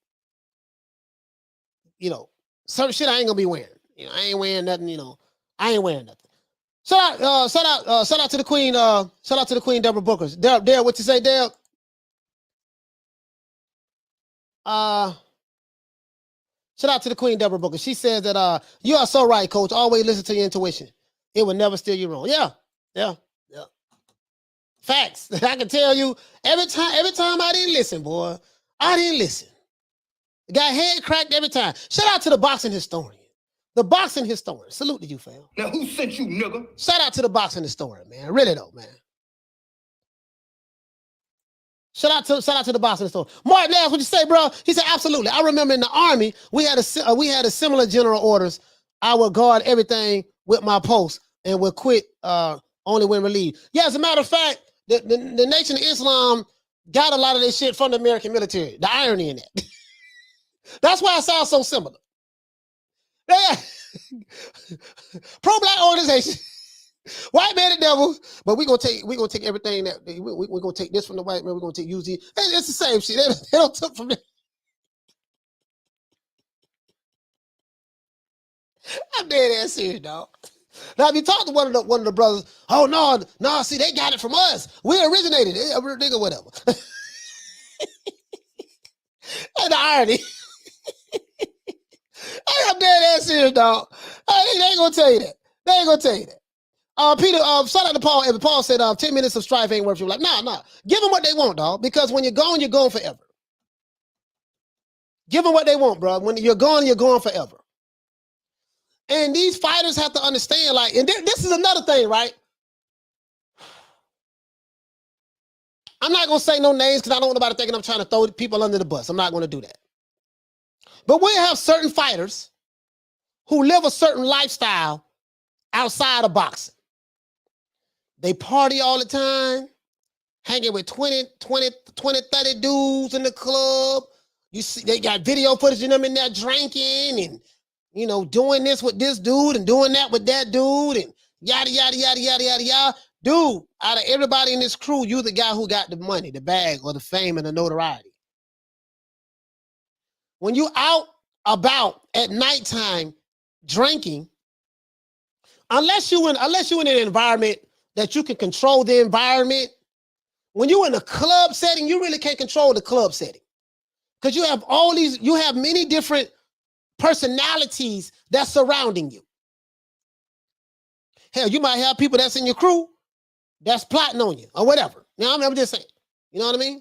Certain shit I ain't gonna be wearing. I ain't wearing nothing, I ain't wearing nothing. Shout out to the Queen, Deborah Bookers. Dale, what you say, Dale? Shout out to the Queen Deborah Booker. She says that you are so right, coach. Always listen to your intuition. It will never steer you wrong. Yeah. Facts. I can tell you every time I didn't listen, boy. I didn't listen. Got head cracked every time. Shout out to the boxing historian. The boxing historian. Salute to you, fam. Now who sent you, nigga? Shout out to the boxing historian, man. Really though, man. Shout out to the boxing historian. Mark Nash, what you say, bro? He said, absolutely. I remember in the Army, we had a similar general orders. I would guard everything with my post and would quit only when relieved. Yeah, as a matter of fact, the Nation of Islam got a lot of this shit from the American military. The irony in that. That's why it sounds so similar. Pro-black organization. White man the devil, but we're gonna take everything that we're gonna take this from the white man, we're gonna use these. It's the same shit. They don't took from it. I'm dead ass serious, dog. Now if you talk to one of the brothers, oh no, see, they got it from us. We originated it, nigga, whatever. And the irony. I'm dead ass serious, dog. They ain't gonna tell you that. Peter, shout out to Paul. And Paul said, 10 minutes of strife ain't worth you. Like, nah. Give them what they want, dog. Because when you're gone forever. Give them what they want, bro. When you're gone forever. And these fighters have to understand, like, and this is another thing, right? I'm not gonna say no names because I don't want nobody thinking I'm trying to throw people under the bus. I'm not gonna do that. But we have certain fighters who live a certain lifestyle outside of boxing. They party all the time, hanging with 20, 30 dudes in the club. You see, they got video footage of them in there drinking and, you know, doing this with this dude and doing that with that dude and yada, yada, yada, yada, yada, yada. Dude, out of everybody in this crew, you the guy who got the money, the bag, or the fame and the notoriety. When you out about at nighttime drinking, unless you in an environment that you can control the environment, when you're in a club setting, you really can't control the club setting. Because you have many different personalities that's surrounding you. Hell, you might have people that's in your crew that's plotting on you or whatever. Now, I'm just saying, you know what I mean?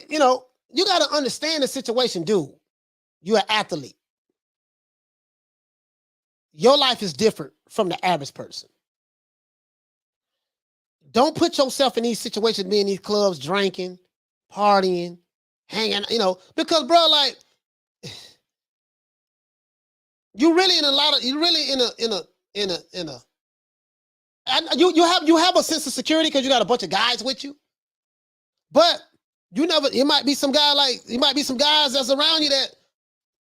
You know, you got to understand the situation, dude. You're an athlete. Your life is different from the average person. Don't put yourself in these situations, being in these clubs, drinking, partying, hanging, you know, because, bro, like, you have a sense of security because you got a bunch of guys with you, but it might be some guys that's around you that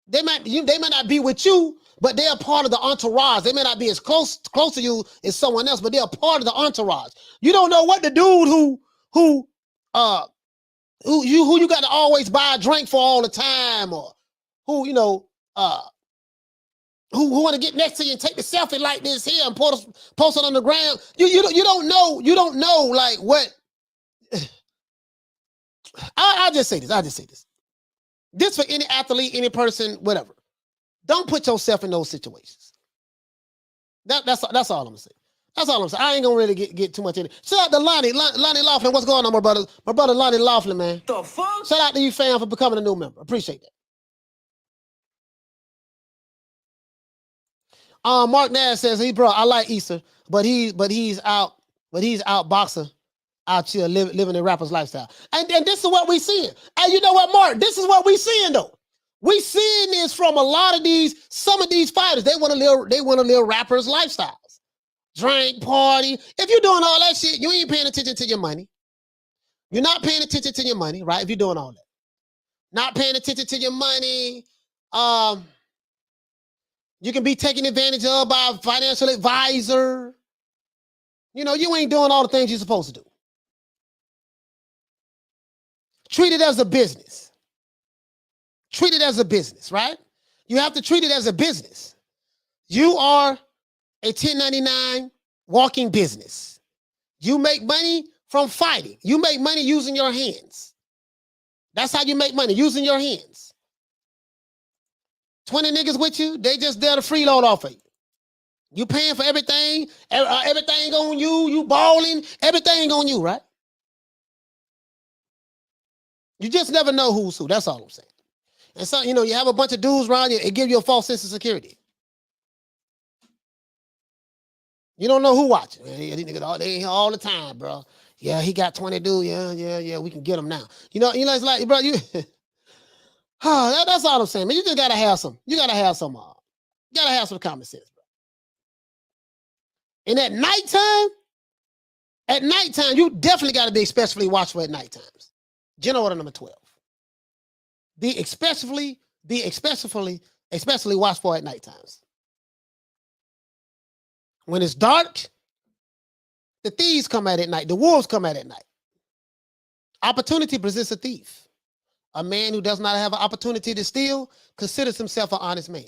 they might not be with you, but they're part of the entourage. They may not be as close to you as someone else, but they're part of the entourage. You don't know what the dude who you got to always buy a drink for all the time, or who, you know, who want to get next to you and take the selfie like this here and post it on the ground. You don't know like what. I'll just say this. This for any athlete, any person, whatever. Don't put yourself in those situations. That's all I'm saying. That's all I'm saying. I ain't gonna really get too much in it. Shout out to Lonnie Laughlin. What's going on, my brother? My brother Lonnie Laughlin, man. The fuck? Shout out to you, fam, for becoming a new member. Appreciate that. Mark Nash says, bro, I like Easter, but he's out boxing out here living the rapper's lifestyle. And this is what we seeing. And you know what, Mark? This is what we seeing though. We seeing this from a lot of some of these fighters. They want to live rappers' lifestyles. Drink, party. If you're doing all that shit, you ain't paying attention to your money. You're not paying attention to your money, right? If you're doing all that. Not paying attention to your money. You can be taken advantage of by a financial advisor. You know, you ain't doing all the things you're supposed to do. Treat it as a business. Treat it as a business, right? You have to treat it as a business. You are a 1099 walking business. You make money from fighting. You make money using your hands. That's how you make money, using your hands. 20 niggas with you, they just there to freeload off of you. You paying for everything, everything on you, you balling, everything on you, right? You just never know who's who, that's all I'm saying. And so, you know, you have a bunch of dudes around you, it gives you a false sense of security. You don't know who watching. These niggas, they here all the time, bro. Yeah, he got 20 dudes, yeah, we can get him now. You know, it's like, bro, that's all I'm saying, man. You just gotta have some. You gotta have some common sense, bro. And at nighttime, you definitely gotta be especially watchful at night times. General order number 12. Be especially watchful at night times. When it's dark, the thieves come out at night. The wolves come out at night. Opportunity presents a thief. A man who does not have an opportunity to steal considers himself an honest man.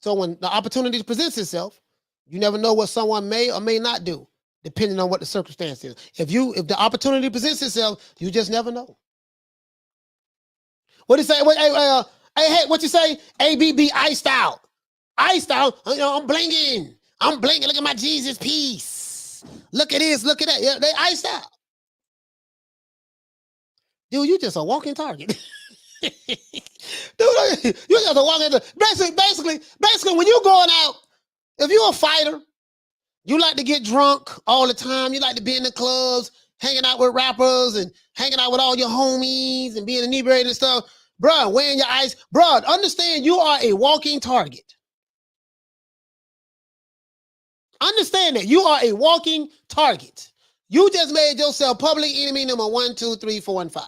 So when the opportunity presents itself, you never know what someone may or may not do, depending on what the circumstance is. If the opportunity presents itself, you just never know. What do you say? Hey, what you say? ABB iced out. Iced out. You know, I'm blinking. Look at my Jesus piece. Look at this. Look at that. Yeah, they iced out. Dude, you just a walking target. Dude, you have to walk into basically when you're going out, if you're a fighter, you like to get drunk all the time. You like to be in the clubs, hanging out with rappers and hanging out with all your homies and being inebriated and stuff. Bruh, wearing your ice. Bruh, understand you are a walking target. Understand that you are a walking target. You just made yourself public enemy number 1, 2, 3, 4, and 5.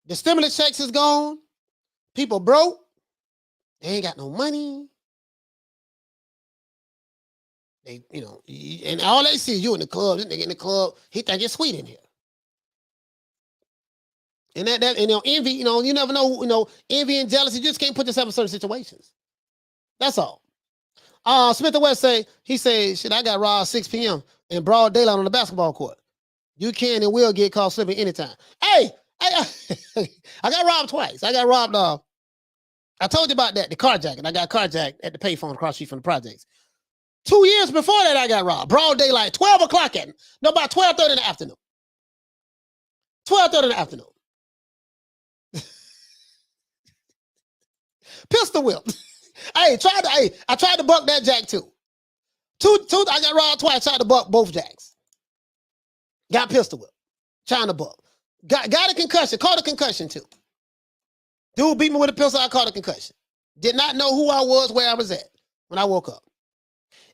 The stimulus checks is gone. People broke. They ain't got no money. They, and all they see is you in the club. This nigga in the club, he think it's sweet in here. And that envy, you never know, envy and jealousy, you just can't put yourself in certain situations. That's all. Smith and West he said, shit, I got robbed 6 p.m. in broad daylight on the basketball court. You can and will get caught slipping anytime. Hey, I got robbed twice. I got robbed, I told you about that, the carjacking. I got carjacked at the payphone across the street from the projects. 2 years before that, I got robbed. Broad daylight, 12 o'clock about 12:30 in the afternoon. 12:30 in the afternoon. Pistol whip. I tried to buck that jack too. I got robbed twice, tried to buck both jacks. Got pistol whip. Trying to buck. Got a concussion, caught a concussion too. Dude beat me with a pistol, I caught a concussion. Did not know who I was, where I was at when I woke up.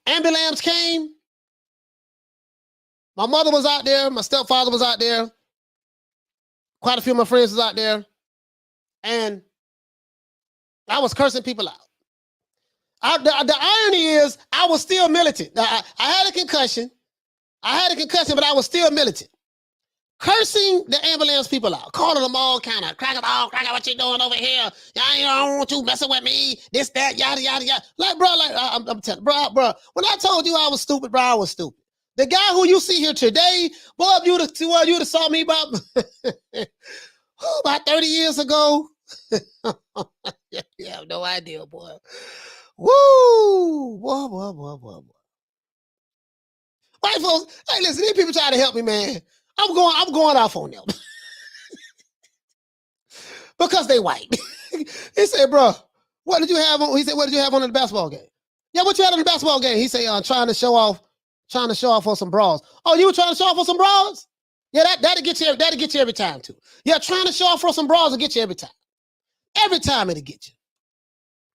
Ambulance came. My mother was out there. My stepfather was out there. Quite a few of my friends was out there. And I was cursing people out. The irony is I was still militant. I had a concussion. But I was still militant. Cursing the ambulance people out. Calling them all kind of, crack what you doing over here? I don't want you messing with me. This, that, yada, yada, yada. Like, bro, I'm telling you, bro, when I told you I was stupid, bro, I was stupid. The guy who you see here today, boy, if you'd have saw me about 30 years ago. You have no idea, boy. Woo! Boy. White folks, hey, listen, these people trying to help me, man. I'm going off on them. Because they white. He said, bro, what did you have on? He said, what did you have on in the basketball game? Yeah, what you had in the basketball game? He said, trying to show off for some bras. Oh, you were trying to show off for some bras? Yeah, that'll get you every time too. Yeah, trying to show off for some bras will get you every time. Every time it'll get you.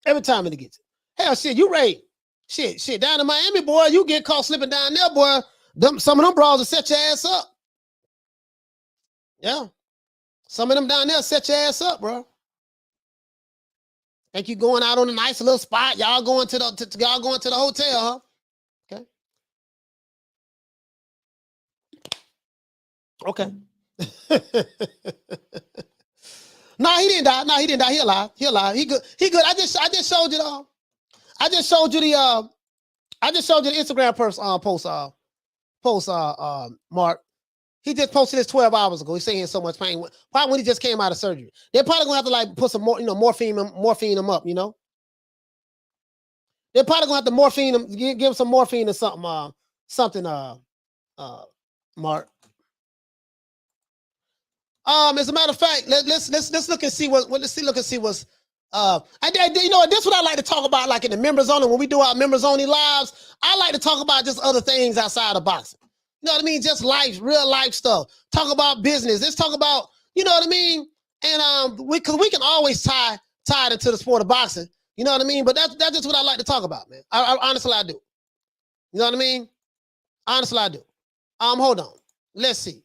Every time it'll get you. Hell, shit, you ready? Shit, down in Miami, boy, you get caught slipping down there, boy. Some of them bras will set your ass up. Yeah. Some of them down there set your ass up, bro. Think you going out on a nice little spot. Y'all going to the hotel, huh? Okay. No, he didn't die. He alive. He good. I just showed you the Instagram post, Mark. He just posted this 12 hours ago. He's saying so much pain. Probably when he just came out of surgery. They're probably gonna have to like put some more, morphine him up, They're probably gonna have to morphine him, give him some morphine or something, Mark. As a matter of fact, let's look and see what's this what I like to talk about, like in the members only, when we do our members only lives. I like to talk about just other things outside of boxing. You know what I mean? Just life, real life stuff. Talk about business. Let's talk about, you know what I mean? And we can always tie it into the sport of boxing. You know what I mean? But that's just what I like to talk about, man. I honestly, I do. You know what I mean? Honestly, I do. Hold on. Let's see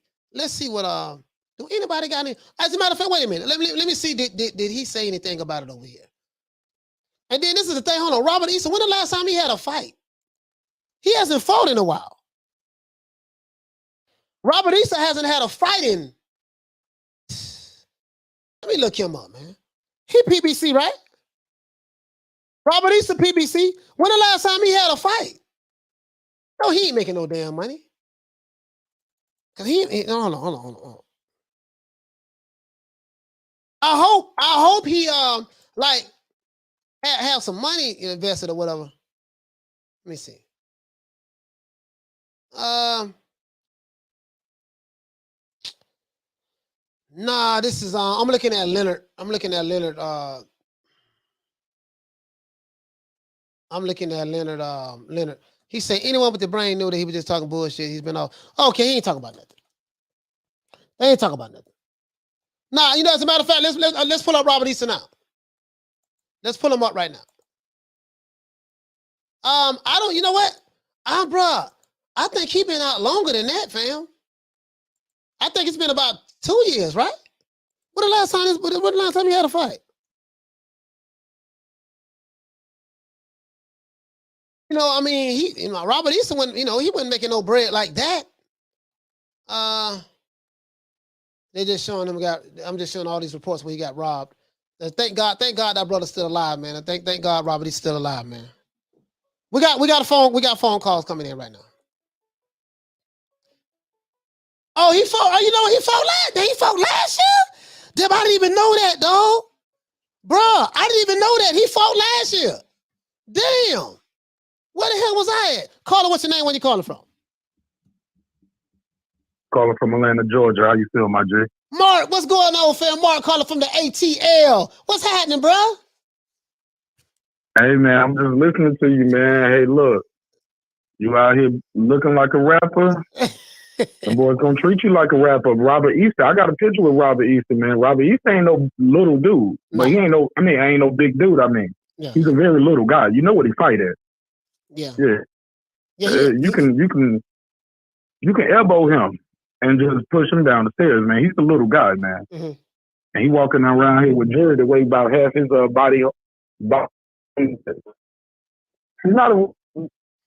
what do anybody got any? As a matter of fact, wait a minute. Let me see. Did he say anything about it over here? And then this is the thing. Hold on. Robert Eason, when the last time he had a fight? He hasn't fought in a while. Robert Eason hasn't had a fight in. Let me look him up, man. He PBC, right? Robert Eason PBC. When the last time he had a fight? No, he ain't making no damn money. Cause hold on. I hope he like have some money invested or whatever. Let me see. Nah, this is I'm looking at Leonard. I'm looking at Leonard. Leonard. He said anyone with the brain knew that he was just talking bullshit. He's been off. Okay, he ain't talking about nothing. They ain't talking about nothing. Nah, you know, as a matter of fact, let's pull up Robert Easton now. Let's pull him up right now. I don't. You know what? Bruh, I think he been out longer than that, fam. I think it's been about 2 years, right? What the last time he had a fight? You know, I mean, Robert Easton wasn't, he wasn't making no bread like that. They just showing I'm just showing all these reports where he got robbed. Thank God that brother's still alive, man. Thank God Robert Easton's still alive, man. We got phone calls coming in right now. Oh, he fought. You know what? He fought last year. Damn, I didn't even know that, dog. Bruh, I didn't even know that he fought last year. Damn. Where the hell was I at? Caller, what's your name? Where you calling from? Calling from Atlanta, Georgia. How you feel, my G? Mark, what's going on, fam? Mark calling from the ATL. What's happening, bro? Hey, man, I'm just listening to you, man. Hey, look, you out here looking like a rapper. The boys gonna treat you like a rapper. Robert Easton, I got a picture with Robert Easton, man. Robert Easton ain't no little dude, but he ain't no. I mean, ain't no big dude. I mean, he's a very little guy. You know what he fight at? Yeah. You can elbow him and just push him down the stairs, man. He's a little guy, man, and he walking around here with Jerry that weigh about half his body. He's not a.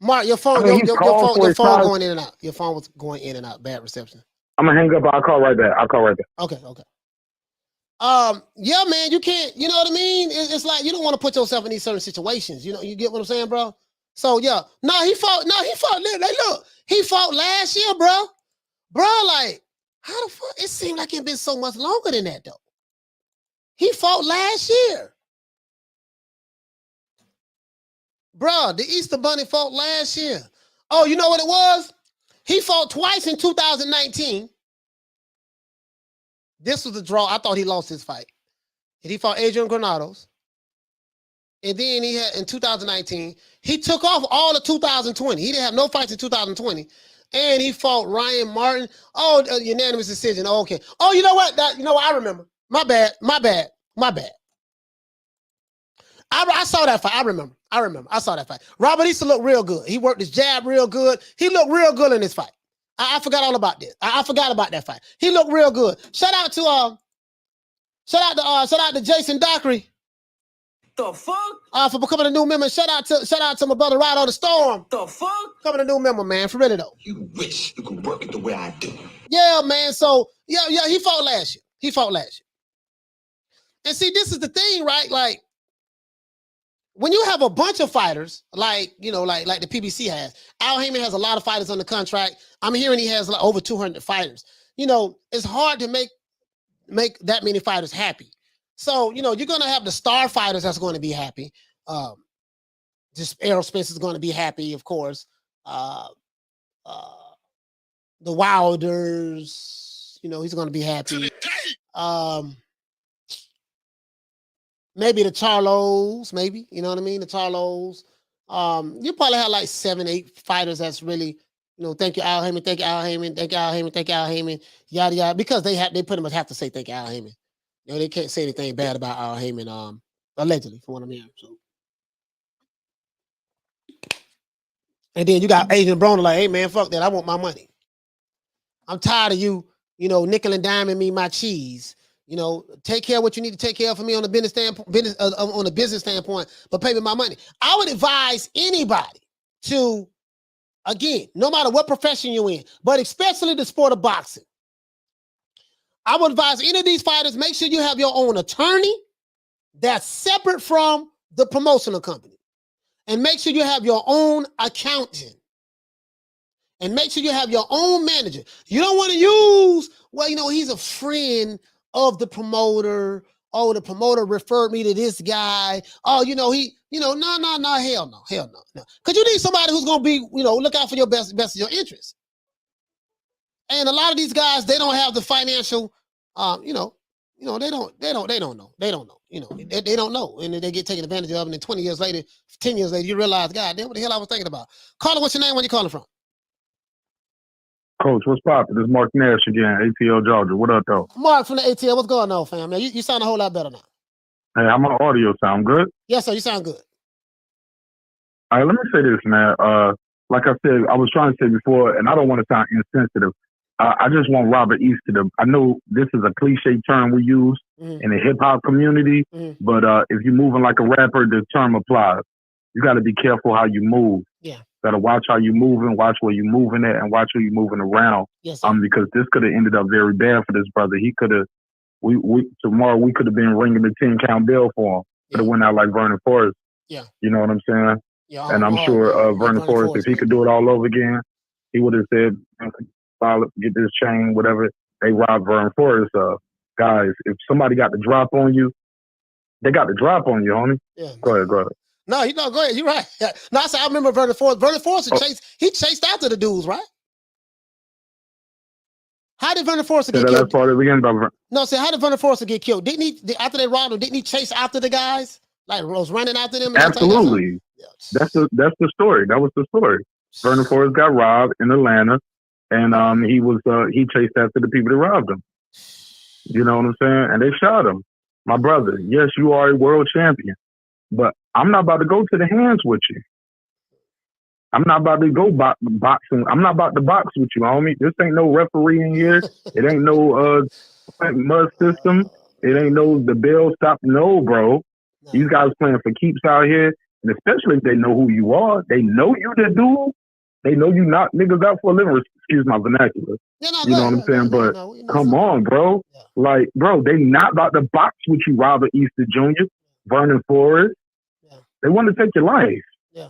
Mark, your phone going in and out. Your phone was going in and out. Bad reception. I'm gonna hang up. I'll call right back. Okay. Yeah, man, you can't. You know what I mean? It's like you don't want to put yourself in these certain situations. You know, you get what I'm saying, bro? So yeah, he fought. Look, he fought last year, bro. Like how the fuck? It seemed like it been so much longer than that, though. He fought last year. Bro, the Easter Bunny fought last year. Oh, you know what it was? He fought twice in 2019. This was a draw. I thought he lost his fight. And he fought Adrien Granados. And then he had, in 2019, he took off all of 2020. He didn't have no fights in 2020. And he fought Ryan Martin. Oh, unanimous decision. Oh, okay. Oh, you know what? I remember. My bad. I saw that fight. I remember. I saw that fight. Robert Easton looked real good. He worked his jab real good. He looked real good in this fight. I forgot all about this. I forgot about that fight. He looked real good. Shout out to Jason Dockery. The fuck? For becoming a new member. Shout out to my brother Ride on the Storm. The fuck? Becoming a new member, man. For real though. You wish you could work it the way I do. Yeah, man. So yeah, he fought last year. And see, this is the thing, right? Like, when you have a bunch of fighters, like the PBC has, Al Haymon has a lot of fighters on the contract. I'm hearing he has like over 200 fighters. You know, it's hard to make that many fighters happy. So, you're going to have the star fighters that's going to be happy. Just Aerospace is going to be happy, of course. The Wilders, he's going to be happy. Maybe the Charlos, maybe, you know what I mean? The Charlos. You probably have like 7, 8 fighters that's really, thank you, Al Haymon, thank you, Al Haymon, thank you, Al Haymon, thank you, Al Haymon, yada, yada, because they pretty much have to say thank you, Al Haymon. They can't say anything bad about Al Haymon, allegedly, from what I'm hearing. So. And then you got Adrien Broner like, hey, man, fuck that. I want my money. I'm tired of you, nickel and diming me my cheese. Take care of what you need to take care of for me on the business standpoint, but pay me my money. I would advise anybody to, again, no matter what profession you're in, but especially the sport of boxing. I would advise any of these fighters, make sure you have your own attorney that's separate from the promotional company. And make sure you have your own accountant. And make sure you have your own manager. You don't want to use, he's a friend of the promoter. Oh, the promoter referred me to this guy. Oh, no, hell no. Because you need somebody who's going to be, look out for your best of your interests. And a lot of these guys, they don't have the financial You know, they don't know. They don't know. You know, they don't know, and they get taken advantage of. And then 20 years later, 10 years later, you realize, God damn, what the hell I was thinking about. Caller, what's your name? Where you calling from? Coach, what's poppin'? This is Mark Nash again, ATL Georgia. What up, though? Mark from the ATL. What's going on, fam? Man, you sound a whole lot better now. Hey, how my audio sound good? Yes, sir. You sound good. All right, let me say this, man. Like I said, I was trying to say before, and I don't want to sound insensitive. I just want Robert East to. I know this is a cliche term we use in the hip hop community, but if you're moving like a rapper, the term applies. You got to be careful how you move. Yeah. Got to watch how you moving, watch where you moving at, and watch who you moving around. Yes, sir. Because this could have ended up very bad for this brother. He could have. Tomorrow we could have been ringing the 10-count bell for him. Could have went out like Vernon Forrest. Yeah. You know what I'm saying? Yeah. And I'm sure Vernon Forrest, if he could do it all over again, he would have said, get this chain, whatever. They robbed Vernon Forrest. Guys, if somebody got the drop on you, they got the drop on you, homie. Yeah. Go ahead. No, go ahead. You're right. Yeah. No, I remember Vernon Forrest. Vernon Forrest chased after the dudes, right? How did Vernon Forrest get killed? No, how did Vernon Forrest get killed? Didn't he, after they robbed him, didn't he chase after the guys? Like, was running after them? Absolutely. That's the story. That was the story. Vernon Forrest got robbed in Atlanta, and he chased after the people that robbed him. You know what I'm saying? And they shot him. My brother, yes, you are a world champion, but I'm not about to go to the hands with you. I'm not about to go boxing. I'm not about to box with you, homie. This ain't no referee in here. It ain't no mud system. It ain't the bell stop. No, bro. No. These guys playing for keeps out here, and especially if they know who you are, they know you the dude. They know you knock niggas out for a living. Excuse my vernacular. You know what I'm saying? But come on, bro. Yeah. Like, bro, they not about to box with you, Robert Easter Jr., Vernon Forrest. Yeah. They want to take your life. Yeah.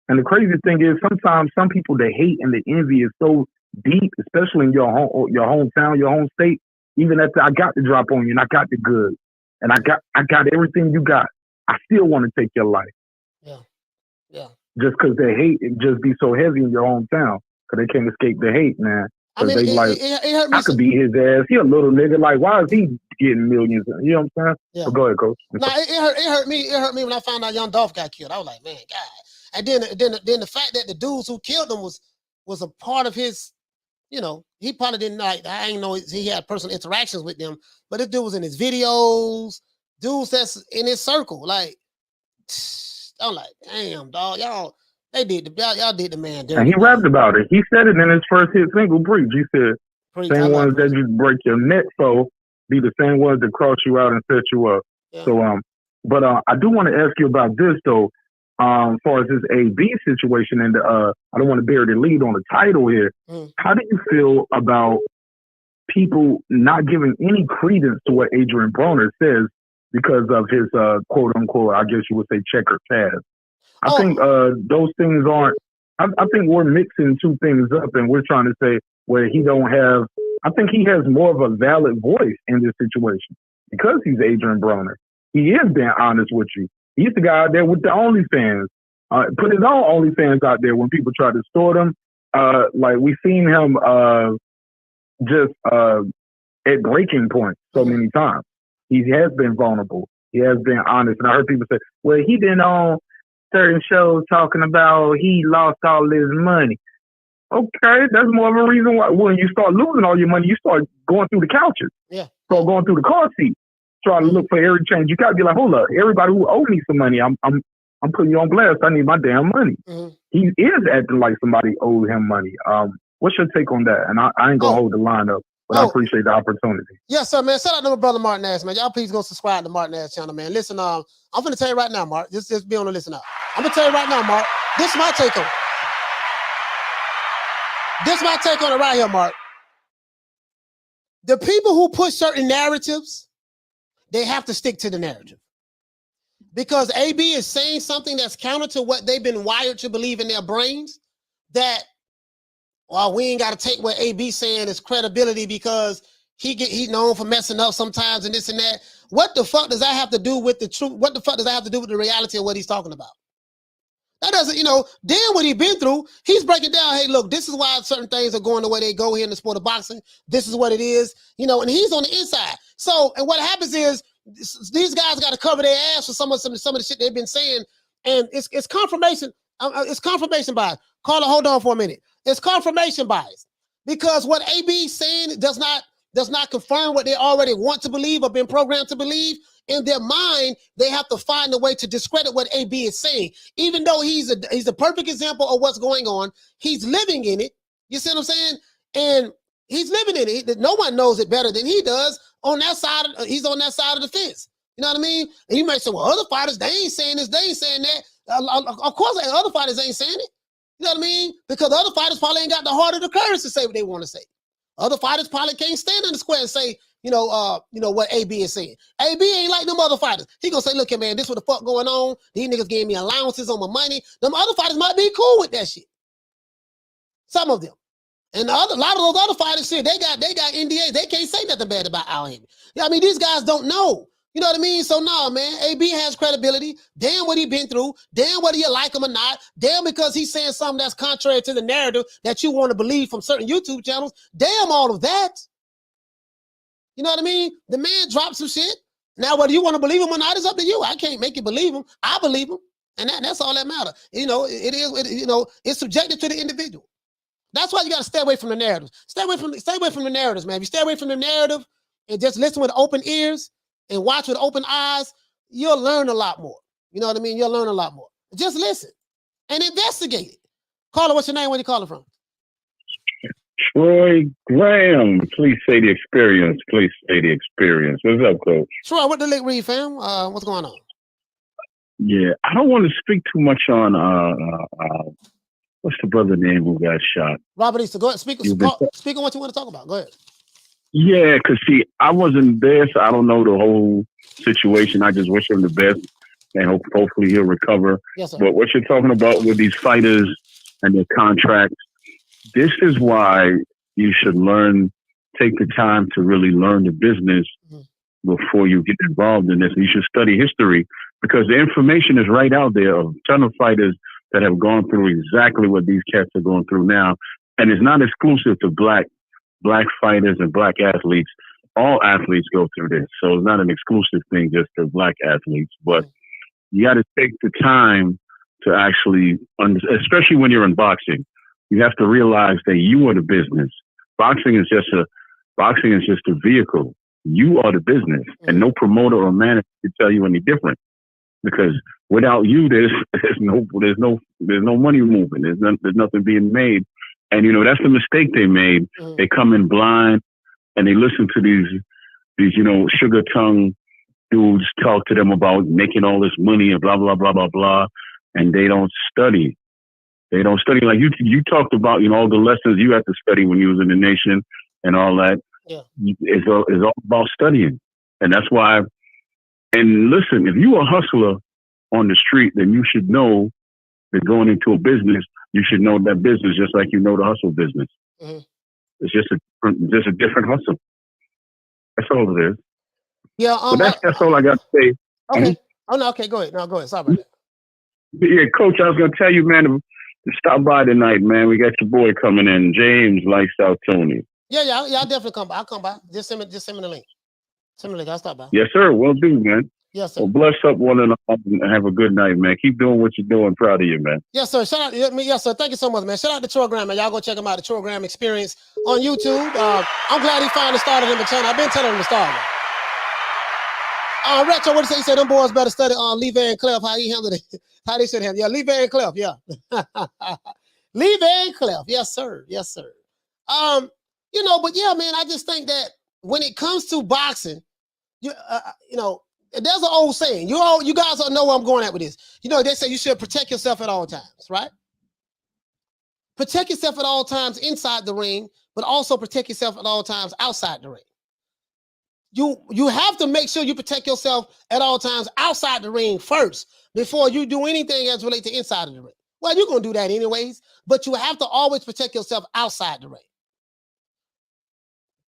And the crazy thing is, sometimes some people, the hate and the envy is so deep, especially in your hometown, your home state. Even after I got the drop on you and I got the goods and I got everything you got, I still want to take your life. Yeah, yeah. Just because the hate it just be so heavy in your hometown, because they can't escape the hate, man. Because it hurt me. I could beat his ass. He a little nigga. Like, why is he getting millions? You know what I'm saying? Yeah. But go ahead, coach. No, it hurt me. It hurt me when I found out Young Dolph got killed. I was like, man, God. And then the fact that the dudes who killed him was a part of his, you know, he probably didn't like. I ain't know he had personal interactions with them, but this dude was in his videos. Dudes that's in his circle. Like, I'm like, damn, dog, y'all did the man dirty. And he rapped about it. He said it in his first hit single, Preach. He said, same ones that you break your neck for be the same ones that cross you out and set you up. Yeah. So, but I do want to ask you about this though. As far as this AB situation, and I don't want to bury the lead on the title here. How do you feel about people not giving any credence to what Adrien Broner says because of his quote unquote, I guess you would say, checkered past? I think those things aren't. I think we're mixing two things up, and we're trying to say where he don't have. I think he has more of a valid voice in this situation because he's Adrien Broner. He is being honest with you. He's the guy out there with the OnlyFans. Put his own OnlyFans out there when people try to store them. Like we've seen him just at breaking point so many times. He has been vulnerable. He has been honest. And I heard people say, well, he been on certain shows talking about he lost all his money. Okay, that's more of a reason why when you start losing all your money, you start going through the couches. Yeah. Start going through the car seat. Trying to look for every change. You gotta be like, hold up, everybody who owed me some money, I'm putting you on blast. I need my damn money. Mm-hmm. He is acting like somebody owed him money. What's your take on that? And I ain't gonna hold the line up, but I appreciate the opportunity. Yes, sir, man. Shout out to my brother Martin Nash, man. Y'all please go subscribe to Martin Nash channel, man. Listen, I'm gonna tell you right now, Mark. Just be on the listen up. I'm gonna tell you right now, Mark. This is my take on it. This is my take on it right here, Mark. The people who push certain narratives, they have to stick to the narrative. Because AB is saying something that's counter to what they've been wired to believe in their brains, that, well, we ain't got to take what AB saying as credibility because he's known for messing up sometimes and this and that. What the fuck does that have to do with the truth? What the fuck does that have to do with the reality of what he's talking about? That doesn't, then what he's been through, he's breaking down, hey, look, this is why certain things are going the way they go here in the sport of boxing. This is what it is, and he's on the inside. So, and what happens is these guys got to cover their ass for some of the shit they've been saying. And it's confirmation. It's confirmation bias. Carla, hold on for a minute. It's confirmation bias because what AB is saying does not confirm what they already want to believe or been programmed to believe. In their mind, they have to find a way to discredit what AB is saying. Even though he's a perfect example of what's going on, he's living in it. You see what I'm saying? And he's living in it. No one knows it better than he does. On that side, he's on that side of the fence. You know what I mean? And you might say, well, other fighters, they ain't saying this, they ain't saying that. Of course, other fighters ain't saying it. You know what I mean? Because other fighters probably ain't got the heart or the courage to say what they want to say. Other fighters probably can't stand in the square and say, what AB is saying. AB ain't like them other fighters. He gonna say, look here, man, this what the fuck going on. These niggas gave me allowances on my money. Them other fighters might be cool with that shit. Some of them. And a lot of those other fighters, shit, they got NDAs. They can't say nothing bad about Al Haymon. I mean, these guys don't know. You know what I mean? So no, man, AB has credibility. Damn what he been through. Damn whether you like him or not. Damn because he's saying something that's contrary to the narrative that you want to believe from certain YouTube channels. Damn all of that. You know what I mean? The man dropped some shit. Now, whether you want to believe him or not is up to you. I can't make you believe him. I believe him. And that's all that matters. It's subjective to the individual. That's why you got to stay away from the narratives. Stay away from the narratives, man. If you stay away from the narrative and just listen with open ears and watch with open eyes, you'll learn a lot more. You know what I mean? You'll learn a lot more. Just listen and investigate it. Caller, what's your name? Where you calling from? Troy Graham. Please say the experience. Please say the experience. What's up, Coach? Troy, what the Lick Read, fam? What's going on? Yeah, I don't want to speak too much on what's the brother name who got shot? Robert Easter. Go ahead. Speak on what you want to talk about. Go ahead. Yeah, because see, I wasn't there, so I don't know the whole situation. I just wish him the best and hopefully he'll recover. Yes, sir. But what you're talking about with these fighters and their contracts, this is why you should take the time to really learn the business before you get involved in this. You should study history because the information is right out there of a ton of fighters that have gone through exactly what these cats are going through now. And it's not exclusive to black fighters and black athletes. All athletes go through this. So it's not an exclusive thing just to black athletes. But you got to take the time to actually, especially when you're in boxing, you have to realize that you are the business. Boxing is just a vehicle. You are the business, and no promoter or manager can tell you any different. Because without you, there's no money moving. There's nothing being made, and that's the mistake they made. They come in blind, and they listen to these sugar tongue dudes talk to them about making all this money and blah blah blah blah blah, and they don't study. They don't study like you talked about, all the lessons you had to study when you was in the nation and all that. Yeah. It's all about studying. And that's why, and listen, if you're a hustler on the street, then you should know that going into a business, you should know that business just like you know the hustle business. Mm-hmm. It's just a different hustle. That's all it is. Yeah. But that's all I got to say. Okay. Oh, no, okay, go ahead. No, go ahead. Sorry about that. Yeah, Coach, I was going to tell you, man, to stop by tonight, man. We got your boy coming in, James Lifestyle Tony. Yeah, I'll definitely come by. I'll come by. Just send me the link. Send me the link. I'll stop by. Yes, sir. Will do, man. Yes, sir. Well, bless up one and all and have a good night, man. Keep doing what you're doing. Proud of you, man. Yes, sir. Shout out. Yes, sir. Thank you so much, man. Shout out to Troy Graham, man. Y'all go check him out, the Troy Graham Experience on YouTube. I'm glad he finally started him a channel. I've been telling him to start it. Retro, what did he say? Them boys better study on Lee Van Cleef, how he handled it. How they should handle it. Yeah, Lee Van Cleef, yeah. Lee Van Cleef, yes, sir. Yes, sir. But yeah, man, I just think that when it comes to boxing, there's an old saying. You guys all know where I'm going at with this. They say you should protect yourself at all times, right? Protect yourself at all times inside the ring, but also protect yourself at all times outside the ring. You have to make sure you protect yourself at all times outside the ring first before you do anything as relates to inside of the ring. Well, you're going to do that anyways, but you have to always protect yourself outside the ring.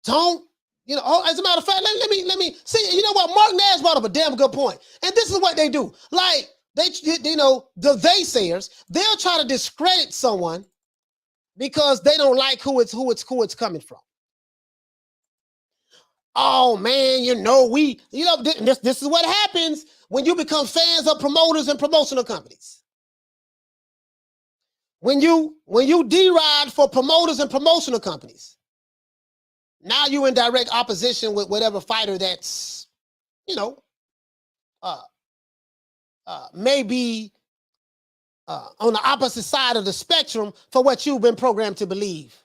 Don't, as a matter of fact, let me see, you know what? Mark Nash brought up a damn good point. And this is what they do. Like, you know, the they-sayers, they'll try to discredit someone because they don't like who it's coming from. Oh man, you know, this is what happens when you become fans of promoters and promotional companies. When you deride for promoters and promotional companies, now you're in direct opposition with whatever fighter that's, you know, maybe on the opposite side of the spectrum for what you've been programmed to believe,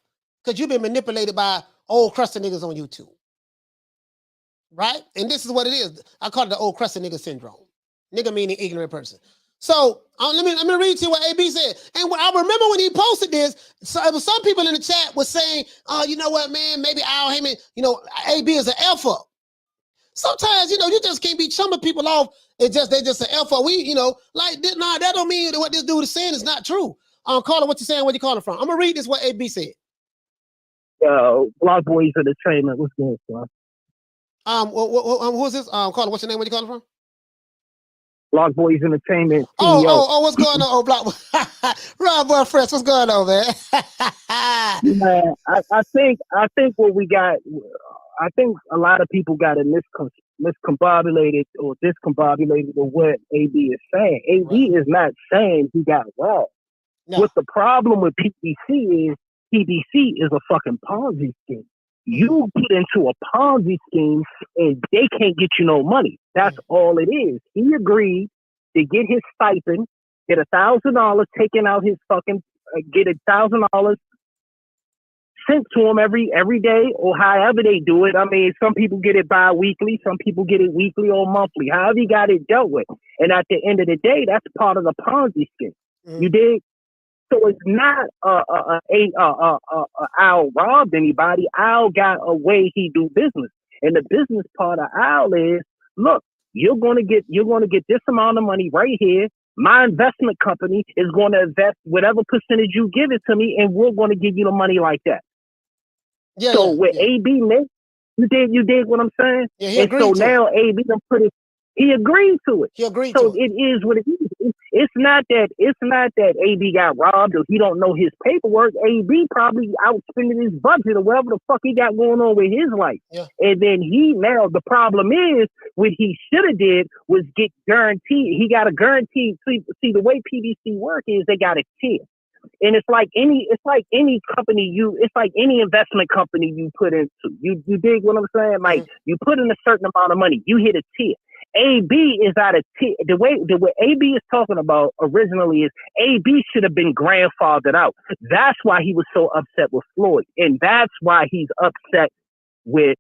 because you've been manipulated by old crusty niggas on YouTube. Right? And this is what it is. I call it the old crusty nigga syndrome. Nigga meaning ignorant person. So let me read to you what AB said. And I remember when he posted this, so it was some people in the chat was saying, you know what, man, maybe Al Haymon, you know, AB is an F up. Sometimes, you know, you just can't be chumming people off. They just an F up. We, you know, like, nah, that don't mean that what this dude is saying is not true. Caller, what you saying? Where you calling from? I'm gonna read this what AB said. Block Boys Entertainment. What's good, son? Who's this? Caller, what's your name? Where you calling from? Block Boys Entertainment. CEO. Oh, what's going on? Oh, Block Rob Boy Fresh, what's going on, man? Man, I think what we got. I think a lot of people got it miscombobulated or discombobulated with what AB is saying. AB is not saying he got wrong. No. What the problem with PBC is a fucking Ponzi scheme. You get into a Ponzi scheme and they can't get you no money. That's all it is. He agreed to get his stipend, get $1,000 taken out his fucking, get $1,000 sent to him every day or however they do it. I mean, some people get it bi-weekly, some people get it weekly or monthly, however he got it dealt with. And at the end of the day, that's part of the Ponzi scheme. You dig? So it's not Al robbed anybody. Al got a way he do business. And the business part of Al is, look, you're gonna get this amount of money right here. My investment company is gonna invest whatever percentage you give it to me, and we're gonna give you the money like that. Yeah. So with AB Nick, you dig what I'm saying? Yeah, he agreed. And so now AB done he agreed to it. He agreed to it. It is what it is. It's not that AB got robbed or he don't know his paperwork. AB probably outspending his budget or whatever the fuck he got going on with his life. Yeah. And then now the problem is what he should have did was get guaranteed. He got a guarantee. See the way PBC work is they got a tier. And it's like any company it's like any investment company you put into. You dig what I'm saying? Like you put in a certain amount of money, you hit a tier. AB is at a tier. The way AB is talking about originally is AB should have been grandfathered out. That's why he was so upset with Floyd. And that's why he's upset with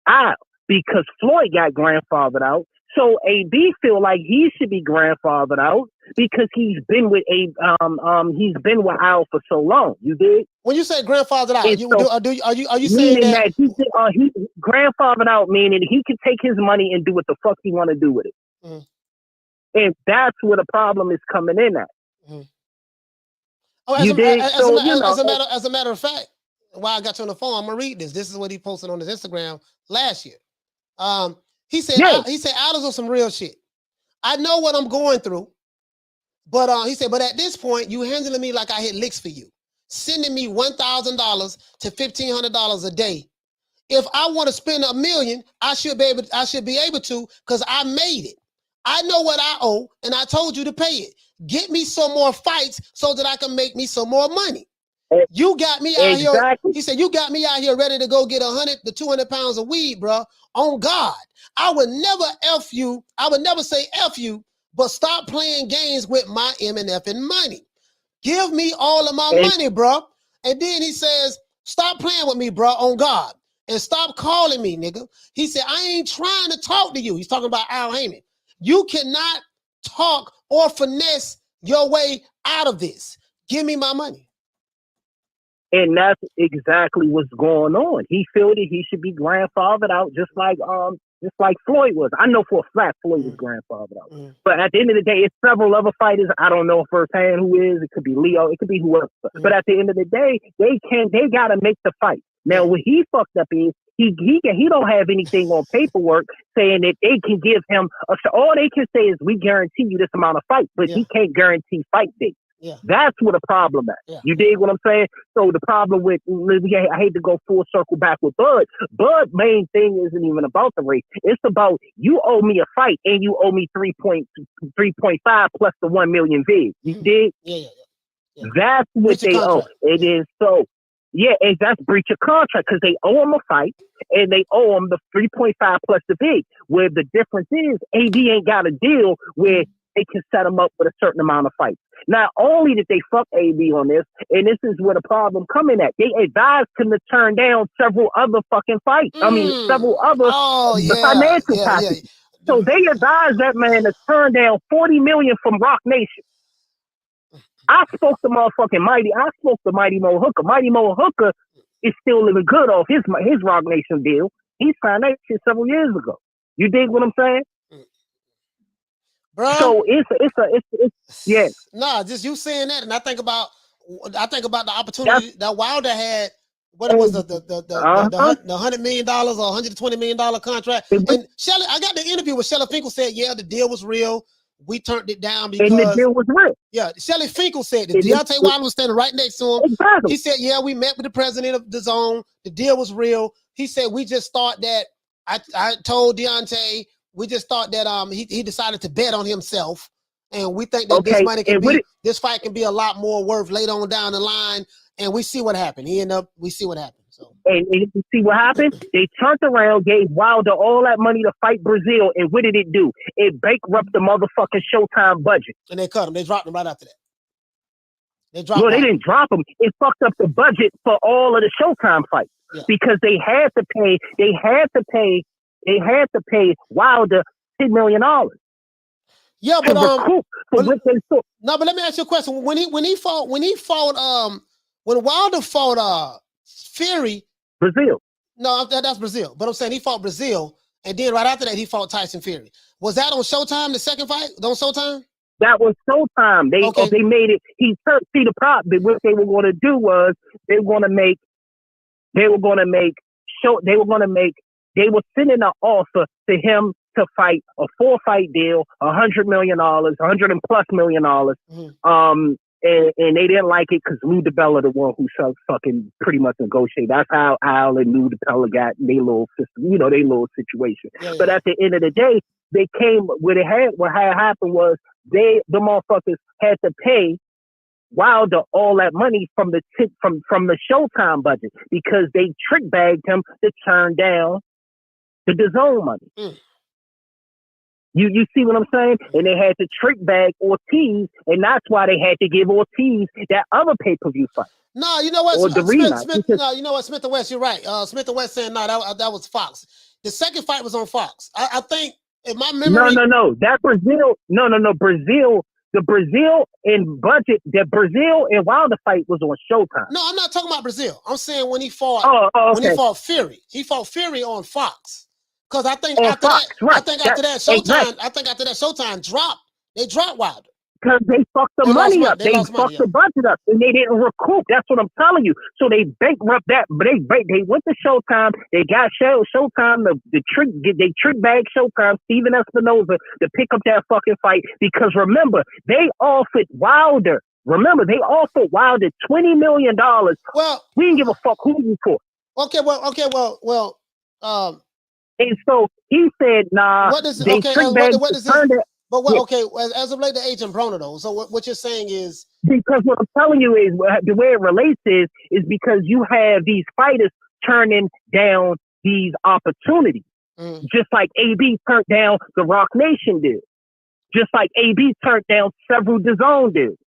Al, because Floyd got grandfathered out. So AB feel like he should be grandfathered out because he's been with Al for so long. You did. When you say grandfathered out, are you saying that he grandfathered out, meaning he can take his money and do what the fuck he want to do with it, and that's where the problem is coming in at. Oh, as a matter of fact, while I got you on the phone, I'm gonna read this. This is what he posted on his Instagram last year. He said, Al is on some real shit. I know what I'm going through, but he said, but at this point, you handling me like I hit licks for you, sending me $1,000 to $1,500 a day. If I want to spend $1 million, I should be able to, because I made it. I know what I owe, and I told you to pay it. Get me some more fights so that I can make me some more money. You got me out here. He said, you got me out here ready to go get 100 to 200 pounds of weed, bro. On God. I would never F you. I would never say F you, but stop playing games with my M&F and money. Give me all of my money, bro. And then he says, stop playing with me, bro, on God. And stop calling me, nigga. He said, I ain't trying to talk to you. He's talking about Al Haymon. You cannot talk or finesse your way out of this. Give me my money. And that's exactly what's going on. He felt that he should be grandfathered out, just like Floyd was. I know for a fact Floyd was grandfathered out. But at the end of the day, it's several other fighters. I don't know firsthand who is. It could be Leo. It could be whoever. But at the end of the day, they gotta make the fight. Now, what he fucked up is he don't have anything on paperwork saying that they can give him all they can say is we guarantee you this amount of fights, but he can't guarantee fight dates. Yeah. That's what the problem is. Yeah. You dig what I'm saying? So the problem with, I hate to go full circle back with Bud. Bud's main thing isn't even about the race. It's about you owe me a fight and you owe me 3.5 plus the 1 million vids. You dig? Yeah. That's what breach they owe. It is so. Yeah, and that's breach of contract because they owe him a fight and they owe him the 3.5 plus the big. Where the difference is, AB ain't got a deal where they can set him up with a certain amount of fights. Not only did they fuck AB on this, and this is where the problem coming at. They advised him to turn down several other fucking fights. I mean, several other financial packages. So they advised that man to turn down $40 million from Rock Nation. I spoke to Mighty Mo Hooker. Mighty Mo Hooker is still living good off his Rock Nation deal. He signed that shit several years ago. You dig what I'm saying? Bro, so it's yeah. Nah, just you saying that, and I think about the opportunity that Wilder had. What it was the $100 million or $120 million contract. And Shelly, I got the interview with Shelly Finkel said, yeah, the deal was real. We turned it down because the deal was real. Yeah, Shelly Finkel said that. Deontay Wilder was standing right next to him. Exactly. He said, yeah, we met with the president of the zone. The deal was real. He said, we just thought that I told Deontay, we just thought that he decided to bet on himself, and we think that this money can this fight can be a lot more worth later on down the line. And we see what happened. We see what happened. So and you see what happened? They turned around, gave Wilder all that money to fight Brazil, and what did it do? It bankrupted the motherfucking Showtime budget. And they cut him. They dropped him right after that. They didn't drop him. It fucked up the budget for all of the Showtime fights because they had to pay Wilder $10 million. Yeah, but but let me ask you a question. When Wilder fought Fury, Brazil. No, that's Brazil. But I'm saying he fought Brazil, and then right after that he fought Tyson Fury. Was that on Showtime? The second fight on Showtime? That was Showtime. They made it. See the problem. What they were going to do was they were sending an offer to him to fight a 4-fight deal, $100 million, $100+ million. Mm-hmm. And they didn't like it because Lou DiBella, the one who fucking pretty much negotiated. That's how Al and Lou DiBella got their little system, their little situation. Yeah. But at the end of the day, they came what had happened was the motherfuckers had to pay Wilder all that money from the Showtime budget because they trick bagged him to turn down the DAZN money. Mm. You see what I'm saying? And they had to trick bag Ortiz, and that's why they had to give Ortiz that other pay-per-view fight. No, you know what? You know what? Smith and West, you're right. Smith and West saying, no, that was Fox. The second fight was on Fox. I think, in my memory... No. That Brazil... No. Brazil... The Brazil and Wilder fight was on Showtime. No, I'm not talking about Brazil. I'm saying when he fought... When he fought Fury. He fought Fury on Fox. Because I think after that Showtime dropped. They dropped Wilder. Because they fucked the money up. They fucked the budget up, and they didn't recoup. That's what I'm telling you. So they bankrupt that. But they went to Showtime. They got Showtime. They trick bag Showtime. Steven Espinoza to pick up that fucking fight. Because remember, they offered Wilder. $20 million. Well, we didn't give a fuck who you for. Okay. And so he said, "Nah." What does okay? What is this? But what? Yeah. Okay, as of late, the Adrien Broner though. So what you're saying is because what I'm telling you is the way it relates is because you have these fighters turning down these opportunities, just like AB turned down the Rock Nation deal, just like AB turned down several DAZN deals.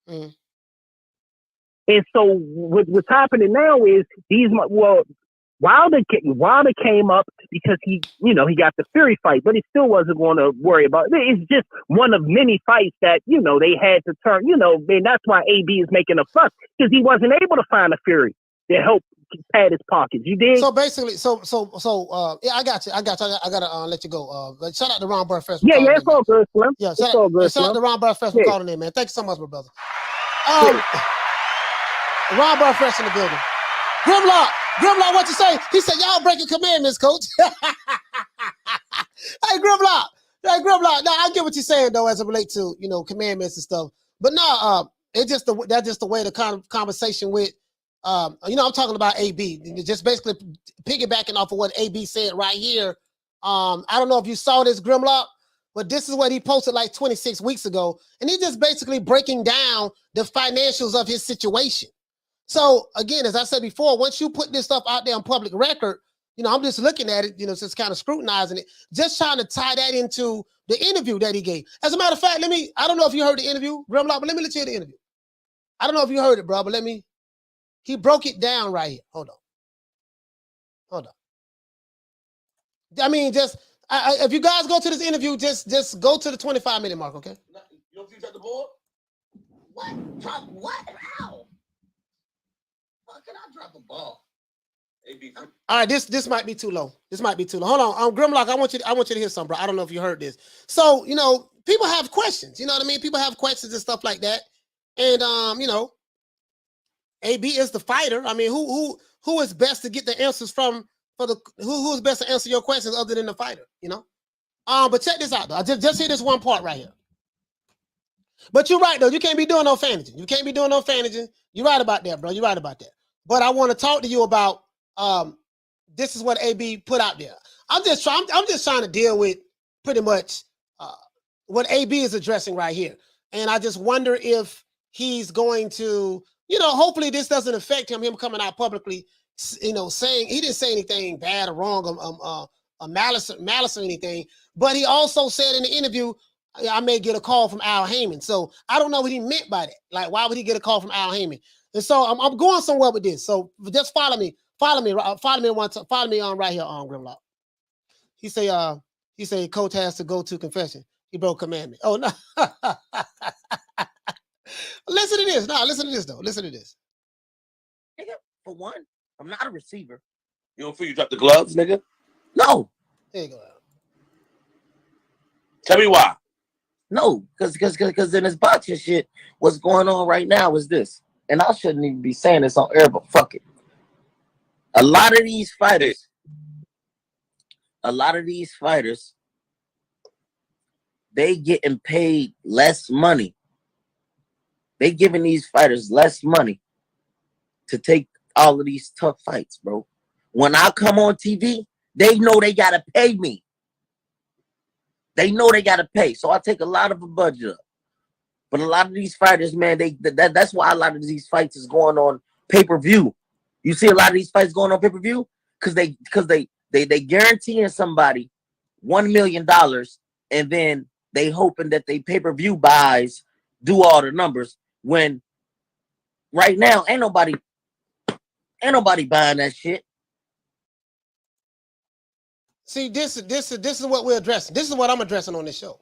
And so what's happening now is Wilder came up because he got the Fury fight, but he still wasn't going to worry about it. It's just one of many fights that, they had to turn, and that's why AB is making a fuss because he wasn't able to find a Fury to help pad his pockets. You did? So basically, yeah, I got you. I gotta let you go. Shout out to Ron Burfest. Yeah, it's all good, Slim. Yeah, shout out to Ron Burfest for calling in, man. Thank you so much, my brother. Ron Burfest in the building. Grimlock. Grimlock, what you say? He said, y'all breaking commandments, coach. Hey, Grimlock. Hey, Grimlock. No, I get what you're saying, though, as it relates to, you know, commandments and stuff. But no, that's just the way the kind of conversation with, you know, I'm talking about AB. Just basically piggybacking off of what AB said right here. I don't know if you saw this, Grimlock, but this is what he posted like 26 weeks ago. And he's just basically breaking down the financials of his situation. So again, as I said before, once you put this stuff out there on public record, you know, I'm just looking at it, you know, just kind of scrutinizing it, just trying to tie that into the interview that he gave. As a matter of fact, I don't know if you heard the interview, Grimlock, but let me let you hear the interview. I don't know if you heard it, bro, but he broke it down right here. Hold on. I mean, if you guys go to this interview, just go to the 25-minute mark, okay? You don't think at the board? What? Drop what? How? How can I drop a ball? All right, this might be too low. Hold on, Grimlock, I want you to hear something, bro. I don't know if you heard this. So, you know, people have questions. You know what I mean? People have questions and stuff like that. And you know, AB is the fighter. I mean, who is best to get the answers from who is best to answer your questions other than the fighter? You know. But check this out, though. I just hear this one part right here. But you're right, though. You can't be doing no fanaging. You're right about that, bro. You're right about that. But I want to talk to you about this is what AB put out there. I'm just trying to deal with pretty much what AB is addressing right here. And I just wonder if he's going to, you know, hopefully this doesn't affect him coming out publicly, you know, saying he didn't say anything bad or wrong or malice or anything. But he also said in the interview, I may get a call from Al Haymon. So I don't know what he meant by that. Like, why would he get a call from Al Haymon? And so I'm going somewhere with this. So just follow me on right here on Grimlock. He say coach has to go to confession. He broke commandment. Oh no. Listen to this. No, listen to this though. Listen to this. Nigga, for one, I'm not a receiver. You don't feel you dropped the gloves, nigga? No. There you go. Tell me why. No, because in this boxing shit, what's going on right now is this. And I shouldn't even be saying this on air, but fuck it. A lot of these fighters, they getting paid less money. They giving these fighters less money to take all of these tough fights, bro. When I come on TV, they know they gotta pay me. They know they gotta pay. So I take a lot of a budget up. But a lot of these fighters, man, that's why a lot of these fights is going on pay-per-view. You see a lot of these fights going on pay-per-view because they guaranteeing somebody $1 million and then they hoping that they pay-per-view buys do all the numbers when right now ain't nobody buying that shit. See, this is what we're addressing. This is what I'm addressing on this show.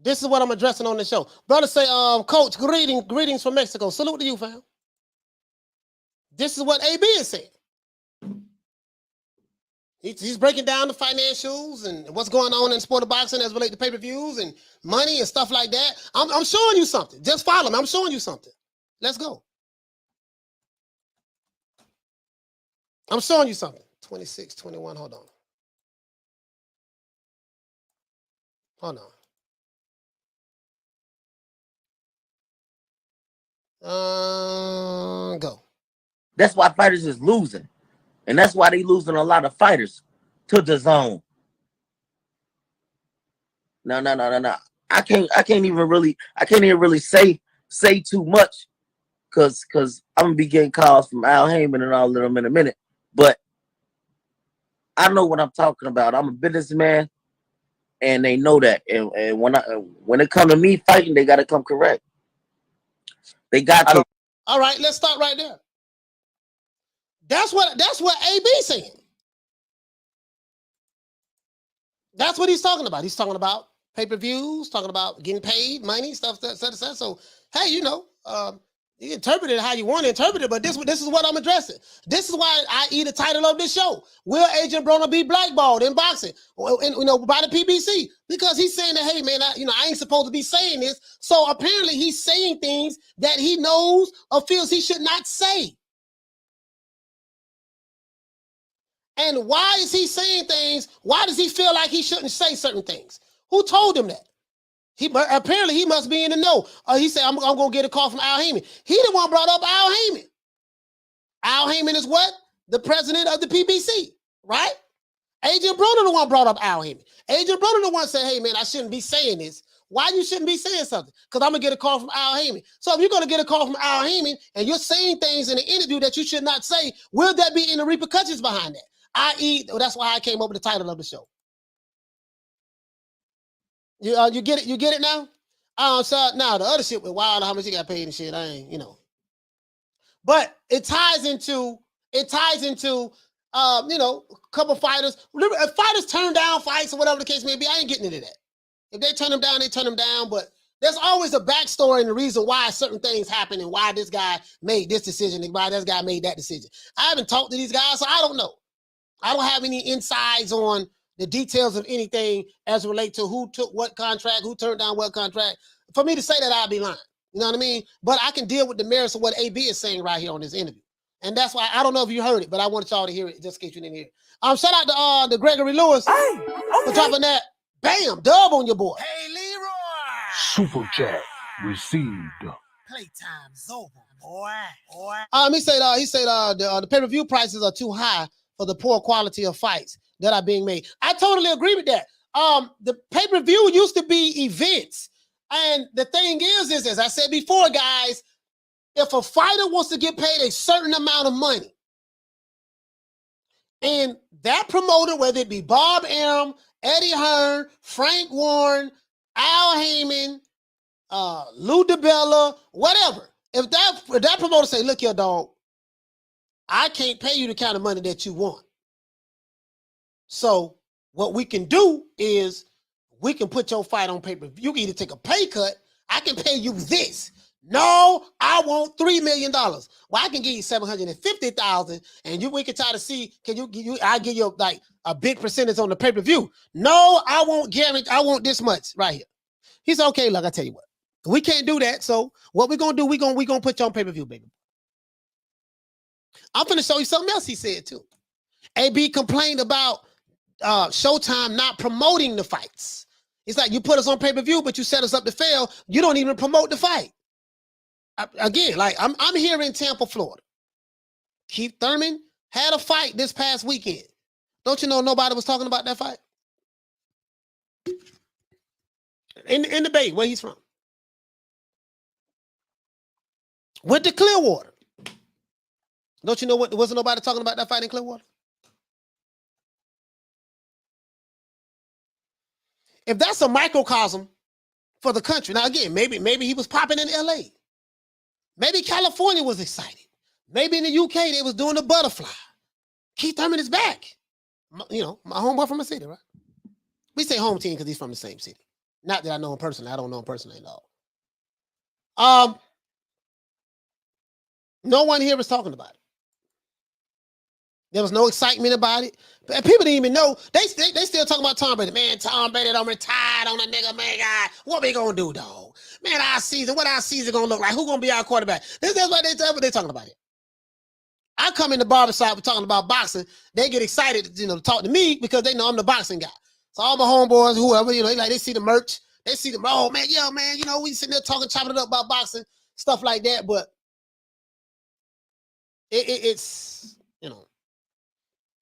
This is what I'm addressing on the show. Brother say, coach, greetings from Mexico. Salute to you, fam. This is what AB is saying. He's breaking down the financials and what's going on in sport of boxing as related to pay-per-views and money and stuff like that. I'm showing you something. Just follow me. I'm showing you something. Let's go. I'm showing you something. 26, 21, hold on. Go. That's why fighters is losing. And that's why they losing a lot of fighters to the zone. No. I can't even really say too much because I'm gonna be getting calls from Al Haymon and all of them in a minute. But I know what I'm talking about. I'm a businessman, and they know that. And when it comes to me fighting, they gotta come correct. They got to. All right, let's start right there. That's what AB saying. That's what he's talking about. He's talking about pay-per-views, talking about getting paid, money, stuff. So, hey, you know, You can interpret it how you want to interpret it, but this is what I'm addressing. This is why I the title of this show. Will Adrien Broner be blackballed in boxing? And, by the PBC? Because he's saying that, hey man, I ain't supposed to be saying this. So apparently he's saying things that he knows or feels he should not say. And why is he saying things? Why does he feel like he shouldn't say certain things? Who told him that? Apparently he must be in the know. He said, I'm going to get a call from Al Haymon. He the one brought up Al Haymon. Al Haymon is what? The president of the PBC, right? Adrien Broner the one brought up Al Haymon. Adrien Broner the one said, hey, man, I shouldn't be saying this. Why you shouldn't be saying something? Because I'm going to get a call from Al Haymon. So if you're going to get a call from Al Haymon and you're saying things in an interview that you should not say, will there be any repercussions behind that? I.e., that's why I came up with the title of the show. You get it? You get it now? So now the other shit with Wild, how much he got paid and shit, I ain't, But it ties into, a couple fighters. If fighters turn down fights or whatever the case may be, I ain't getting into that. If they turn them down, they turn them down. But there's always a backstory and the reason why certain things happen and why this guy made this decision and why this guy made that decision. I haven't talked to these guys, so I don't know. I don't have any insights on the details of anything as it relates to who took what contract, who turned down what contract. For me to say that, I'd be lying. You know what I mean? But I can deal with the merits of what AB is saying right here on this interview. And that's why, I don't know if you heard it, but I wanted y'all to hear it just in case you didn't hear it. Shout out to Gregory Lewis for dropping that. Bam, dub on your boy. Hey, Leroy. Super chat received. Playtime's over, boy. He said the pay-per-view prices are too high for the poor quality of fights that are being made. I totally agree with that. The pay-per-view used to be events. And the thing is, as I said before, guys, if a fighter wants to get paid a certain amount of money, and that promoter, whether it be Bob Arum, Eddie Hearn, Frank Warren, Al Haymon, Lou DiBella, whatever, if that promoter say, look here, dog, I can't pay you the kind of money that you want. So what we can do is we can put your fight on pay-per-view. You can either take a pay cut. I can pay you this. No, I want $3 million. Well, I can give you $750,000, and we can try to see, I give you like a big percentage on the pay-per-view. No, I won't guarantee, I want this much right here. He said, okay, look, I tell you what. We can't do that. So what we're gonna do, we're gonna put you on pay-per-view, baby. I'm gonna show you something else he said too. AB complained about Showtime not promoting the fights. It's like, you put us on pay-per-view, but you set us up to fail. You don't even promote the fight. Again, like I'm here in Tampa, Florida. Keith Thurman had a fight this past weekend. Don't you know nobody was talking about that fight? In the Bay, where he's from. Went to Clearwater. Don't you know wasn't nobody talking about that fight in Clearwater? If that's a microcosm for the country, now again, maybe he was popping in LA. Maybe California was excited. Maybe in the UK they was doing the butterfly. Keith Thurman is back. My homeboy from the city, right? We say home team because he's from the same city. Not that I know him personally. I don't know him personally at all. No one here was talking about it. There was no excitement about it. But people didn't even know. They still talking about Tom Brady. Man, Tom Brady done retired on a nigga, man. God, what we gonna do, dog? Man, what our season gonna look like? Who gonna be our quarterback? That's what they talking about it. I come in the barbershop, we're talking about boxing. They get excited, to talk to me because they know I'm the boxing guy. So all my homeboys, whoever, they see the merch. They see the, oh, man, yeah, man, we sitting there talking, chopping it up about boxing, stuff like that. But it's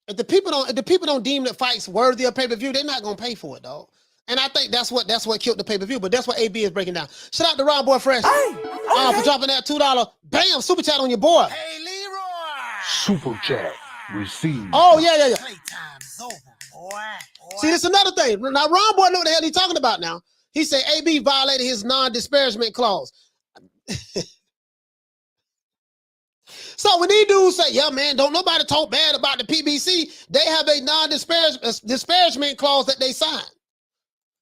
if the people don't deem that fights worthy of pay-per-view, they're not gonna pay for it, dog. And I think that's what killed the pay-per-view. But that's what AB is breaking down. Shout out to Ron Boy Fresh for dropping that $2. Bam, super chat on your boy. Hey, Leroy. Super chat received. Oh yeah. Playtime's over, boy. See, this is another thing. Now Ron Boy know what the hell he's talking about now. He said AB violated his non-disparagement clause. So when these dudes say, yeah, man, don't nobody talk bad about the PBC, they have a non-disparagement clause that they sign.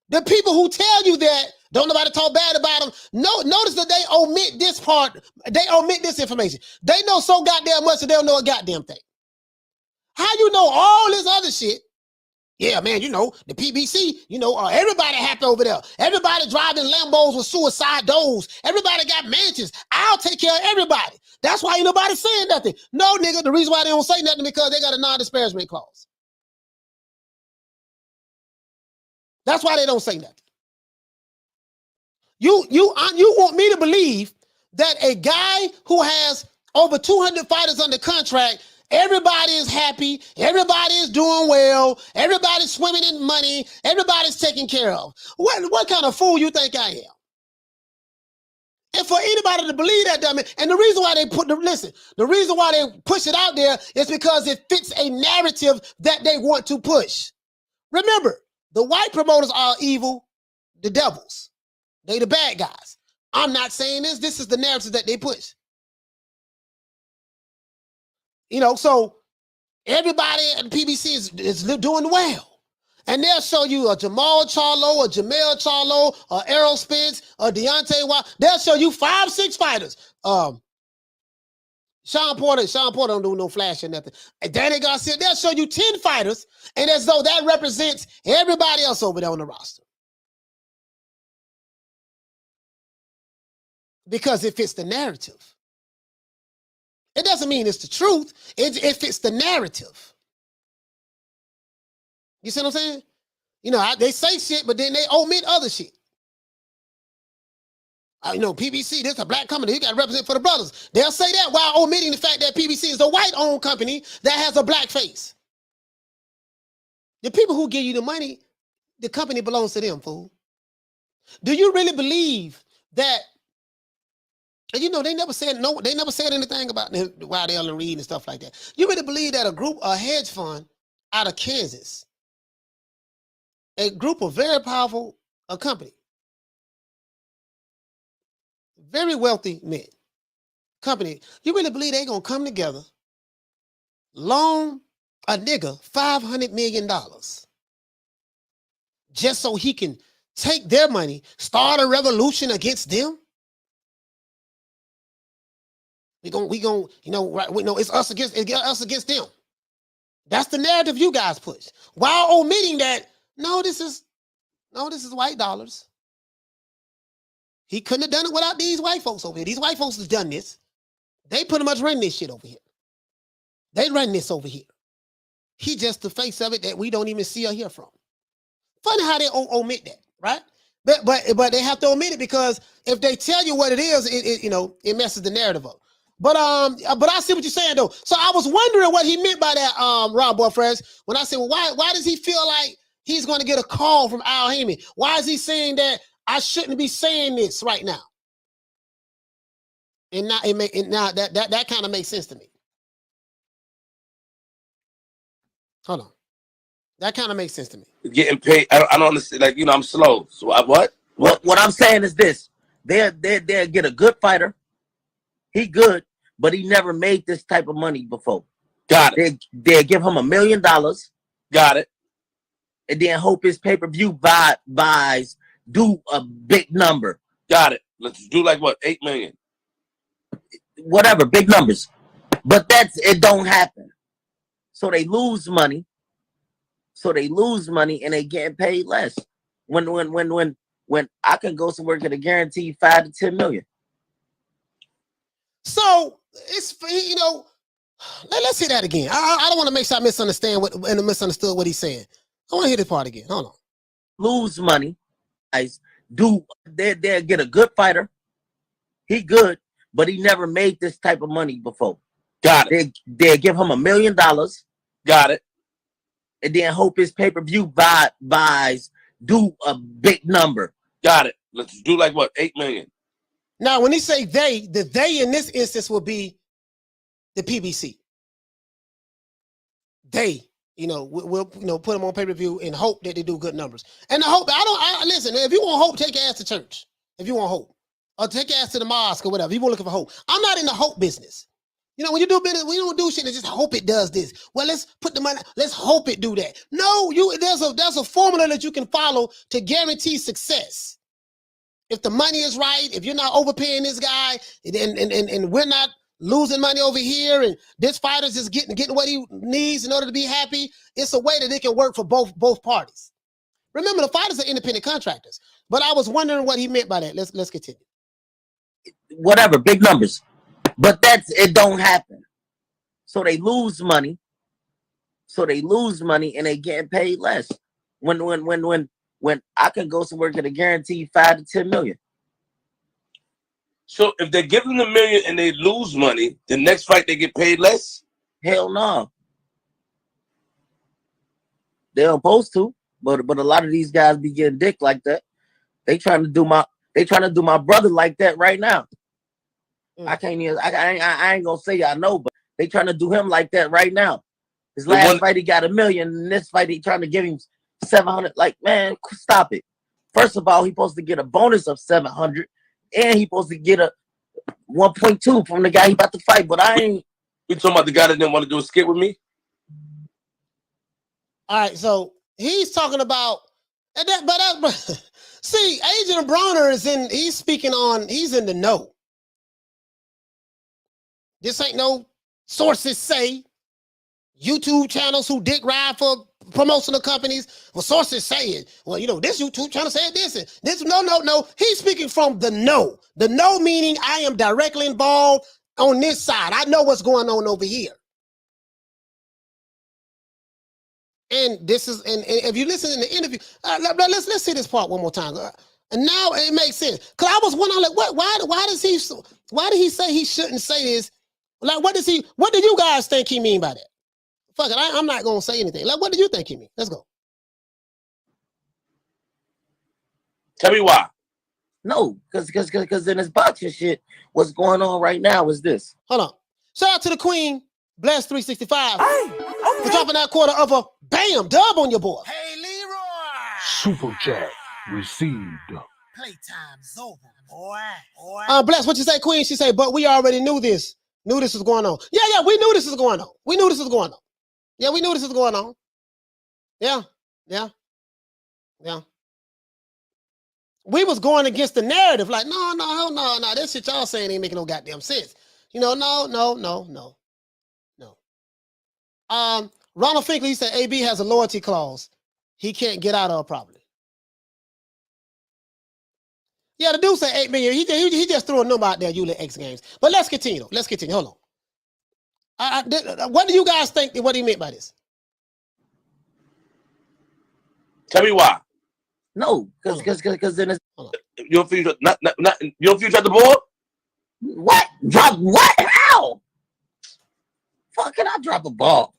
The people who tell you that Don't nobody talk bad about them. No, notice that they omit this part. They omit this information. They know so goddamn much that they don't know a goddamn thing. How you know all this other shit? Yeah, man, you know, the PBC, you know, everybody happy over there. Everybody driving Lambos with suicide doors. Everybody got mansions. I'll take care of everybody. That's why ain't nobody saying nothing. No, nigga, the reason why they don't say nothing because they got a non-disparagement clause. That's why they don't say nothing. You want me to believe that a guy who has over 200 fighters under contract, everybody is happy, everybody is doing well, everybody's swimming in money, everybody's taken care of. What kind of fool you think I am? And for anybody to believe that, dummy, and the reason why they the reason why they push it out there is because it fits a narrative that they want to push. Remember, the white promoters are evil, the devils. They the bad guys. I'm not saying this. This is the narrative that they push. You know, so everybody at the PBC is doing well. And they'll show you a Jamal Charlo, a Jamel Charlo, a Errol Spence, a Deontay Wilder. They'll show you 5-6 fighters. Sean Porter don't do no flash or nothing. And Danny Garcia, they'll show you 10 fighters, and as though that represents everybody else over there on the roster. Because it fits the narrative. It doesn't mean it's the truth. It fits the narrative. You see what I'm saying? You know, they say shit, but then they omit other shit. You know, PBC, this is a black company. You got to represent for the brothers. They'll say that while omitting the fact that PBC is a white-owned company that has a black face. The people who give you the money, the company belongs to them, fool. Do you really believe that? And you know, they never said anything about Waddell and Reed and stuff like that. You really believe that a hedge fund out of Kansas, a group of very powerful, a company, very wealthy men, company, you really believe they gonna come together, loan a nigga $500 million just so he can take their money, start a revolution against them? We gon', you know, right? We know it's us against them. That's the narrative you guys push. While omitting that, no, this is white dollars. He couldn't have done it without these white folks over here. These white folks has done this. They pretty much run this shit over here. They run this over here. He just the face of it that we don't even see or hear from. Funny how they omit that, right? But they have to omit it because if they tell you what it is, it messes the narrative up. But I see what you're saying though. So I was wondering what he meant by that, Rob Boyfriends, when I said, well, why does he feel like he's going to get a call from Al Haymon? Why is he saying that I shouldn't be saying this right now? And now that kind of makes sense to me. Hold on, that kind of makes sense to me. Getting paid, I don't understand. Like, you know, I'm slow. So what? What I'm saying is this: they'll get a good fighter. He good, but he never made this type of money before. Got it. They'll give him $1 million. Got it. And then hope his pay-per-view buys do a big number. Got it. Let's do like what, 8 million? Whatever, big numbers. But it don't happen. So they lose money. And they getting paid less. When I can go somewhere get a guaranteed 5 to 10 million. So it's, you know, let's hear that again. I don't want to make sure I misunderstood what he's saying. I want to hear this part again. Hold on. Lose money. They'll get a good fighter. He good, but he never made this type of money before. Got it. They'll give him $1 million. Got it. And then hope his pay-per-view buys do a big number. Got it. Let's do like what, 8 million? Now, when he say the they in this instance will be the PBC. They, will put them on pay-per-view and hope that they do good numbers. And the hope, listen, if you want hope, take your ass to church. If you want hope. Or take your ass to the mosque or whatever. You want looking for hope. I'm not in the hope business. When you do business, we don't do shit and just hope it does this. Well, let's put the money, let's hope it do that. No, there's a formula that you can follow to guarantee success. if the money is right, if you're not overpaying this guy, and we're not losing money over here, and this fighter's just getting what he needs in order to be happy, it's a way that it can work for both parties. Remember, the fighters are independent contractors. But I was wondering what he meant by that. Let's continue. Whatever, big numbers. But it don't happen. So they lose money. And they getting paid less. When I can go somewhere get a guaranteed 5 to 10 million. So if they're giving them $1 million and they lose money, the next fight they get paid less? Hell no. They're supposed to, but a lot of these guys be getting dick like that. They trying to do my brother like that right now. I can't even. I ain't gonna say I know, but they trying to do him like that right now. His last fight he got $1 million, and this fight he trying to give him 700. Like, man, stop it. First of all, he supposed to get a bonus of 700, and he supposed to get a 1.2 from the guy he about to fight. But I ain't. You talking about the guy that didn't want to do a skit with me? All right, so he's talking about but see, Adrien Broner he's in the know. This ain't no sources say. YouTube channels who dick ride for promotional companies. Well, sources say it. Well, this YouTube channel said this and this. No. He's speaking from the know. The know meaning I am directly involved on this side. I know what's going on over here. And this is, and if you listen in the interview, let's see this part one more time. And now it makes sense. Cause I was wondering, like, why did he say he shouldn't say this? Like, what do you guys think he mean by that? Fuck it, I'm not gonna say anything. Like, what do you think he mean? Let's go. Tell me why. No, because in this boxing shit, what's going on right now is this. Hold on. Shout out to the Queen, Bless 365. For dropping that quarter of a bam dub on your boy. Hey, Leroy. Super chat received. Playtime's over, boy. Bless, what you say, Queen? She say, but we already knew this. Knew this was going on. Yeah, we knew this was going on. We knew this was going on. Yeah, we knew this was going on. Yeah. We was going against the narrative. Like, no. This shit y'all saying ain't making no goddamn sense. No. Ronald Finkley, he said AB has a loyalty clause he can't get out of probably. Yeah, the dude said 8 million. He just threw a number out there, ULA X Games. But let's continue. Hold on. What do you guys think what he meant by this? Tell me why. No, because then it's you don't feel you don't feel you dropped the ball? What? Drop what? How? Fuck, can I drop a ball?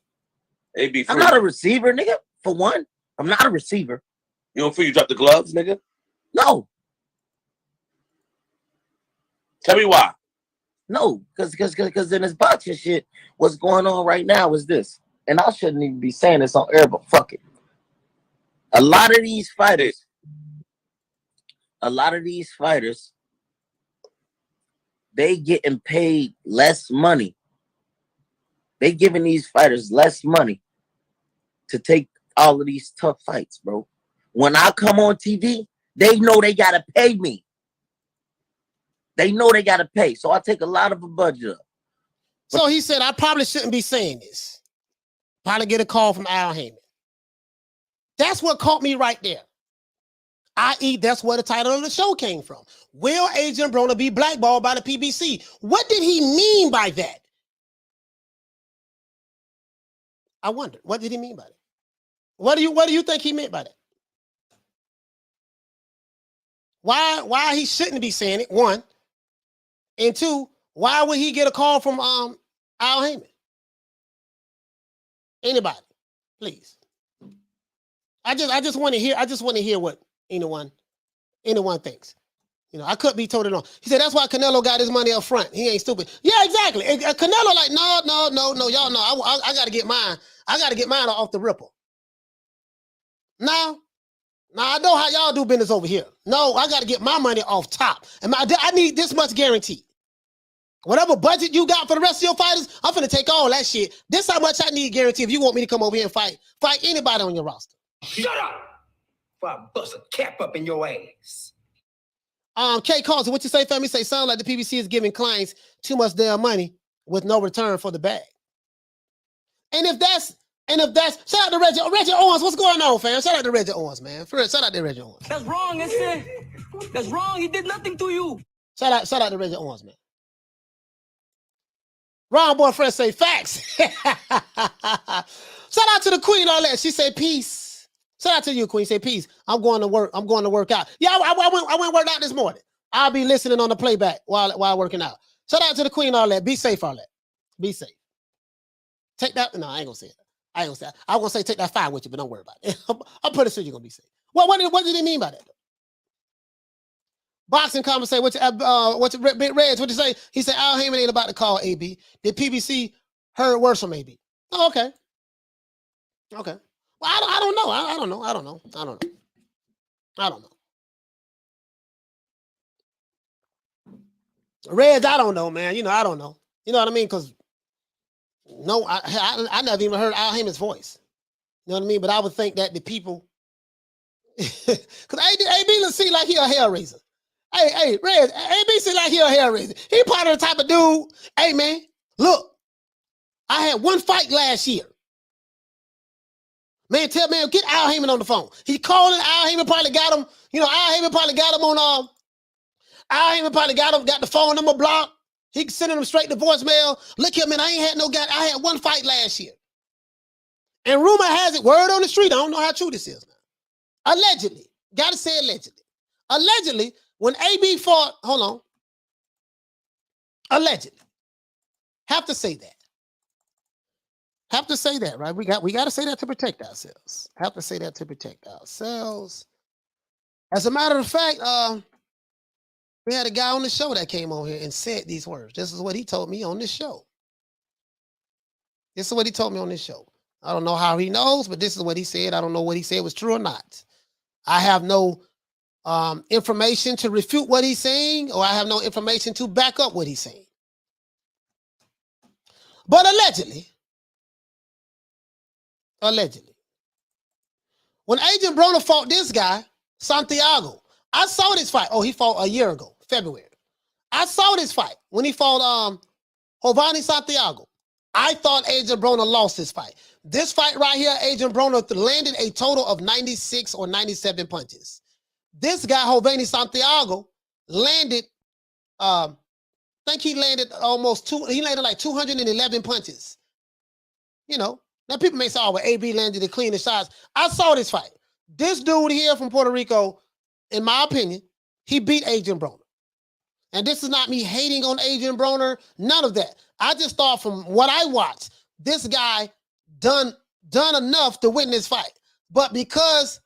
AB, I'm not a receiver, nigga. For one, I'm not a receiver. You don't feel you dropped the gloves, nigga? No. Tell me why. No, because in this boxing shit, what's going on right now is this. And I shouldn't even be saying this on air, but fuck it. A lot of these fighters, they getting paid less money. They giving these fighters less money to take all of these tough fights, bro. When I come on TV, they know they gotta pay me. They know they gotta pay, so I take a lot of a budget up. So he said, I probably shouldn't be saying this. Probably get a call from Al Haymon. That's what caught me right there. I.e., that's where the title of the show came from. Will Adrien Broner be blackballed by the PBC? What did he mean by that? I wonder. What did he mean by that? What do you think he meant by that? Why he shouldn't be saying it, one. And two, why would he get a call from Al Haymon? Anybody, please. I just want to hear what anyone thinks. I could be totally wrong. He said that's why Canelo got his money up front. He ain't stupid. Yeah, exactly. And Canelo like, no, y'all know. I gotta get mine. I gotta get mine off the ripple. Now I know how y'all do business over here. No, I gotta get my money off top. And I need this much guaranteed. Whatever budget you got for the rest of your fighters, I'm finna take all that shit. This how much I need guaranteed if you want me to come over here and fight anybody on your roster. Shut up! Before I bust a cap up in your ass. K Carlson, what you say, family? Say, sound like the PBC is giving clients too much damn money with no return for the bag. And if that's, shout out to Reggie Owens. What's going on, fam? Shout out to Reggie Owens, man. For real, shout out to Reggie Owens. That's wrong, that's wrong. He did nothing to you. Shout out to Reggie Owens, man. Ron boyfriend say facts. Shout out to the queen, all that. She say peace. Shout out to you, queen. Say peace. I'm going to work. I'm going to work out. Yeah, I went work out this morning. I'll be listening on the playback while working out. Shout out to the queen, all that. Be safe, all that. Be safe. Take that. No, I ain't gonna say it. I ain't gonna say it. I was gonna say take that fire with you, but don't worry about it. I'm pretty sure you're gonna be safe. What did he mean by that? Boxing conversation. What's Big Reds? What you say? He said Al Haymon ain't about to call AB. Did PBC heard worse from AB? Oh, okay. Okay. Well, I don't know. I don't know. Reds, I don't know, man. You know, I don't know. You know what I mean? Because no, I never even heard Al Haymon's voice. You know what I mean? But I would think that the people, because AB seem like he a hair raiser. Hey, Reds, AB seem like he a hair raiser. He part of the type of dude. Hey, man, look, I had one fight last year. Man, get Al Haymon on the phone. He calling. Al Haymon probably got him. You know, Al Haymon probably got him on. Al Haymon probably got the phone number blocked. He sending them straight to voicemail. Look here, man, I ain't had no guy. I had one fight last year. And rumor has it, word on the street, I don't know how true this is now. Allegedly, gotta say allegedly. Allegedly, when AB fought, hold on. Allegedly. Have to say that. Have to say that, right? We got to say that to protect ourselves. Have to say that to protect ourselves. As a matter of fact, we had a guy on the show that came on here and said these words. This is what he told me on this show. This is what he told me on this show. I don't know how he knows, but this is what he said. I don't know what he said was true or not. I have no information to refute what he's saying, or I have no information to back up what he's saying. But allegedly, when Adrien Broner fought this guy, Santiago, I saw this fight. Oh, he fought a year ago, February. I saw this fight when he fought Giovanni Santiago. I thought Adrien Broner lost this fight. This fight right here, Adrien Broner landed a total of 96 or 97 punches. This guy, Giovanni Santiago, landed, I think he landed he landed like 211 punches. You know, now people may say, oh, well, AB landed the cleanest shots. I saw this fight. This dude here from Puerto Rico, in my opinion, he beat Adrien Broner. And this is not me hating on Adrien Broner, none of that. I just thought from what I watched, this guy done enough to win this fight. But because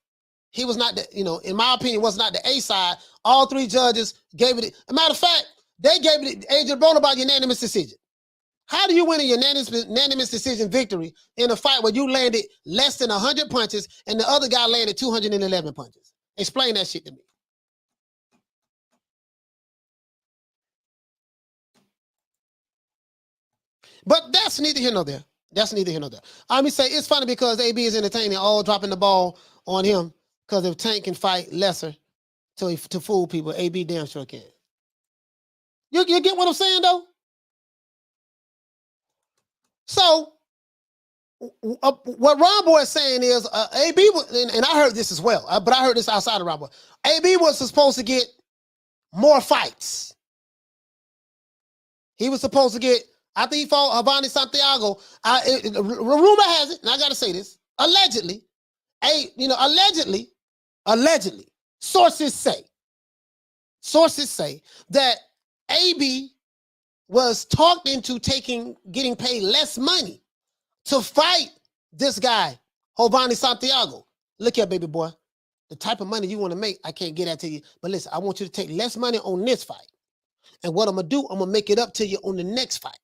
he was not, in my opinion, was not the A side, all three judges gave it. As a matter of fact, they gave it to Adrien Broner by unanimous decision. How do you win a unanimous decision victory in a fight where you landed less than 100 punches and the other guy landed 211 punches? Explain that shit to me. But that's neither here nor there. That's neither here nor there. Let me say, it's funny because AB is entertaining, all dropping the ball on him because if Tank can fight lesser to fool people, AB damn sure can. You get what I'm saying, though? So, what Ron Boy is saying is, AB, and I heard this as well, but I heard this outside of Ron Boy. AB was supposed to get more fights. He was supposed to get, after he fought Giovanni Santiago, rumor has it, and I got to say this, allegedly, sources say that AB was talked into getting paid less money to fight this guy, Giovanni Santiago. Look here, baby boy. The type of money you want to make, I can't get that to you. But listen, I want you to take less money on this fight. And what I'm going to do, I'm going to make it up to you on the next fight.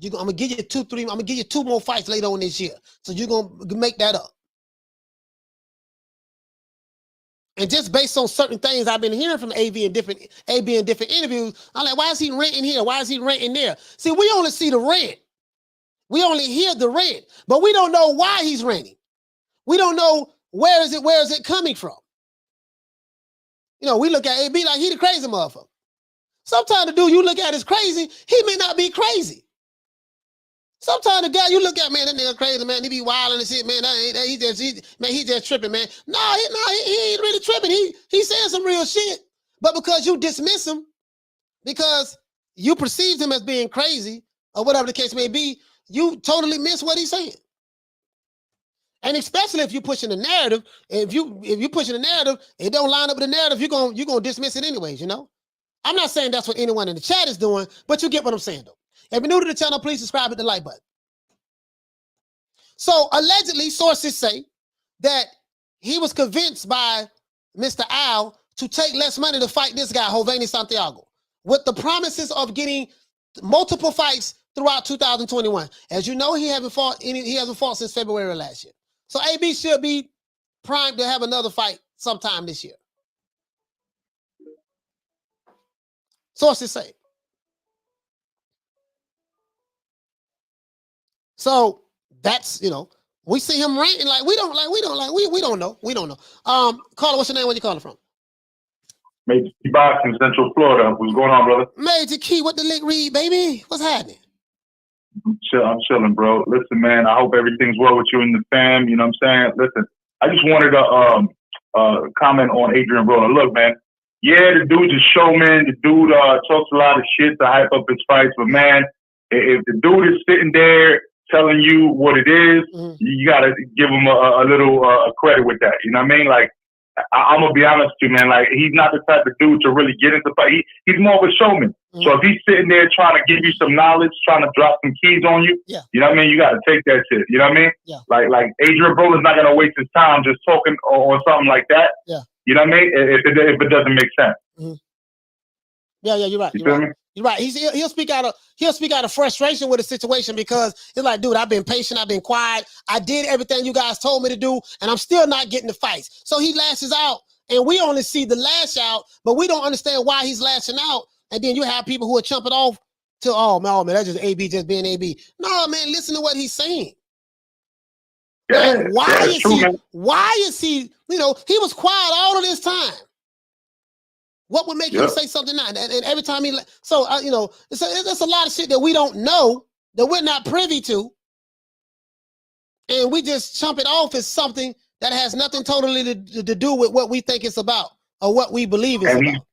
I'm going to give you I'm going to give you 2 more fights later on this year. So you're going to make that up. And just based on certain things I've been hearing from AB in different interviews, I'm like, why is he renting here? Why is he renting there? See, we only see the rent. We only hear the rent, but we don't know why he's renting. We don't know where is it coming from. You know, we look at AB like he the crazy motherfucker. Sometimes the dude you look at is crazy, he may not be crazy. Sometimes the guy you look at, man, that nigga crazy, man, he be wilding and shit, man. He just tripping, man. No, he ain't really tripping. He saying some real shit. But because you dismiss him, because you perceived him as being crazy, or whatever the case may be, you totally miss what he's saying. And especially if you're pushing the narrative, if you pushing the narrative, it don't line up with the narrative, you're gonna dismiss it anyways, you know? I'm not saying that's what anyone in the chat is doing, but you get what I'm saying, though. If you're new to the channel, please subscribe, hit the like button. So, allegedly, sources say that he was convinced by Mr. Al to take less money to fight this guy, Jovani Santiago, with the promises of getting multiple fights throughout 2021. As you know, he hasn't fought since February of last year. So, AB should be primed to have another fight sometime this year. Sources say. So that's, you know, we see him ranting like we don't know. Caller, what's your name? Where you calling from? Major Key Boxing, Central Florida. What's going on, brother? Major Key, what the lick read, baby? What's happening? I'm chilling, bro. Listen, man, I hope everything's well with you and the fam. You know what I'm saying? Listen, I just wanted to comment on Adrien Broner. Look, man, yeah, the dude's a showman. The dude talks a lot of shit to hype up his fights. But, man, if the dude is sitting there telling you what it is, you got to give him a little credit with that. You know what I mean? Like, I'm going to be honest with you, man. Like, he's not the type of dude to really get into fight. He's more of a showman. So if he's sitting there trying to give you some knowledge, trying to drop some keys on you, you know what I mean? You got to take that shit. You know what I mean? Yeah. Like Adrien Broner's not going to waste his time just talking or something like that. Yeah. You know what I mean? If it doesn't make sense. Yeah, you're right. You're right. He'll speak out of frustration with the situation because it's like, dude, I've been patient, I've been quiet, I did everything you guys told me to do, and I'm still not getting the fights. So he lashes out, and we only see the lash out, but we don't understand why he's lashing out. And then you have people who are jumping off to, oh man, that's just AB just being AB. No, man, listen to what he's saying. Yeah, like, why is he, you know, he was quiet all of this time. What would make him say something now? And every time he, you know, there's a lot of shit that we don't know, that we're not privy to. And we just chump it off as something that has nothing totally to do with what we think it's about or what we believe it's about.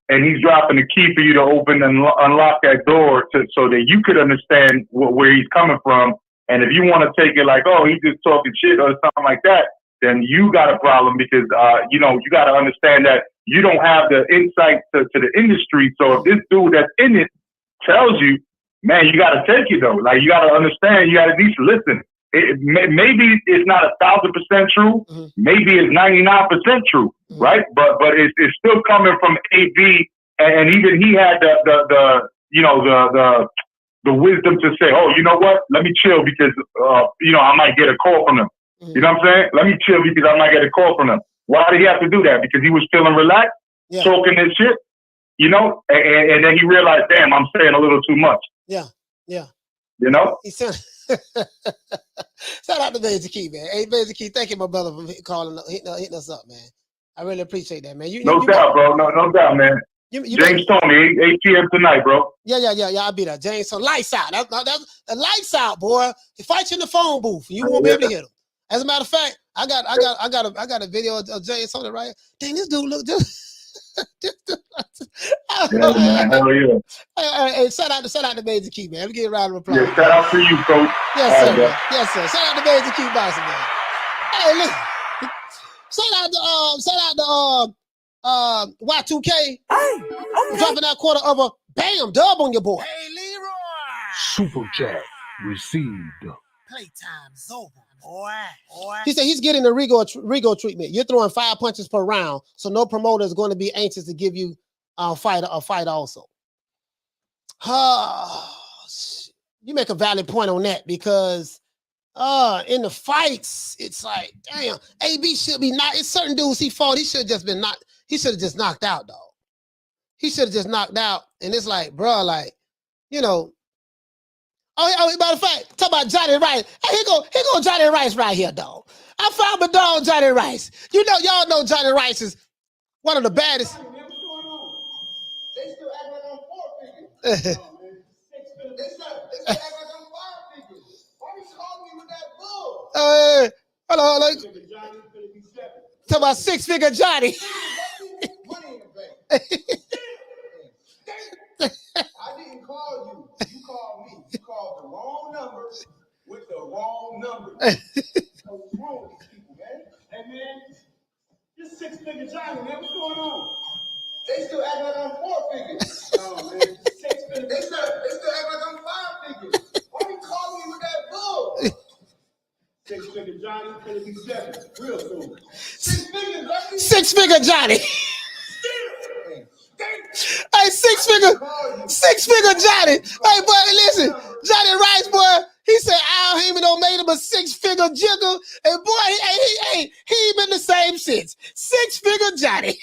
And he's dropping the key for you to open and unlock that door so that you could understand where he's coming from. And if you want to take it like, oh, he's just talking shit or something like that, then you got a problem because, you know, you got to understand that you don't have the insight to the industry. So if this dude that's in it tells you, man, you got to take it though. Like, you got to understand, you got to at least listen. Maybe it's not 1,000% true. Maybe it's 99% true, right? But it's still coming from AB, and even he had the wisdom to say, oh, you know what? Let me chill because you know, I might get a call from him. You know what I'm saying? Let me chill because I might get a call from him. Why did he have to do that? Because he was feeling relaxed, talking his shit, you know? And then he realized, damn, I'm saying a little too much. Yeah. You know? He said, shout out to Major Key, man. Hey, Major Key, thank you, my brother, for hitting us up, man. I really appreciate that, man. No doubt, bro. No doubt, man. James told me 8 p.m. tonight, bro. Yeah. I'll be there. James, so lights out. That's the lights out, boy. He fights you in the phone booth. You won't be able to hit him. As a matter of fact, I got a video of James on it right. Dang, this dude look just. Hell yeah. Hey, shout out to Major Key, man. Let me get a round of applause. Yeah, shout out to you, coach. Yes, sir. Man. Yes, sir. Shout out to Major Key Boxing, man. Hey, look. Shout out to Y2K. Dropping that quarter of a bam dub on your boy. Hey, Leroy. Super chat received. Playtime's over, boy. He said he's getting the Rigo treatment. You're throwing 5 punches per round, so no promoter is going to be anxious to give you a fight also. You make a valid point on that because in the fights, it's like, damn, AB should be not. It's certain dudes he fought, he should have just been knocked. He should have just knocked out, dog. He should have just knocked out. And it's like, bro, like, you know. Oh, matter of fact, talk about Johnny Rice. Hey, here go Johnny Rice right here, dog. I found my dog, Johnny Rice. You know, y'all know Johnny Rice is One of the baddest. They still act like I'm 4 figures. They still act like I'm 5 figures. Why you calling me with that bull? Hold on. Talk about 6-figure Johnny. Money in the bank. I didn't call you. You called me. You called the wrong number with the wrong number. What's wrong with these people, man? Hey, man, this 6-figure Johnny, man, what's going on? They still act like I'm 4 figures. No, man, 6 figures. They still act like I'm 5 figures. Why you calling me with that bull? 6-figure Johnny, gonna be 7 real soon. 6 figures, baby. 6-figure Johnny. Hey, 6-figure Johnny. Hey, boy, listen, Johnny Rice, boy. He said Al Haymon don't made him a 6-figure jigger, and boy, he been the same since. 6-figure Johnny.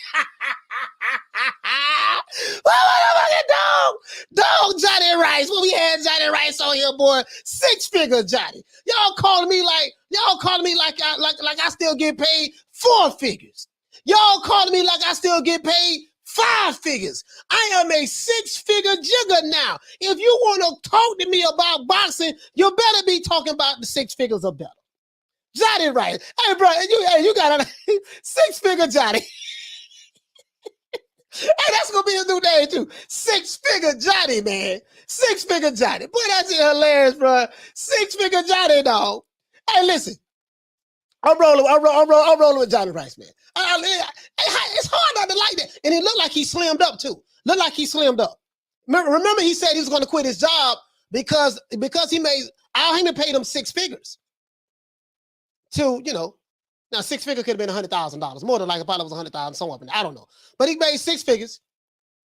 Dog Johnny Rice. When we had Johnny Rice on here, boy, 6-figure Johnny. Y'all calling me like I still get paid 4 figures. Y'all calling me like I still get paid 5 figures. I am a 6-figure jigger now. If you want to talk to me about boxing, you better be talking about the 6 figures or better. Johnny Rice. Hey, bro, you got a 6-figure Johnny. Hey, that's gonna be a new name too. 6-figure Johnny, man. 6-figure Johnny. Boy, that's hilarious, bro. 6-figure Johnny, dog. Hey, listen. I'm rolling with Johnny Rice, man. It's hard not to like that. And it looked like he slimmed up too. Looked like he slimmed up. Remember he said he was going to quit his job because he made Al Haymon paid him 6 figures. To, now 6 figures could have been $100,000. More than like probably was 100,000, somewhere. I don't know. But he made 6 figures.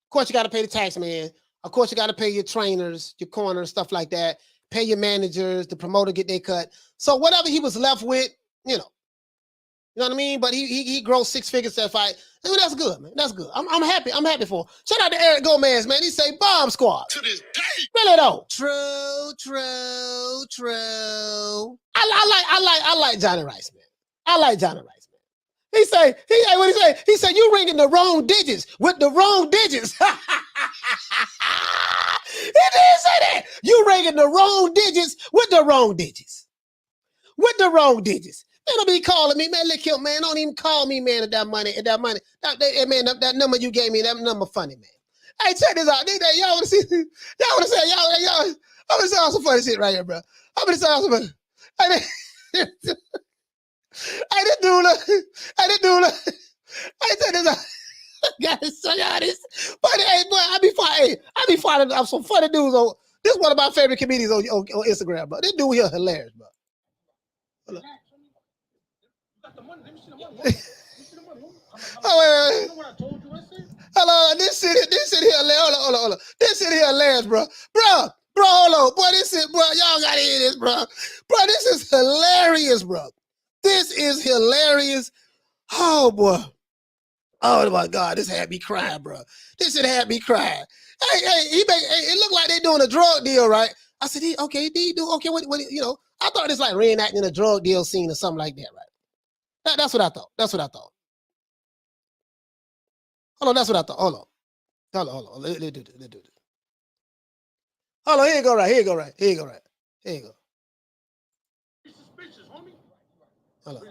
Of course, you got to pay the tax man. Of course, you got to pay your trainers, your corners, stuff like that. Pay your managers, the promoter get their cut. So whatever he was left with, you know what I mean? But he grows 6 figures that fight. I mean, that's good, man. That's good. I'm happy. I'm happy for him. Shout out to Eric Gomez, man. He say bomb squad. To this day. Really though. True. I like Johnny Rice, man. I like Johnny Rice, man. What he say? He said you ringing the wrong digits with the wrong digits. He did say that. You ringing the wrong digits with the wrong digits. With the wrong digits. They don't be calling me, man. Look here, man. Don't even call me, man, at that money. That number you gave me, that number funny, man. Hey, check this out. Y'all want to see? Y'all want to say? Y'all. I'm gonna say all some funny shit right here, bro. I'm gonna say all some funny. Hey, this dude. Hey, check this out. Gotta show y'all this. But hey, boy, I be finding out some funny dudes on. This is one of my favorite comedians on Instagram, bro. This dude here hilarious, bro. Oh, wait. Hello, this shit here, hold on. This shit here hilarious, bro. Bro, hold on. Boy, this shit, bro, y'all gotta hear this, bro. Bro, this is hilarious, bro. This is hilarious. Oh, boy. Oh, my God. This had me crying, bro. This shit had me crying. Hey, it looked like they doing a drug deal, right? I said, okay, what, I thought it's like reenacting a drug deal scene or something like that, right? That's what I thought. Hold on, that's what I thought. Hold on. Let's do this. Hold on, here you go right. Here you go. Hold on.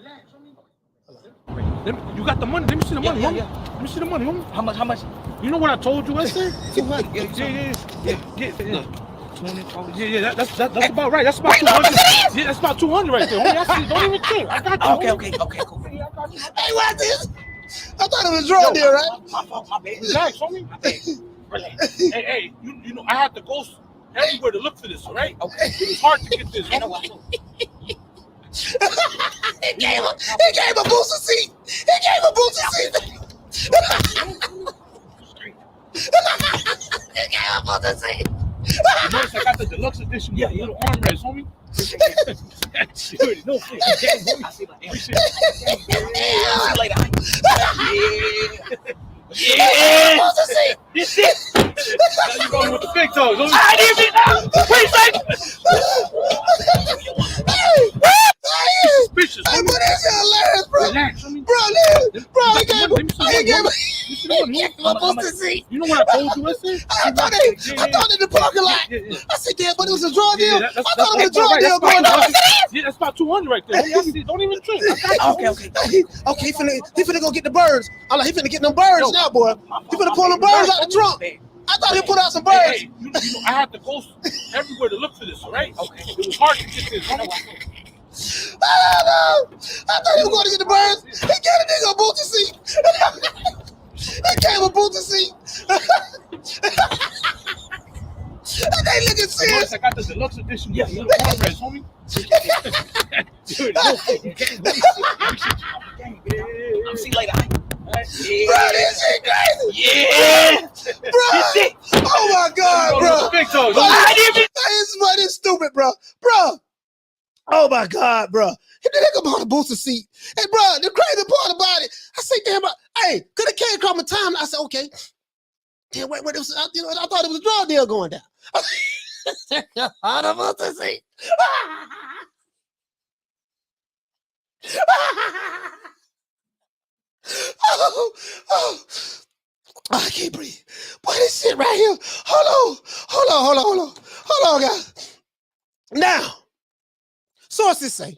You got the money. Let me see the money, homie. Let me see the money, homie. How much? You know what I told you yesterday? Yeah. 20. Yeah, that's about right. That's about 200. Yeah, that's about 200 right there, homie. Don't even think. I got you. Okay, cool. Hey, what this? I thought it was a drug deal, right? My fault, my bad. Relax, homie. Relax. Hey, you know I had to go everywhere to look for this, all right? Okay. It was hard to get this. He gave a booster seat. You notice I got the deluxe edition with a little armrest, homie. You already know. Yeah. This it. Now you going with the big toes, homie. I didn't even know. Wait a second. Suspicious. precautions. Hey, but this is hilarious, bro. Relax, Bro, he gave me a boosted seat. You know what I told you? I thought in the parking lot. I said, damn, but it was a drug deal. I thought it was a drug deal going on. Yeah, that's about 200 right there. Don't even trip. Okay, he finna go get the birds. I'm like, he finna get them birds now, boy. He finna pull them birds out the trunk. I thought he'd put out some birds. Hey, you know, I had to go everywhere to look for this, all right? Okay. It was hard to get this. I thought he was going to get the birds. He gave a nigga a booty seat. He gave a booty seat. And they looking serious. I got the deluxe edition. Yeah, little armrest, homie. I'm see later. Bro, this shit crazy. Yeah. Bro. Oh my God, bro. It's stupid, bro. Bro. Oh my God, bro. The nigga bought a booster seat. Hey, bro, the crazy part about it, I say, damn, hey, could have came across my time. I said, okay. Damn, wait, I thought it was a drug deal going down. On a booster seat. I can't breathe. Boy, this shit right here. Hold on, guys. Now, sources say.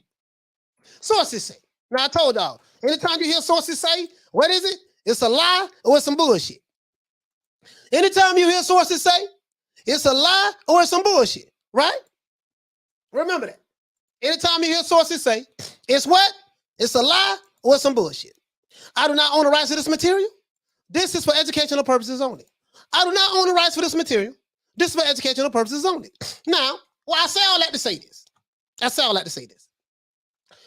Now, I told y'all, anytime you hear sources say, what is it? It's a lie or it's some bullshit. Anytime you hear sources say, it's a lie or it's some bullshit, right? Remember that. Anytime you hear sources say, it's what? It's a lie or it's some bullshit. I do not own the rights to this material. This is for educational purposes only. I do not own the rights for this material. This is for educational purposes only. Now, I say all that to say this.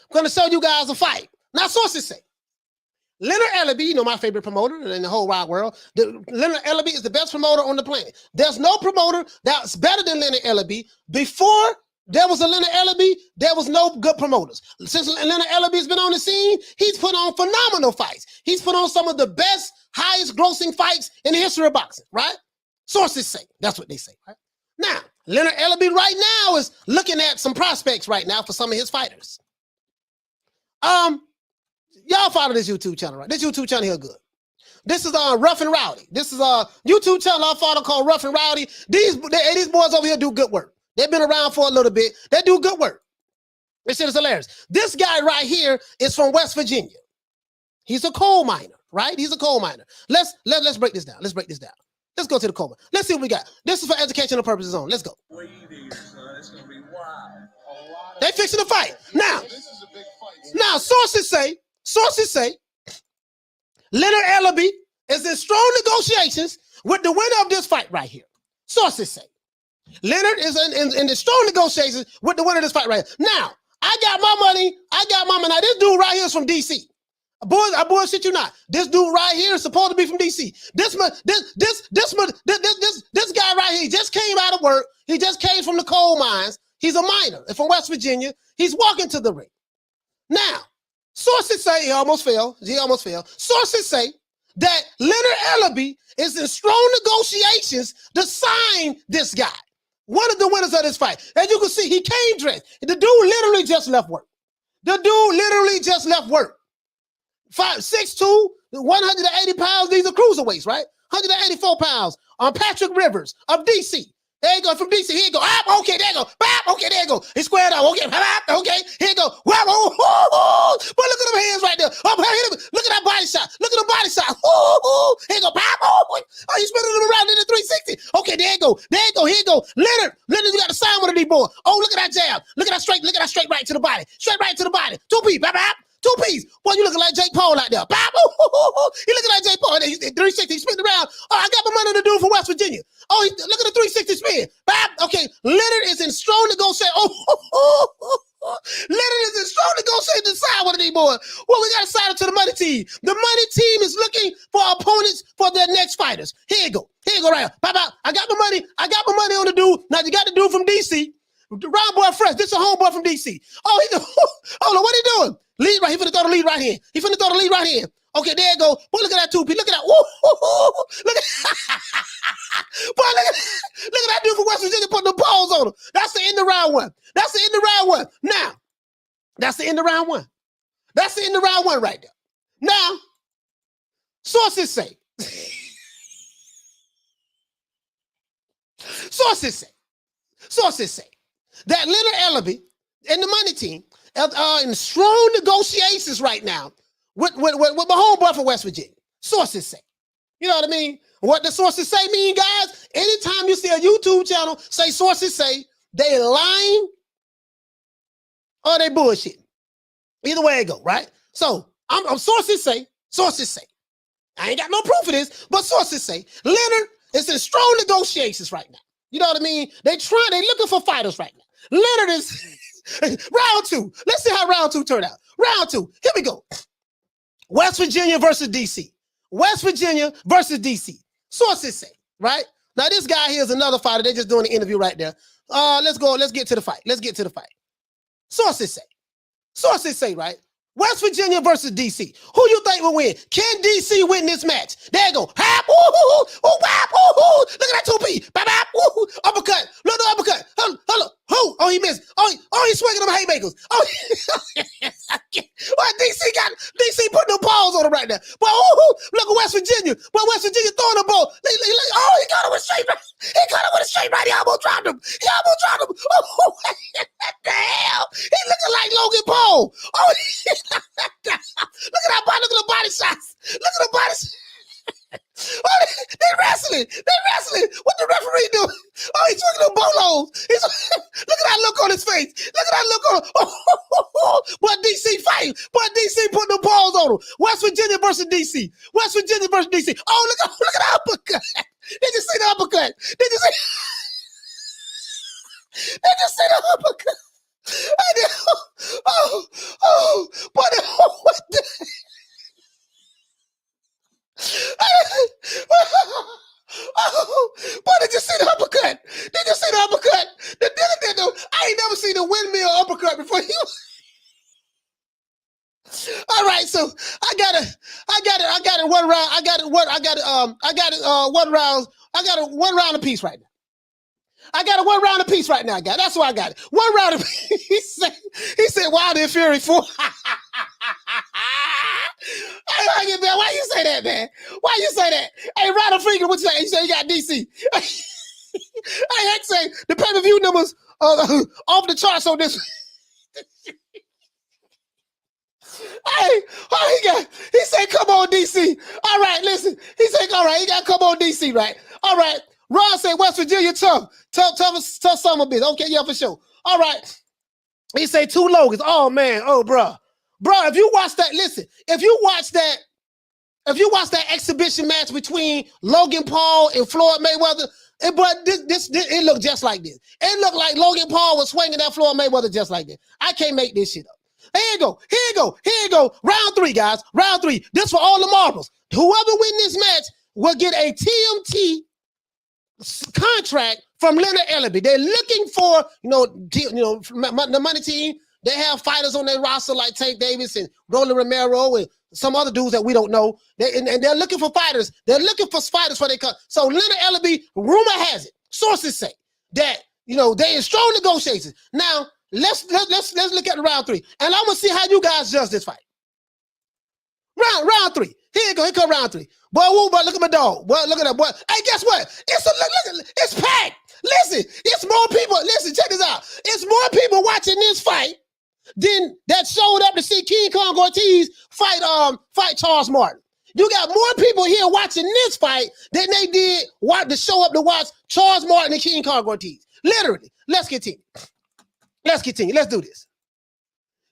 I'm going to show you guys a fight. Now, sources say, Leonard Ellaby, you know my favorite promoter in the whole wide world. Leonard Ellaby is the best promoter on the planet. There's no promoter that's better than Leonard Ellaby. Before there was a Leonard Ellaby, there was no good promoters. Since Leonard Ellaby's been on the scene, he's put on phenomenal fights. He's put on some of the best, highest grossing fights in the history of boxing, right? Sources say, that's what they say, right? Now, Leonard Ellaby right now is looking at some prospects right now for some of his fighters. Y'all follow this YouTube channel, right? This YouTube channel here good. This is Rough and Rowdy. This is a YouTube channel I follow called Rough and Rowdy. These boys over here do good work. They've been around for a little bit. They do good work. This shit is hilarious. This guy right here is from West Virginia. He's a coal miner, right? He's a coal miner. Let's break this down. Let's go to the coal mine. Let's see what we got. This is for educational purposes only. Let's go. It's gonna be wild. They fixing the fight. Now, sources say Leonard Ellaby is in strong negotiations with the winner of this fight right here. Sources say Leonard is in the strong negotiations with the winner of this fight right here. Now, I got my money. Now, this dude right here is from DC. I bullshit you not. This dude right here is supposed to be from DC. This guy right here, he just came out of work. He just came from the coal mines. He's a miner from West Virginia. He's walking to the ring. Now, sources say he almost fell. Sources say that Leonard Ellaby is in strong negotiations to sign this guy, one of the winners of this fight. As you can see, he came dressed. The dude literally just left work. 5'6", 180 pounds. These are cruiserweights, right? 184 pounds. Patrick Rivers of DC. There you go, from DC. Here you go. Okay, there you go. Okay, there you go. He squared up. Okay, okay. Here you go. But look at them hands right there. Look at that body shot. Here you go. He's spinning them around in the 360. Okay, there you go. Here you go. Leonard, you got to sign one of these boys. Oh, look at that jab. Look at that straight right to the body. Two piece. Two piece. Boy, you looking like Jake Paul out there. He looking like Jake Paul. He's 360. He's spinning around. Oh, I got my money to do from West Virginia. Oh, look at the 360 spin. Okay, Leonard is in strong negotiation. Leonard is in strong negotiation to sign one of these boys. Well, we got to sign it to the money team. The money team is looking for opponents for their next fighters. Here you go right here. I got my money on the dude. Now you got the dude from DC. Round boy fresh. This is a homeboy from DC. Oh, what he doing? Lead right. He finna throw the lead right here. Okay, there you go. Boy, look at that 2P. Look at that. Look at that dude from West Virginia putting the balls on him. That's the end of round one. Now, that's the end of round one. That's the end of round one right there. Now, sources say, sources say that Leonard Ellaby and the money team are in strong negotiations right now with my homeboy from West Virginia. Sources say. You know what I mean? What the sources say mean, guys, anytime you see a YouTube channel say sources say, they lying or they bullshitting. Either way it go, right? So I'm sources say. I ain't got no proof of this, but sources say Leonard is in strong negotiations right now. You know what I mean? They looking for fighters right now. Leonard is round two. Let's see how round two turned out. Round two. Here we go. West Virginia versus DC. West Virginia versus DC. Sources say, right? Now this guy here is another fighter. They're just doing an interview right there. Let's go. Let's get to the fight. Sources say, right? West Virginia versus DC. Who you think will win? Can DC win this match? There you go. Hap, ooh, whap, ooh. Look at that 2P. Bap, bap, ooh. Uppercut. Look, uppercut. Hello. Who? Oh, he missed. Oh, he's swinging them haymakers. Oh, well, DC putting the balls on him right now. But look at West Virginia. Well, West Virginia throwing the ball. He got him with a straight right. He almost dropped him. Oh, what the hell? He looking like Logan Paul. Oh, look at that body. Look at the body shots. Look at the body shots. Oh, they wrestling. What the referee doing? Oh, he's swinging them bolos. Look at that look on his face. Look at that look on. But DC fighting. But DC putting the balls on him. West Virginia versus DC. Oh, look at the uppercut. Did you see the uppercut? Did you see the uppercut? What the? Boy, did you see the uppercut? I ain't never seen a windmill uppercut before. All right, so I got it one round. I got it one round apiece right now. I got a 1 round apiece right now, guys. That's why I got it. 1 round apiece. He said, Wilder and Fury 4. Why you say that, man? Why you say that? Hey, Ryder Freakin, what you say? You say you got DC. Hey, Heck say the pay-per-view numbers off the charts on this. Hey, he said, come on, DC. All right, listen. He said, all right, he got to come on, DC, right? All right. Ron said, West Virginia, tough son of a bitch. Okay, yeah, for sure. All right. He said 2 Logans. Oh, man. Oh, bro, if you watch that, listen, if you watch that exhibition match between Logan Paul and Floyd Mayweather, it looked just like this. It looked like Logan Paul was swinging that Floyd Mayweather just like this. I can't make this shit up. Here you go. Round 3, guys. Round 3. This for all the marbles. Whoever win this match will get a TMT contract from Leonard Ellaby. They're looking for, the money team. They have fighters on their roster like Tank Davis and Roland Romero and some other dudes that we don't know. And they're looking for fighters. They're looking for fighters for their cut. So Leonard Ellaby, rumor has it, sources say that they in strong negotiations. Now let's look at round 3, and I'm gonna see how you guys judge this fight. Round 3. Here you go. Here come round 3. Boy, look at my dog. Boy, look at that boy. Hey, guess what? It's packed. Listen, it's more people. Listen, check this out. It's more people watching this fight than that showed up to see King Kong Ortiz fight Charles Martin. You got more people here watching this fight than they did to show up to watch Charles Martin and King Kong Ortiz. Literally. Let's continue. Let's do this.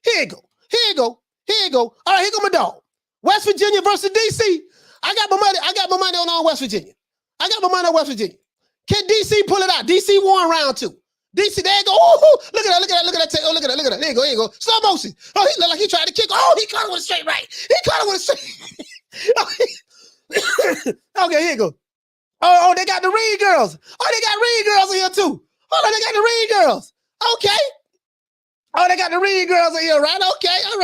Here you go. All right, here go my dog. West Virginia versus DC. I got my money on West Virginia. Can DC pull it out? DC won round 2. DC, there you go. Oh, look at that. Oh, look at that. There you go. Slow motion. Oh, he looked like he tried to kick. Oh, he caught it with a straight right. Okay, here you go. Oh, they got the Reed girls. Oh, they got Reed girls in here too. Hold on, they got the Reed girls. Okay. Oh, they got the Reed girls in here, right? Okay, all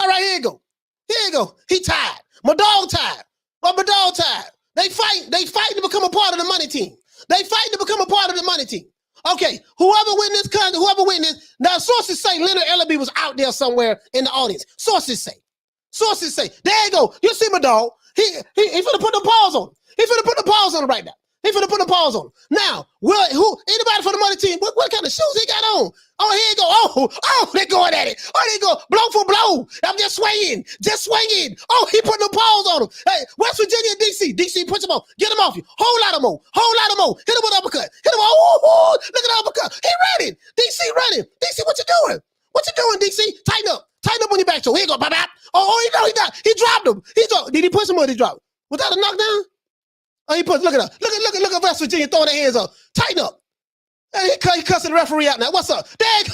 right, here you go. He tied. My dog tied. They fight to become a part of the money team. Okay, whoever win this, Now, sources say Leonard Ellaby was out there somewhere in the audience. Sources say. There you go. You see my dog. He finna put the pause on him. He finna put the pause on him right now. He finna put the pause on him. Now, anybody from the money team, what kind of shoes he got on? Oh, here you go. Oh, they're going at it. Oh, they go blow for blow. I'm just swinging. Oh, he putting the pause on him. Hey, West Virginia and DC, put him on. Get him off you. Whole lot of more. Hit him with uppercut. Hit him. Oh, look at the uppercut. He running. DC running. DC, what you doing? DC? Tighten up on your back toe. Here you go. Bop, bop. Oh, he not. He dropped him. Did he push him or did he drop him? Was that a knockdown? Oh, look at West Virginia throwing their hands up. Tighten up. Hey, he cussing the referee out now. What's up? Dag.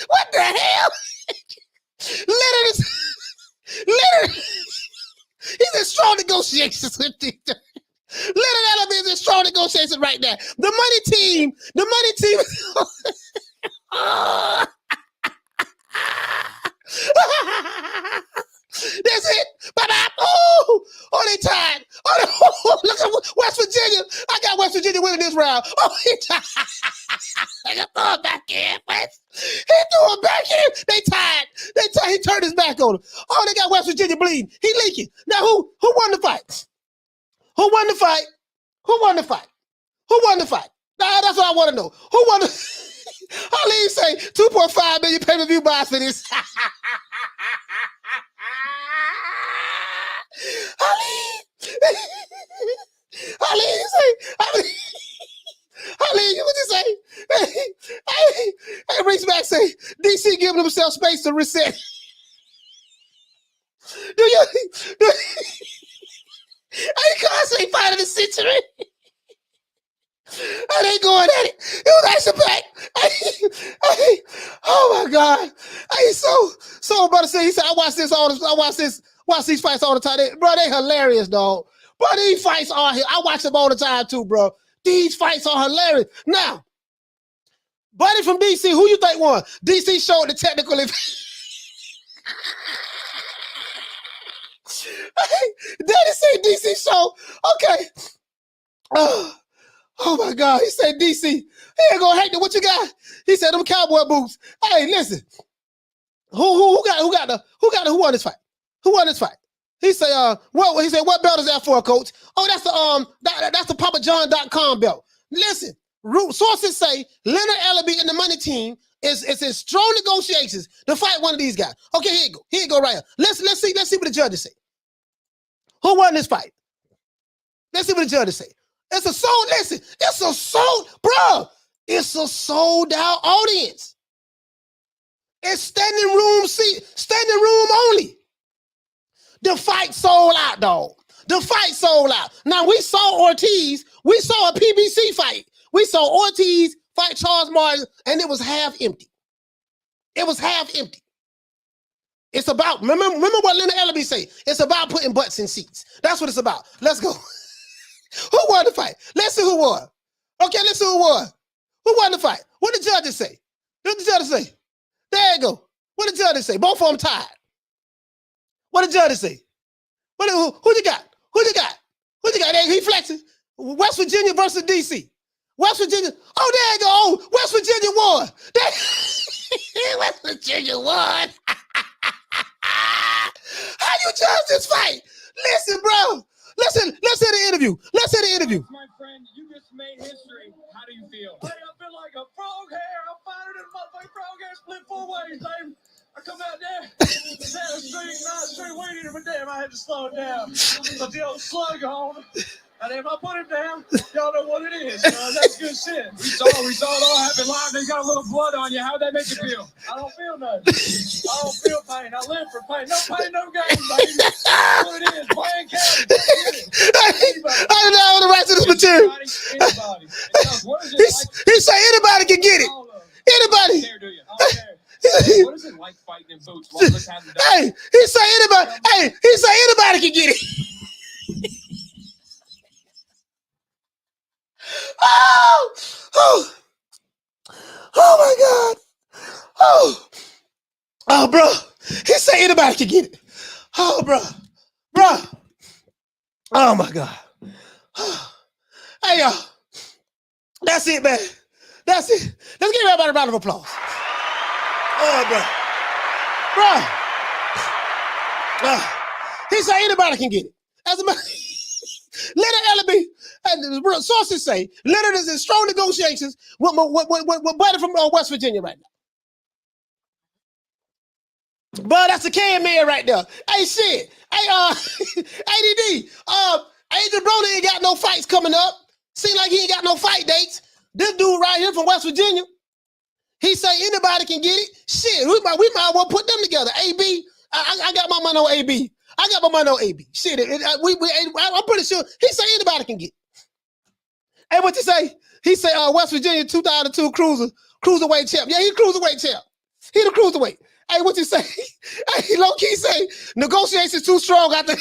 What the hell? Leonard. He's in strong negotiations with these. Leonard Ellaby is in strong negotiations right now. The money team. That's it. Oh, they tied. Oh, look at West Virginia. I got West Virginia winning this round. Oh, he tied. I got throw it back in. He threw it back in. They tied. He turned his back on him. Oh, they got West Virginia bleeding. He leaking. Now, who won the fight? Who won the fight? Nah, that's what I want to know. Who won the... Ali say 2.5 million pay-per-view buys for this. Ali, you what you say? Hey, Reese Mack say DC giving himself space to reset. Do you? I can't say fight of the century. I ain't going at it. It was actually back. Oh my God. So brother said, he said, I watch these fights all the time. They hilarious, dog. Bro, these fights are here. I watch them all the time too, bro. These fights are hilarious. Now, buddy from DC, who you think won? DC showed the technical Daddy say DC show. Okay. Oh my God. He said DC. He ain't gonna hate it. What you got? He said them cowboy boots. Hey, listen. Who won this fight? Who won this fight? He said, what belt is that for, coach? Oh, that's the PapaJohn.com belt. Listen, sources say Leonard Ellaby and the money team is in strong negotiations to fight one of these guys. Okay, here you go right here. Let's see what the judges say. Who won this fight? Let's see what the judges say. It's a sold out audience. It's standing room only. The fight sold out, dog. The fight sold out. Now we saw Ortiz. We saw a PBC fight. We saw Ortiz fight Charles Martin, and it was half empty. It's about, remember what Leonard Ellaby say. It's about putting butts in seats. That's what it's about. Let's go. Who won the fight? Let's see who won. Okay, let's see who won. Who won the fight? What did the judges say? What did the judges say? There you go. What did the judges say? Both of them tied. What did the judges say? Who you got? Who you got? He flexing. West Virginia versus DC. West Virginia. Oh, there you go. Oh, West Virginia won. West Virginia won. How you judge this fight? Listen, bro. Listen to the interview. My friend, you just made history. How do you feel? Hey, I feel like a frog hair. I'm fighting this motherfucking frog hair split 4 ways, baby. I come out there, straight waiting, but damn, I had to slow it down. But the old slug on. And if I put it down, y'all know what it is. That's good shit. We saw it all happen live. They got a little blood on you. How'd that make you feel? I don't feel nothing. I don't feel pain. I live for pain. No pain, no gain, baby. That's what it is. Playing catch. I don't know the rest of this material. Anybody. He say anybody can get it. Anybody. What is it like fighting in boots? Hey, he say anybody can get it. Oh my God. Oh, bro. He say anybody can get it. Oh, bro. Oh my God. Hey, y'all. That's it, man. That's it. Let's give everybody a round of applause. Oh, bro. He said anybody can get it. As a matter, Leonard Ellaby, and sources say Leonard is in strong negotiations with Buddy from West Virginia right now. But that's a K man right there. Hey, shit. Hey, ADD. Adrien Broner ain't got no fights coming up. Seem like he ain't got no fight dates. This dude right here from West Virginia, he say anybody can get it. Shit, we might as well put them together. AB, I got my money on AB. I got my money on AB. Shit, I'm pretty sure he say anybody can get it. Hey, what you say? He say West Virginia 2002 cruiserweight champ. Yeah, he cruiserweight champ. He the cruiserweight. Hey, what you say? Hey, low-key say negotiations too strong out there.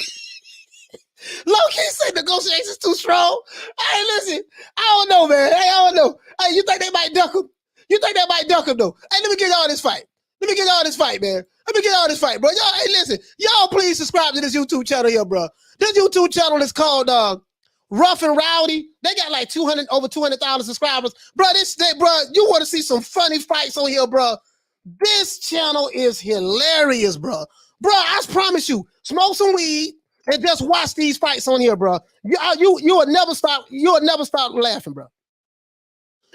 Low-key say negotiations too strong. Hey, listen, I don't know, man. Hey, I don't know. Hey, you think they might duck him? You think they might duck him, though? Hey, let me get all this fight. Let me get all this fight, man. Let me get all this fight, bro. Y'all, hey, listen. Y'all please subscribe to this YouTube channel here, bro. This YouTube channel is called Rough and Rowdy. They got like over 200,000 subscribers. Bro, you want to see some funny fights on here, bro. This channel is hilarious, bro. Bro, I promise you, smoke some weed and just watch these fights on here, bro. You will never stop. You'll never stop laughing, bro.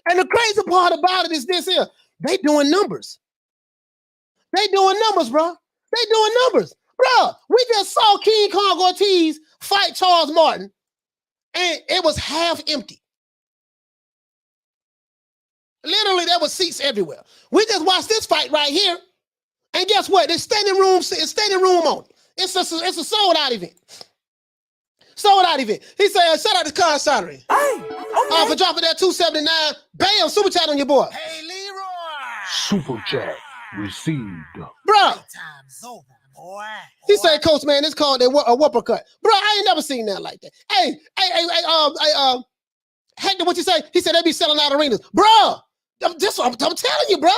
And the crazy part about it is this here. They doing numbers. They doing numbers, bro. They doing numbers. Bro, we just saw King Kong Ortiz fight Charles Martin, and it was half empty. Literally, there was seats everywhere. We just watched this fight right here, and guess what? There's standing room on it. It's a sold out event. Sold out event. He said, shout out to Con Sonery. Hey, okay. For dropping that 279. Bam, super chat on your boy. Hey, Leroy. Super chat received. Bro. Time's over, boy. He said, Coach, man, it's called a whopper cut. Bro, I ain't never seen that like that. Hey, Hector, what you say? He said they be selling out arenas. Bro, I'm telling you, bro.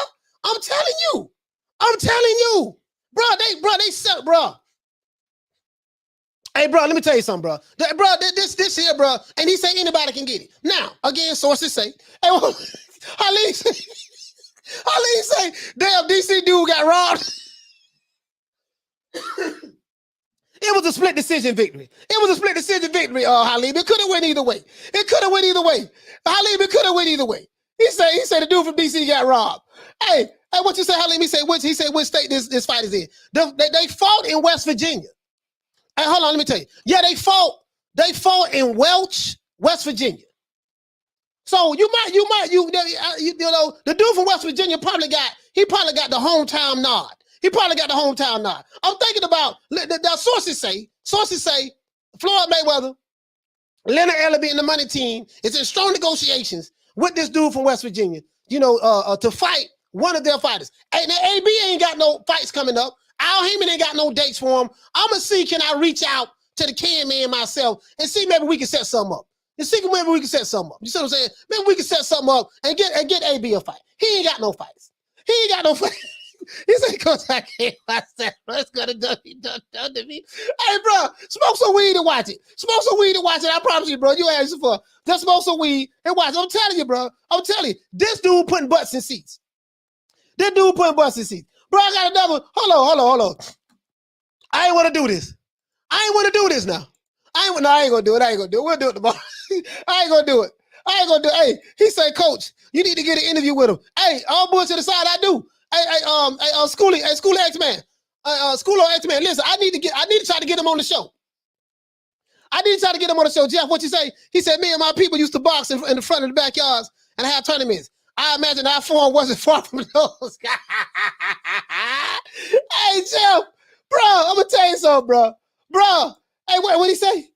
I'm telling you. Bro, they sell, bro. Hey, bro, let me tell you something, bro. This here, bro, and he say anybody can get it. Now, again, sources say, hey, well, Ali say, damn, DC dude got robbed. It was a split decision victory. Halim. It could have went either way. Halim, it could have went either way. He said the dude from DC got robbed. Hey, what you say, Halim? He said which state this fight is in. They fought in West Virginia. Hey, hold on, let me tell you. Yeah, they fought in Welch, West Virginia. So you know, the dude from West Virginia probably got the hometown nod. I'm thinking about the sources say Floyd Mayweather, Leonard Ellaby, and the money team is in strong negotiations with this dude from West Virginia, to fight one of their fighters. And the AB ain't got no fights coming up. Al Haymon ain't got no dates for him. I'm going to see, can I reach out to the Can Man myself and see maybe we can set something up. You see what I'm saying? Maybe we can set something up and get AB a fight. He ain't got no fights. He said, Coach, I can't watch that. It's gonna done to me. Hey, bro, smoke some weed and watch it. I promise you, bro. You asked for just smoke some weed and watch it. I'm telling you, bro. This dude putting butts in seats. Bro, I got another. Hold on. I ain't want to do this now. I ain't gonna do it. We'll do it tomorrow. I ain't gonna do it. Hey, he said, Coach, you need to get an interview with him. Hey, all bullshit aside, I do. Schoolie X Man. Schoolie X Man. Listen, I need to try to get him on the show. Jeff, what you say? He said, me and my people used to box in the front of the backyards and have tournaments. I imagine our form wasn't far from those. Hey, Jeff, bro, I'm gonna tell you something, bro. Hey, what'd he say?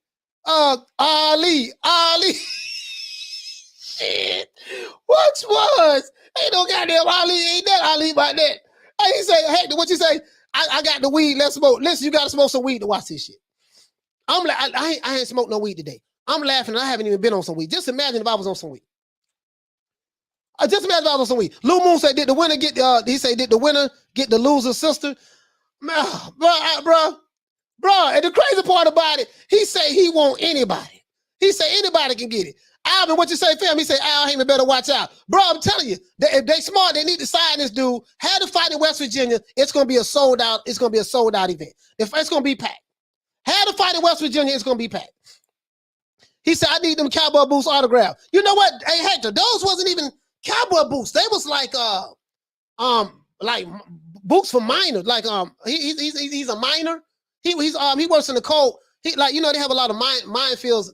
Ali. Shit. What was? Ain't no goddamn Ali. Ain't that Ali about that? Hey, he say, hey, what you say? I got the weed. Let's smoke. Listen, you gotta smoke some weed to watch this shit. I'm like, I ain't smoked no weed today. I'm laughing. I haven't even been on some weed. Just imagine if I was on some weed. Lou Moon said, did the winner get? He said, did the winner get the loser's sister? Man, bro. And the crazy part about it, he say he want anybody. He say anybody can get it. Alvin, what you say, fam? He say, Al Haymon better watch out. Bro, I'm telling you, if they smart, they need to sign this dude. Had to fight in West Virginia, it's gonna be a sold out, it's gonna be a sold out event. If it's gonna be packed. Had to fight in West Virginia, it's gonna be packed. He said, I need them cowboy boots autographed. You know what? Hey, Hector, those wasn't even cowboy boots. They was like boots for minors. Like he's a minor. He works in the cold. He like, you know, they have a lot of minefields,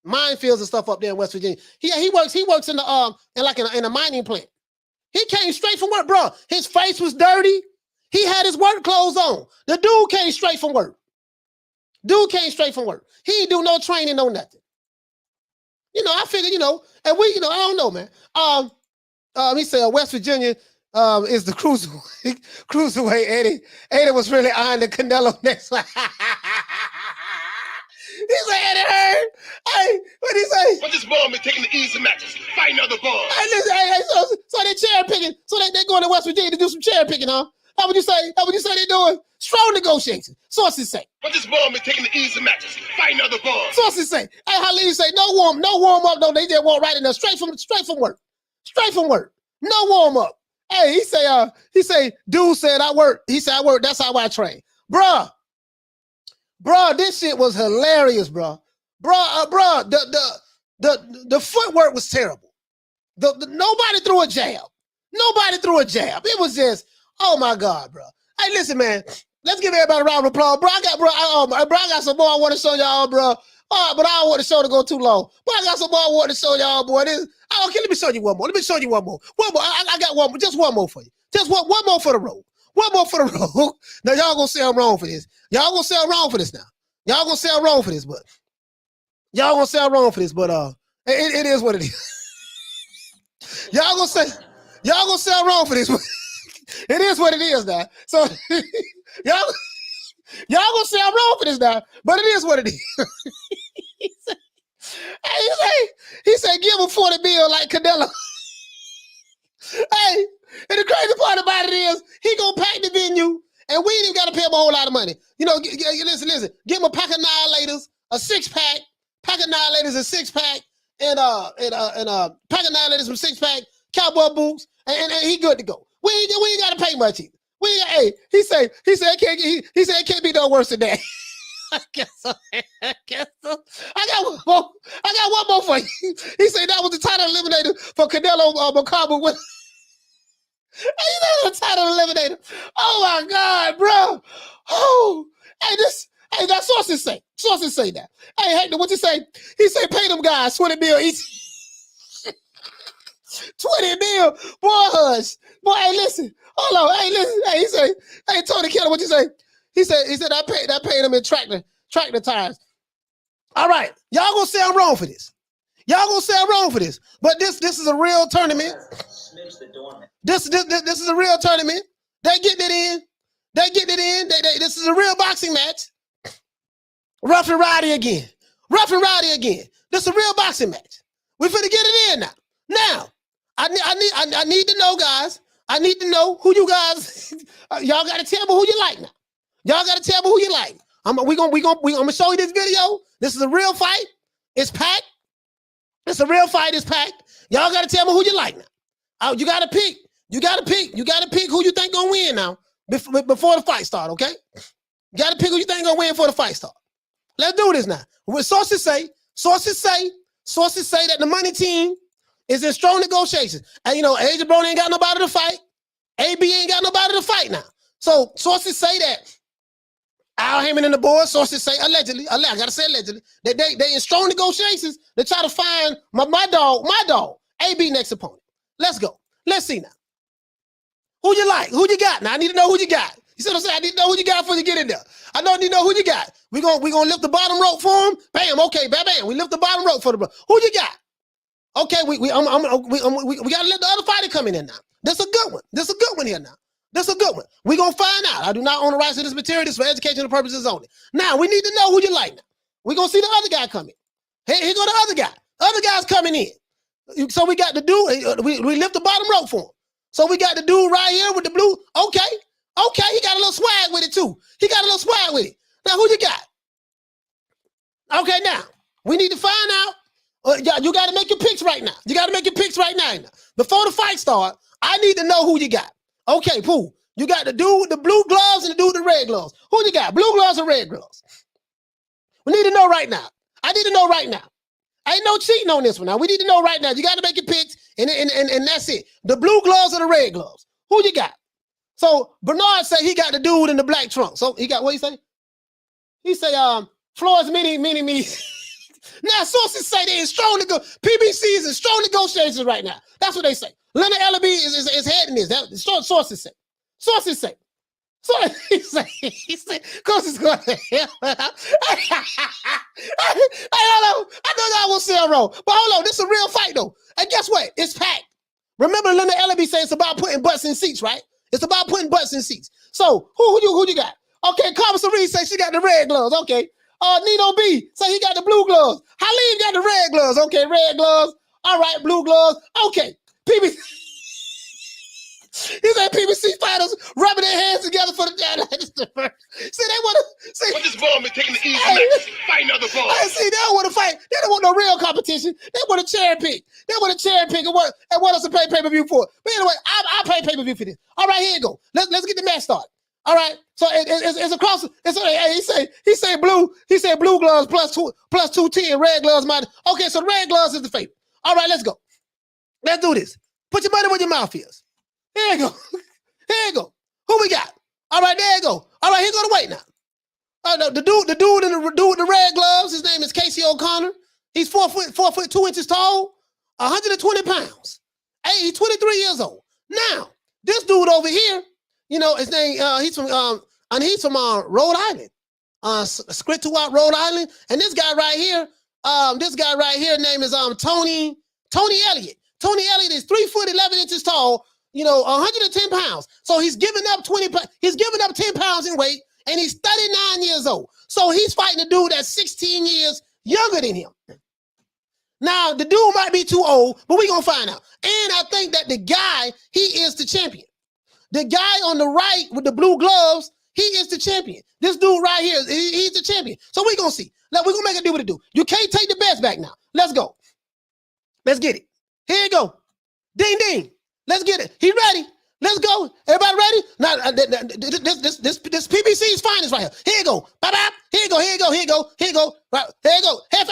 minefields and stuff up there in West Virginia. He works in the in a mining plant. He came straight from work, bro. His face was dirty. He had his work clothes on. The dude came straight from work. He didn't do no training, no nothing. You know, I figured, you know, and we, you know, I don't know, man. He said West Virginia is the cruiserweight. Eddie was really eyeing the Canelo next one. He said Eddie heard. Hey, what he say? But this ball been taking the easy matches. Fight another ball. Hey, listen, so they cherry picking. So they going to West Virginia to do some cherry picking, huh? How would you say they doing? Strong negotiations. Sources say. But this ball been taking the easy matches. Fight another ball. Sources say. Hey, Halil say no warm up. No, they just walk right in there, straight from work. No warm up. Hey, he say, dude said I work. He said I work. That's how I train, bruh. This shit was hilarious, bruh. The footwork was terrible. Nobody threw a jab. It was just, oh my God, bro. Hey, listen, man. Let's give everybody a round of applause, bro. I got some more I want to show y'all, bro. But I don't want the show to go too long. But I got some more I want to show y'all, boy. Okay, let me show you one more. I got one more. Just one more for you. Just one more for the road. One more for the road. Now, y'all gonna say I'm wrong for this. Y'all gonna say I'm wrong for this now. Y'all gonna say I'm wrong for this, but it is what it is. Y'all gonna say I'm wrong for this, but it is what it is now. So y'all gonna say I'm wrong for this now, but it is what it is. He said, give him 40 bill like Canelo. Hey, and the crazy part about it is he gonna pack the venue, and we ain't even gotta pay him a whole lot of money. You know, listen. Give him a pack of annihilators, a 6-pack, pack of annihilators, a 6-pack, and pack of annihilators from 6-pack, cowboy boots, and he good to go. We ain't gotta pay much either. He said it can't be no worse than that. I guess so. I got one more for you. He said that was the title eliminator for Canelo McCarver. The title eliminator. Oh my God, bro. Oh, hey, that sources say that. Hey, Hector, what you say? He said pay them guys 20 mil each. 20 mil, boy, hush. Boy, hey, listen. Hold on. Hey, listen. Hey, he say, hey, Tony Keller, what you say? He said I paid him in tractor tires. All right. Y'all gonna say I'm wrong for this. But this is a real tournament. This is a real tournament. They getting it in. This is a real boxing match. Rough and rowdy again. This is a real boxing match. We finna get it in now. Now, I need to know, guys. I need to know who you guys. Y'all gotta tell me who you like now. I'm gonna show you this video. This is a real fight. It's packed. It's packed. Y'all gotta tell me who you like now. You gotta pick who you think gonna win now before the fight start, okay? You gotta pick who you think gonna win before the fight start. Let's do this now. What sources say that the money team is in strong negotiations. And you know, Adrien Broner ain't got nobody to fight. AB ain't got nobody to fight now. So sources say that Al Haymon and the board, sources say allegedly, I gotta say allegedly, that they in strong negotiations to try to find my dog, AB next opponent. Let's go. Let's see now. Who you like? Who you got? Now I need to know who you got. You see what I'm saying? I need to know who you got before you get in there. I need to know who you got. We gonna lift the bottom rope for him. Bam. Okay. Bam. We lift the bottom rope for the bro. Who you got? Okay. We gotta let the other fighter come in there now. This a good one here now. We gonna find out. I do not own the rights to this material. This is for educational purposes only. Now we need to know who you like now. We gonna see the other guy coming. Here go the other guy. Other guy's coming in. So we got the dude. We lift the bottom rope for him. So we got the dude right here with the blue. Okay. He got a little swag with it too. Now who you got? Okay, now We need to find out. You got to make your picks right now. You got to make your picks right now. Before the fight start, I need to know who you got. Okay, Pooh. You got the dude with the blue gloves and the dude with the red gloves. Who you got? Blue gloves or red gloves? We need to know right now. I need to know right now. Ain't no cheating on this one now. We need to know right now. You got to make your picks, and that's it. The blue gloves or the red gloves? Who you got? So Bernard say he got the dude in the black trunk. So he got what he say? He say Floyd's mini. Now sources say they in strong PBC is in strong negotiations right now. That's what they say. Leonard Ellaby is heading this. That's what sources say. Sources say. So he said, cause it's going to hell. Hey, hold on. I know y'all will sell wrong, but hold on, this is a real fight though. And guess what? It's packed. Remember, Leonard Ellaby said it's about putting butts in seats, right? It's about putting butts in seats. So who you got? Okay, Carmen Cerise says she got the red gloves. Okay. Nino B say he got the blue gloves. Halim got the red gloves. Okay, red gloves. All right, blue gloves. Okay, PBC. He said PBC fighters rubbing their hands together for the dad. See, they want to see. But this ball been taking the easy fighting other balls. See, they don't want to fight. They don't want no real competition. They want to cherry pick. They want to cherry pick and what else to pay pay-per-view for. But anyway, I pay pay-per-view for this. All right, here you go. Let's get the match started. All right, so it's across. He say blue gloves plus 210, red gloves minus. Okay, so red gloves is the favorite. All right, let's go. Let's do this. Put your money where your mouth is. Here you go. Here you go. Who we got? All right, there you go. All right, here go the weight now. The dude with the red gloves. His name is Casey O'Connor. He's 4 foot 2 inches tall, 120 pounds. Hey, he's 23 years old. Now this dude over here. You know, his name, he's from Rhode Island, Scrittuat, Rhode Island. And this guy right here, name is Tony Elliott. Tony Elliott is 3 foot 11 inches tall, 110 pounds. So he's giving up 10 pounds in weight, and he's 39 years old. So he's fighting a dude that's 16 years younger than him. Now, the dude might be too old, but we're going to find out. And I think that the guy, he is the champion. The guy on the right with the blue gloves, he is the champion. This dude right here, he's the champion. So we're going to see. Now, we're going to make it do what it do. You can't take the best back now. Let's go. Let's get it. Here you go. Ding, ding. Let's get it. He ready. Let's go. Everybody ready? Now, this PBC's finest right here. Here you go. Bye-bye. Here you go. Here you go. Here you go. Here you go. Right. There you go. He look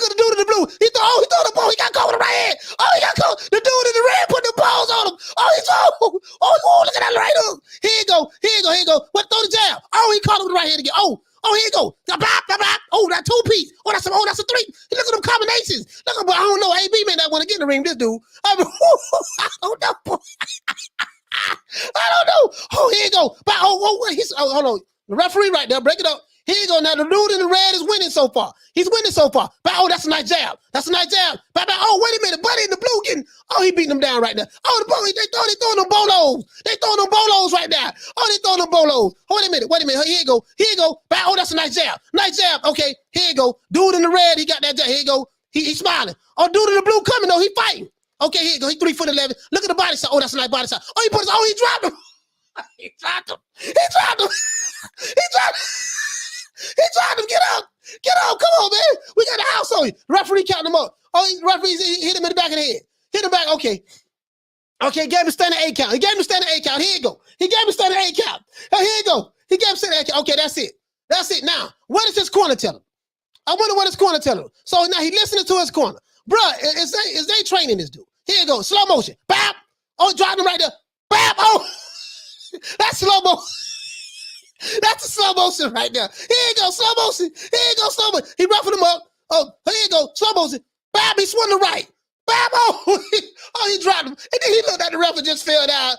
at the dude in the blue. He threw the ball. He got caught with the right hand. He got caught. The dude in the red put the balls on him. Look at that right hook. Here you go. Here you go. Here you go. What? Throw the jab. He caught him with the right hand again. Here you go. That 2-piece. That's a 3. Look at them combinations. Look at, I don't know. AB may not want to get in the ring. This dude. I don't know. I don't know. Here you go. Hold on. The referee right there. Break it up. Here you go. Now the dude in the red is winning so far. He's winning so far. That's a nice jab. That's a nice jab. Wait a minute. Buddy in the blue getting. He beating them down right now. They throwing them bolos. They throwing them bolos right now. They throwing them bolos. Wait a minute. Here you go. Here you go. That's a nice jab. Nice jab. Okay. Here you go. Dude in the red. He got that jab. Here you go. He's smiling. Dude in the blue coming though. He fighting. Okay. Here you go. He 3 foot 11. Look at the body side. That's a nice body side. He dropped him. He dropped him. He tried to get up. Get up. Come on, man. We got the house on you. The referee counting him up. Referee hit him in the back of the head. Hit him back. Okay. Okay, gave him a standing 8 count. He gave him a standing 8 count. Here you go. He gave him a standing 8 count. Here you go. He gave him a standing 8 count. Okay, that's it. That's it. Now, what does his corner tell him? I wonder what his corner tell him. So now he's listening to his corner. Bruh, is they training this dude? Here you go. Slow motion. Bap. Dropped him right there. Bap. That's slow motion. That's a slow motion right there. Here you go, slow motion. Here you go, slow motion. He roughing him up. Here you go, slow motion. Bam, he swung to right. Bam, he dropped him. And then he looked at the ref and just fell down.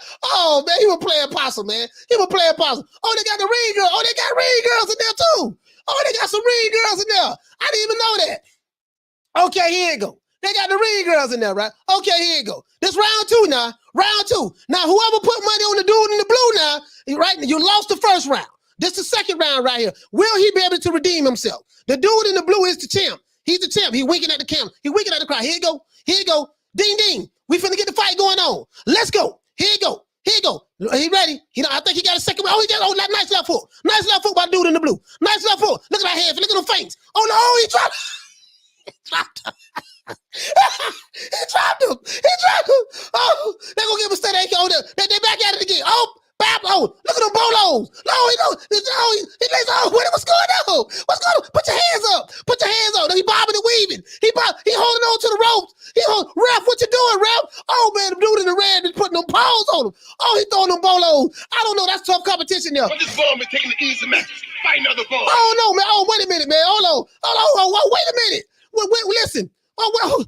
Man, he was playing possum, man. He was playing possum. They got the ring girl. They got ring girls in there too. They got some ring girls in there. I didn't even know that. Okay, here you go. They got the ring girls in there, right? Okay, here you go. This round 2 now. Round 2. Now, whoever put money on the dude in the blue now, right? You lost the first round. This is the second round right here. Will he be able to redeem himself? The dude in the blue is the champ. He's the champ. He winking at the camera. He winking at the crowd. Here you go. Here you go. Ding, ding. We finna get the fight going on. Let's go. Here you go. Here you go. He ready. I think he got a second. Oh, he got that nice left hook. Nice left hook by the dude in the blue. Nice left hook. Look at that head. Look at them feints. Oh no, he dropped. He dropped him. He dropped him. He dropped him. Oh, they're gonna give him a steady ankle. They back at it again. Oh, bap. Oh, look at them bolos. No, he don't. He lays off. What's going on? What's going on? Put your hands up. Put your hands up. He bobbing and weaving. He holding on to the ropes. Ref, what you doing, Ref? Oh man, the dude in the red is putting them paws on him. Oh, he throwing them bolos. I don't know. That's tough competition there. I'm just bum and taking the easy matches. Fight another ball. Oh no, man. Oh, wait a minute, man. Hold on. Wait a minute. Listen. Oh, well,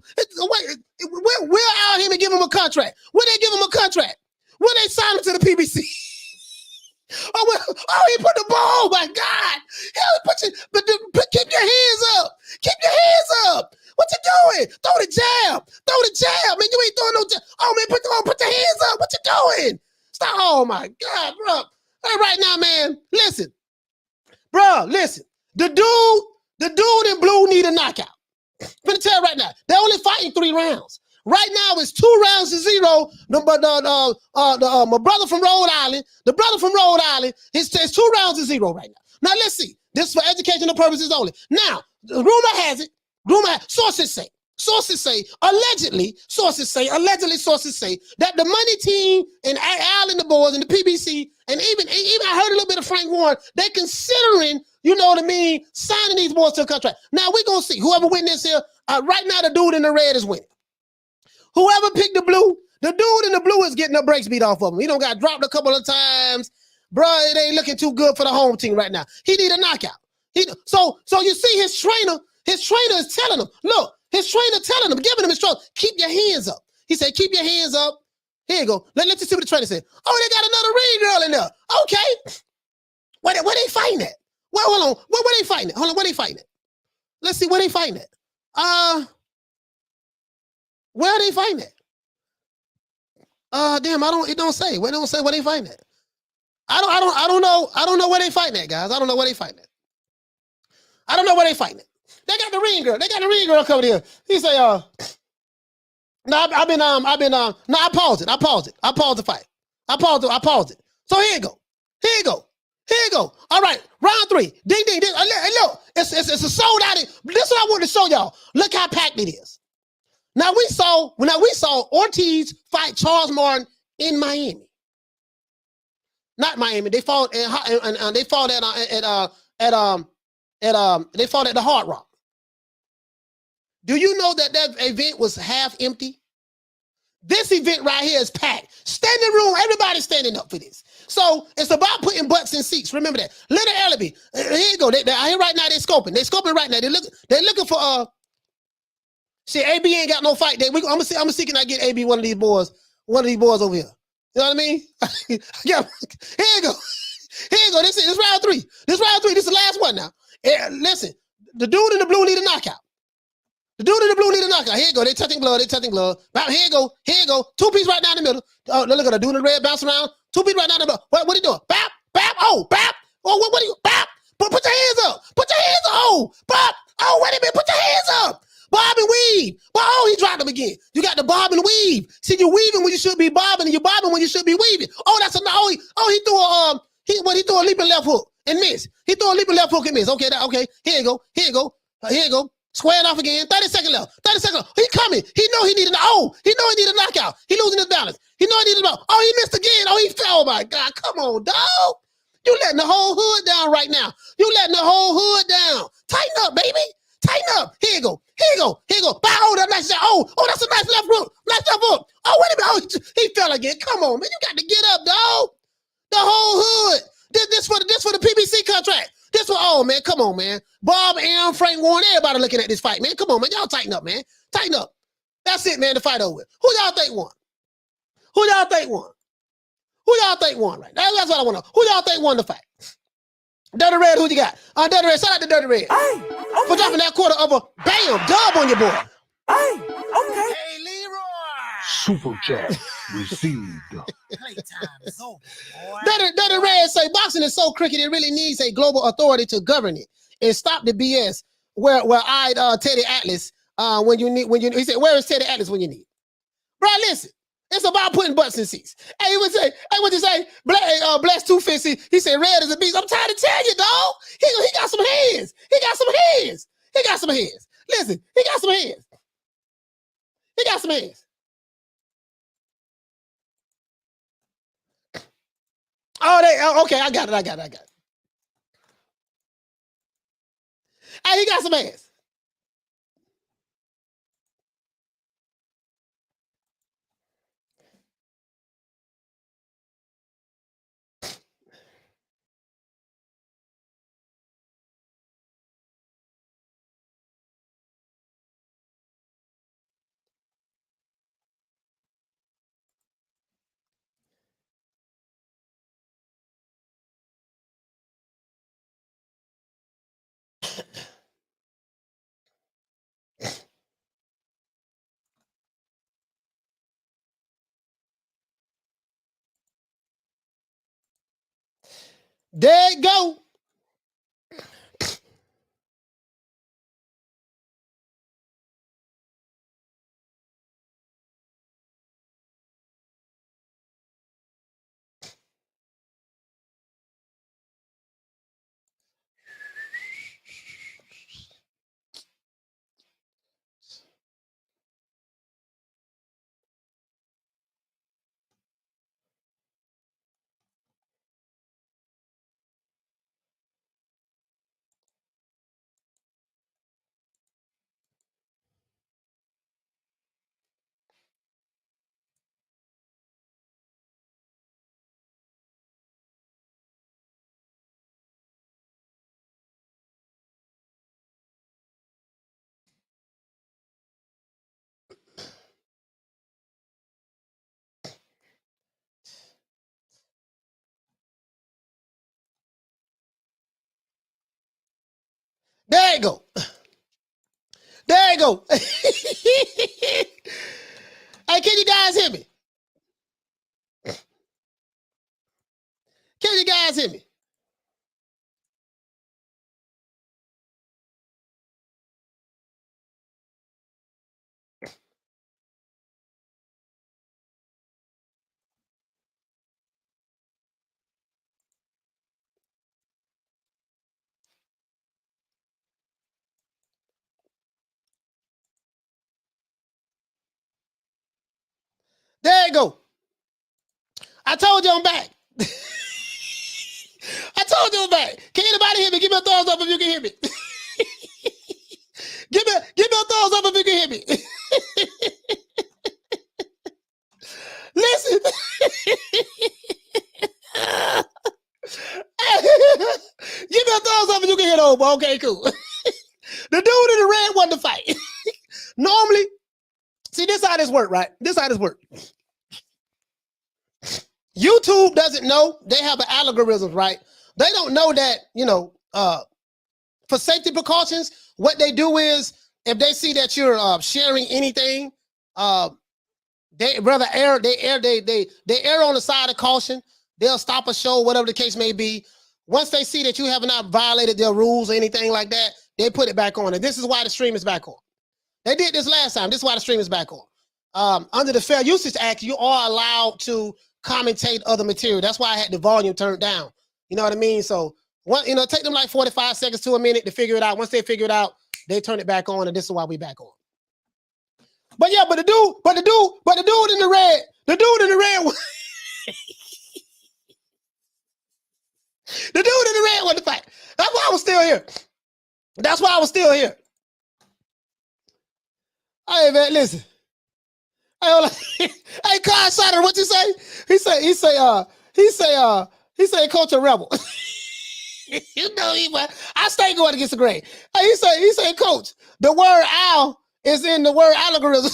we'll out him and give him a contract. Will they give him a contract? Will they sign him to the PBC? He put the ball. Oh my God! Keep your hands up. Keep your hands up. What you doing? Throw the jab. Man, you ain't throwing no jab. Oh man, put your hands up. What you doing? Stop. Oh my God, bro. Hey, right now, man. Listen, bro. Listen. The dude in blue need a knockout. I'm gonna tell you right now. They're only fighting 3 rounds. Right now, it's 2 rounds to 0. My brother from Rhode Island, it's 2 rounds to 0 right now. Now, let's see. This is for educational purposes only. Now, the rumor has it, sources say, allegedly, sources say that the money team and Al and the boys and the PBC, and even I heard a little bit of Frank Warren, they're considering, you know what I mean, signing these boys to a contract. Now, we're going to see. Whoever wins this here, right now, the dude in the red is winning. Whoever picked the blue, the dude in the blue is getting the brakes beat off of him. He done got dropped a couple of times. Bro, it ain't looking too good for the home team right now. He need a knockout. So you see his trainer is telling him, look, giving him his stroke, keep your hands up. He said, keep your hands up. Here you go. Let's see what the trainer said. Oh, they got another ring girl in there. Okay. Where they fighting at? Well, hold on. Where they fighting at? Hold on, where they fighting at? Let's see where they fighting at. Where are they fighting at? Damn, it don't say. It don't say where they fighting at. I don't know where they fighting at, guys. I don't know where they fighting at. They got the ring girl coming here. He say, no, I paused it. I paused the fight. I paused it. So here you go. All right, round 3. Ding, ding, ding. Look, it's a sold out. This is what I want to show y'all. Look how packed it is. Now we saw Ortiz fight Charles Martin in Miami. Not Miami. They fought and they fought at the Hard Rock. Do you know that event was half empty? This event right here is packed. Standing room, everybody's standing up for this. So it's about putting butts in seats. Remember that. Little Ellaby. Here you go. Here right now they're scoping. They're scoping right now. They're looking for See, AB ain't got no fight day. I'm gonna see can I get AB one of these boys over here. You know what I mean? Yeah. Here you go. This is round 3. This is the last one now. Listen, the dude in the blue need a knockout. Here you go. They touching blood. Now, here you go. 2-piece right down the middle. Look at the dude in the red bounce around. 2-piece right down the middle. What are you doing? Bap. Oh, bap. Oh, what are you? Bap. Put your hands up. Oh, bap. Oh, wait a minute. Put your hands up. Bob and weave. Oh, he dropped him again. You got the bob and weave. See, you're weaving when you should be bobbing, and you're bobbing when you should be weaving. Oh, that's he threw a leaping left hook and missed. He threw a leaping left hook and missed. Okay, Here you go. Square it off again. 30 seconds left. He coming. He know he needed a knockout. He losing his balance. He know he needed a Oh, he missed again. Oh, he fell. Oh my God. Come on, dog. You letting the whole hood down right now. Tighten up, baby. Here you go. Oh, that's nice. Oh, that's a nice left hook. Oh, wait a minute. Oh, he fell again. Come on, man. You got to get up, dog. The whole hood. This for the PBC contract. Oh, man. Come on, man. Bob, Aaron, Frank Warren, everybody looking at this fight, man. Come on, man. Y'all tighten up, man. That's it, man. The fight over with. Who y'all think won? Who y'all think won right now? That's what I want to know. Who y'all think won the fight? Dirty Red, who you got? Dirty Red, shout out to Dirty Red. For dropping that quarter of a dub on your boy. Hey, Leroy. Super chat received. Playtime is over, boy. Dirty Red say boxing is so crooked it really needs a global authority to govern it and stop the BS. Where Teddy Atlas he said, where is Teddy Atlas when you need? Bro, listen. It's about putting butts in seats. Hey, he would say, hey, what you say? Bless 250. He said, red is a beast. I'm trying to tell you, dog. He got some hands. He got some hands. He got some hands. Listen, he got some hands. He got some hands. Okay, I got it. Hey, he got some hands. There it go. There you go. There you go. Hey, can you guys hear me? Can you guys hear me? There you go. I told you I'm back. I told you I'm back. Can anybody hear me? Give me a thumbs up if you can hear me. give me a thumbs up if you can hear me. Listen. Give me a thumbs up if you can hear those. Okay, cool. The dude in the red won the fight. Normally, see, this how this work, right? This how this work. YouTube doesn't know. They have an algorithm, right? They don't know that, for safety precautions, what they do is if they see that you're sharing anything, they rather err on the side of caution. They'll stop a show, whatever the case may be. Once they see that you have not violated their rules or anything like that, they put it back on. And this is why the stream is back on. They did this last time. This is why the stream is back on. Under the Fair Usage Act, you are allowed to commentate other material. That's why I had the volume turned down. You know what I mean? So, take them like 45 seconds to a minute to figure it out. Once they figure it out, they turn it back on, and this is why we back on. But yeah, but the dude in the red, the dude in the red won the fight. That's why I was still here. That's why I was still here. Hey man, listen. Hey, Kyle Sutter, what you say? He say, Coach a rebel. You know I stay going against the grain. Hey, he say, Coach, the word owl is in the word algorithm.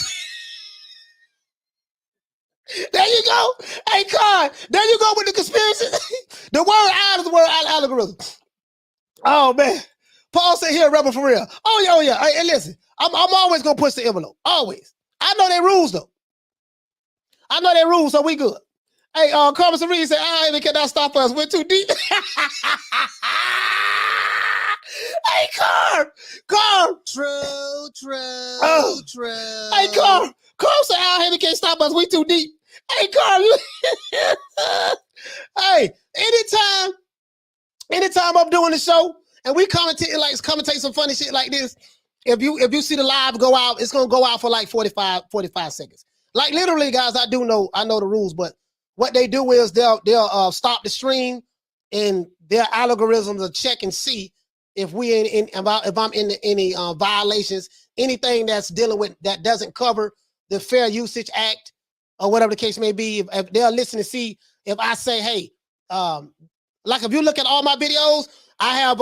There you go. Hey, Kyle, there you go with the conspiracy. The word owl is the word algorithm. Oh man, Paul said he a rebel for real. Oh yeah. Hey, listen, I'm always gonna push the envelope. Always. I know their rules though. I know their rules, so we good. Hey, Carmen Serene said, I even cannot stop us. We're too deep. Hey, Carm. True. Hey, Carm said, Al Haymon can't stop us. We too deep. Hey, Carl. Hey, anytime I'm doing the show and we commentate some funny shit like this, if you see the live go out, it's gonna go out for like 45 seconds. Like literally, guys, I know the rules, but what they do is they'll stop the stream and their algorithms will check and see if I'm in any violations, anything that's dealing with that doesn't cover the Fair Usage Act or whatever the case may be. If they'll listen to see if I say, hey, like if you look at all my videos, I have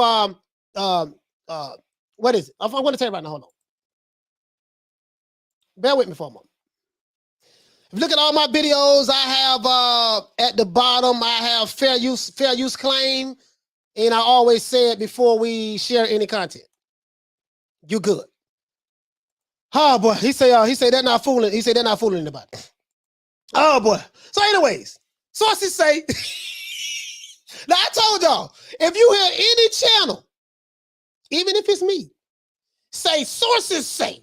what is it? I'm going to tell you right now. Hold on. Bear with me for a moment. If you look at all my videos, I have at the bottom, I have fair use claim. And I always say it before we share any content. You good. Oh boy. He say they're not fooling. He said they're not fooling anybody. Oh boy. So anyways, sources say, now I told y'all, if you hear any channel, even if it's me, say sources say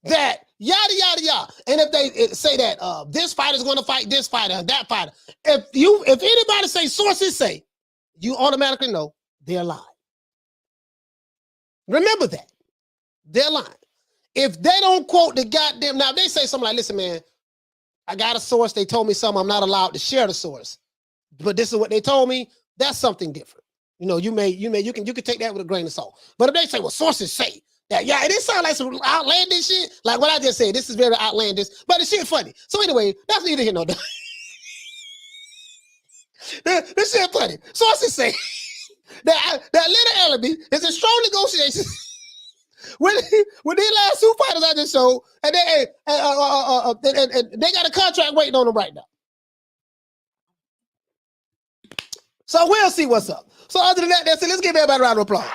that yada yada yada, and if they say that this fighter's going to fight this fighter and that fighter, if anybody say sources say, you automatically know they're lying. Remember that they're lying. If they don't quote the goddamn, now they say something like, listen, man, I got a source. They told me something. I'm not allowed to share the source, but this is what they told me. That's something different. You know, you can take that with a grain of salt. But if they say, well, sources say that, yeah, it did sound like some outlandish shit. Like what I just said, this is very outlandish, but the shit funny. So anyway, that's neither here nor there. This shit funny. Sources say that Little Ellaby is in strong negotiations with these last two fighters I just showed, and they got a contract waiting on them right now. So we'll see what's up. So other than that, that's it. Let's give everybody a round of applause.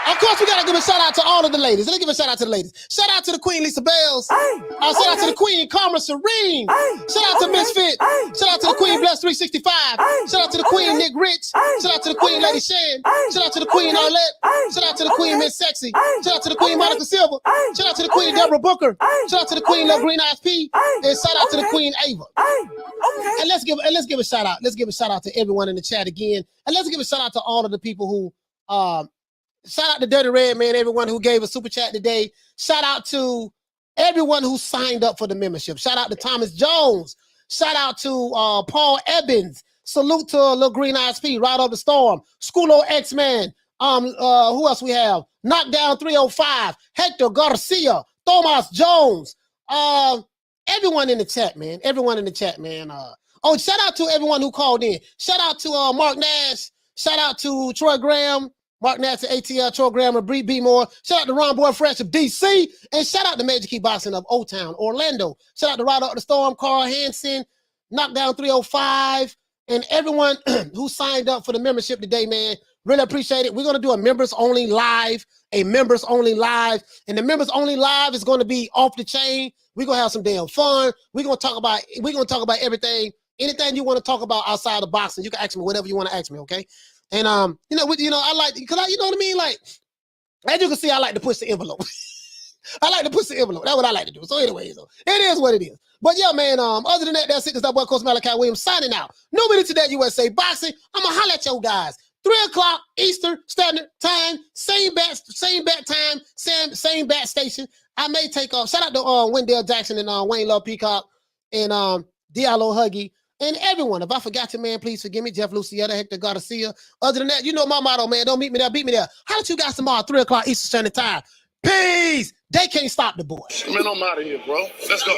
Of course, we gotta give a shout out to all of the ladies. Let's give a shout out to the ladies. Shout out to the Queen Lisa Bells. Shout out to the Queen Karma Serene. Shout out to Misfit. Shout out to the Queen Bless 365. Shout out to the Queen Nick Rich. Shout out to the Queen Lady Shan. Shout out to the Queen Arlette. Shout out to the Queen Miss Sexy. Shout out to the Queen Monica Silver. Shout out to the Queen Deborah Booker. Shout out to the Queen Lil Green Eyes P. And shout out to the Queen Ava. And let's give a shout out. Let's give a shout out to everyone in the chat again. And let's give a shout out to all of the people who shout out to Dirty Red Man, everyone who gave a super chat today. Shout out to everyone who signed up for the membership. Shout out to Thomas Jones. Shout out to Paul Evans. Salute to Lil Green Eyes P, Ride Up the Storm, Schoolo X-Man. Who else we have? Knockdown 305, Hector Garcia, Thomas Jones. Everyone in the chat, man. Everyone in the chat, man. Shout out to everyone who called in. Shout out to Mark Nash. Shout out to Troy Graham. Mark Nash at ATL, Troy Graham, and Bree B. Moore. Shout out to Ron Boy Fresh of DC. And shout out to Major Key Boxing of O-Town, Orlando. Shout out to Ride Up the Storm, Carl Hansen, Knockdown 305, and everyone who signed up for the membership today, man. Really appreciate it. We're going to do a members-only live, And the members-only live is going to be off the chain. We're going to have some damn fun. We're going to talk about everything. Anything you want to talk about outside of boxing, you can ask me whatever you want to ask me, okay? And I like, because you know what I mean? Like, as you can see, I like to push the envelope. I like to push the envelope. That's what I like to do. So anyway, it is what it is. But yeah, man, other than that, that's it. It's that boy Coach Malachi Williams signing out. Nobody to that USA Boxing. I'm going to holler at your guys. 3 o'clock Eastern Standard Time. Same bat time. Same bat station. I may take off. Shout out to Wendell Jackson and Wayne Love Peacock and Diallo Huggy. And everyone, if I forgot you, man, please forgive me. Jeff Lucietta, Hector Garcia. Other than that, you know my motto, man. Don't meet me there, beat me there. How about you guys tomorrow, 3 o'clock Eastern Standard Time? Peace. They can't stop the boy. Man, I'm out of here, bro. Let's go.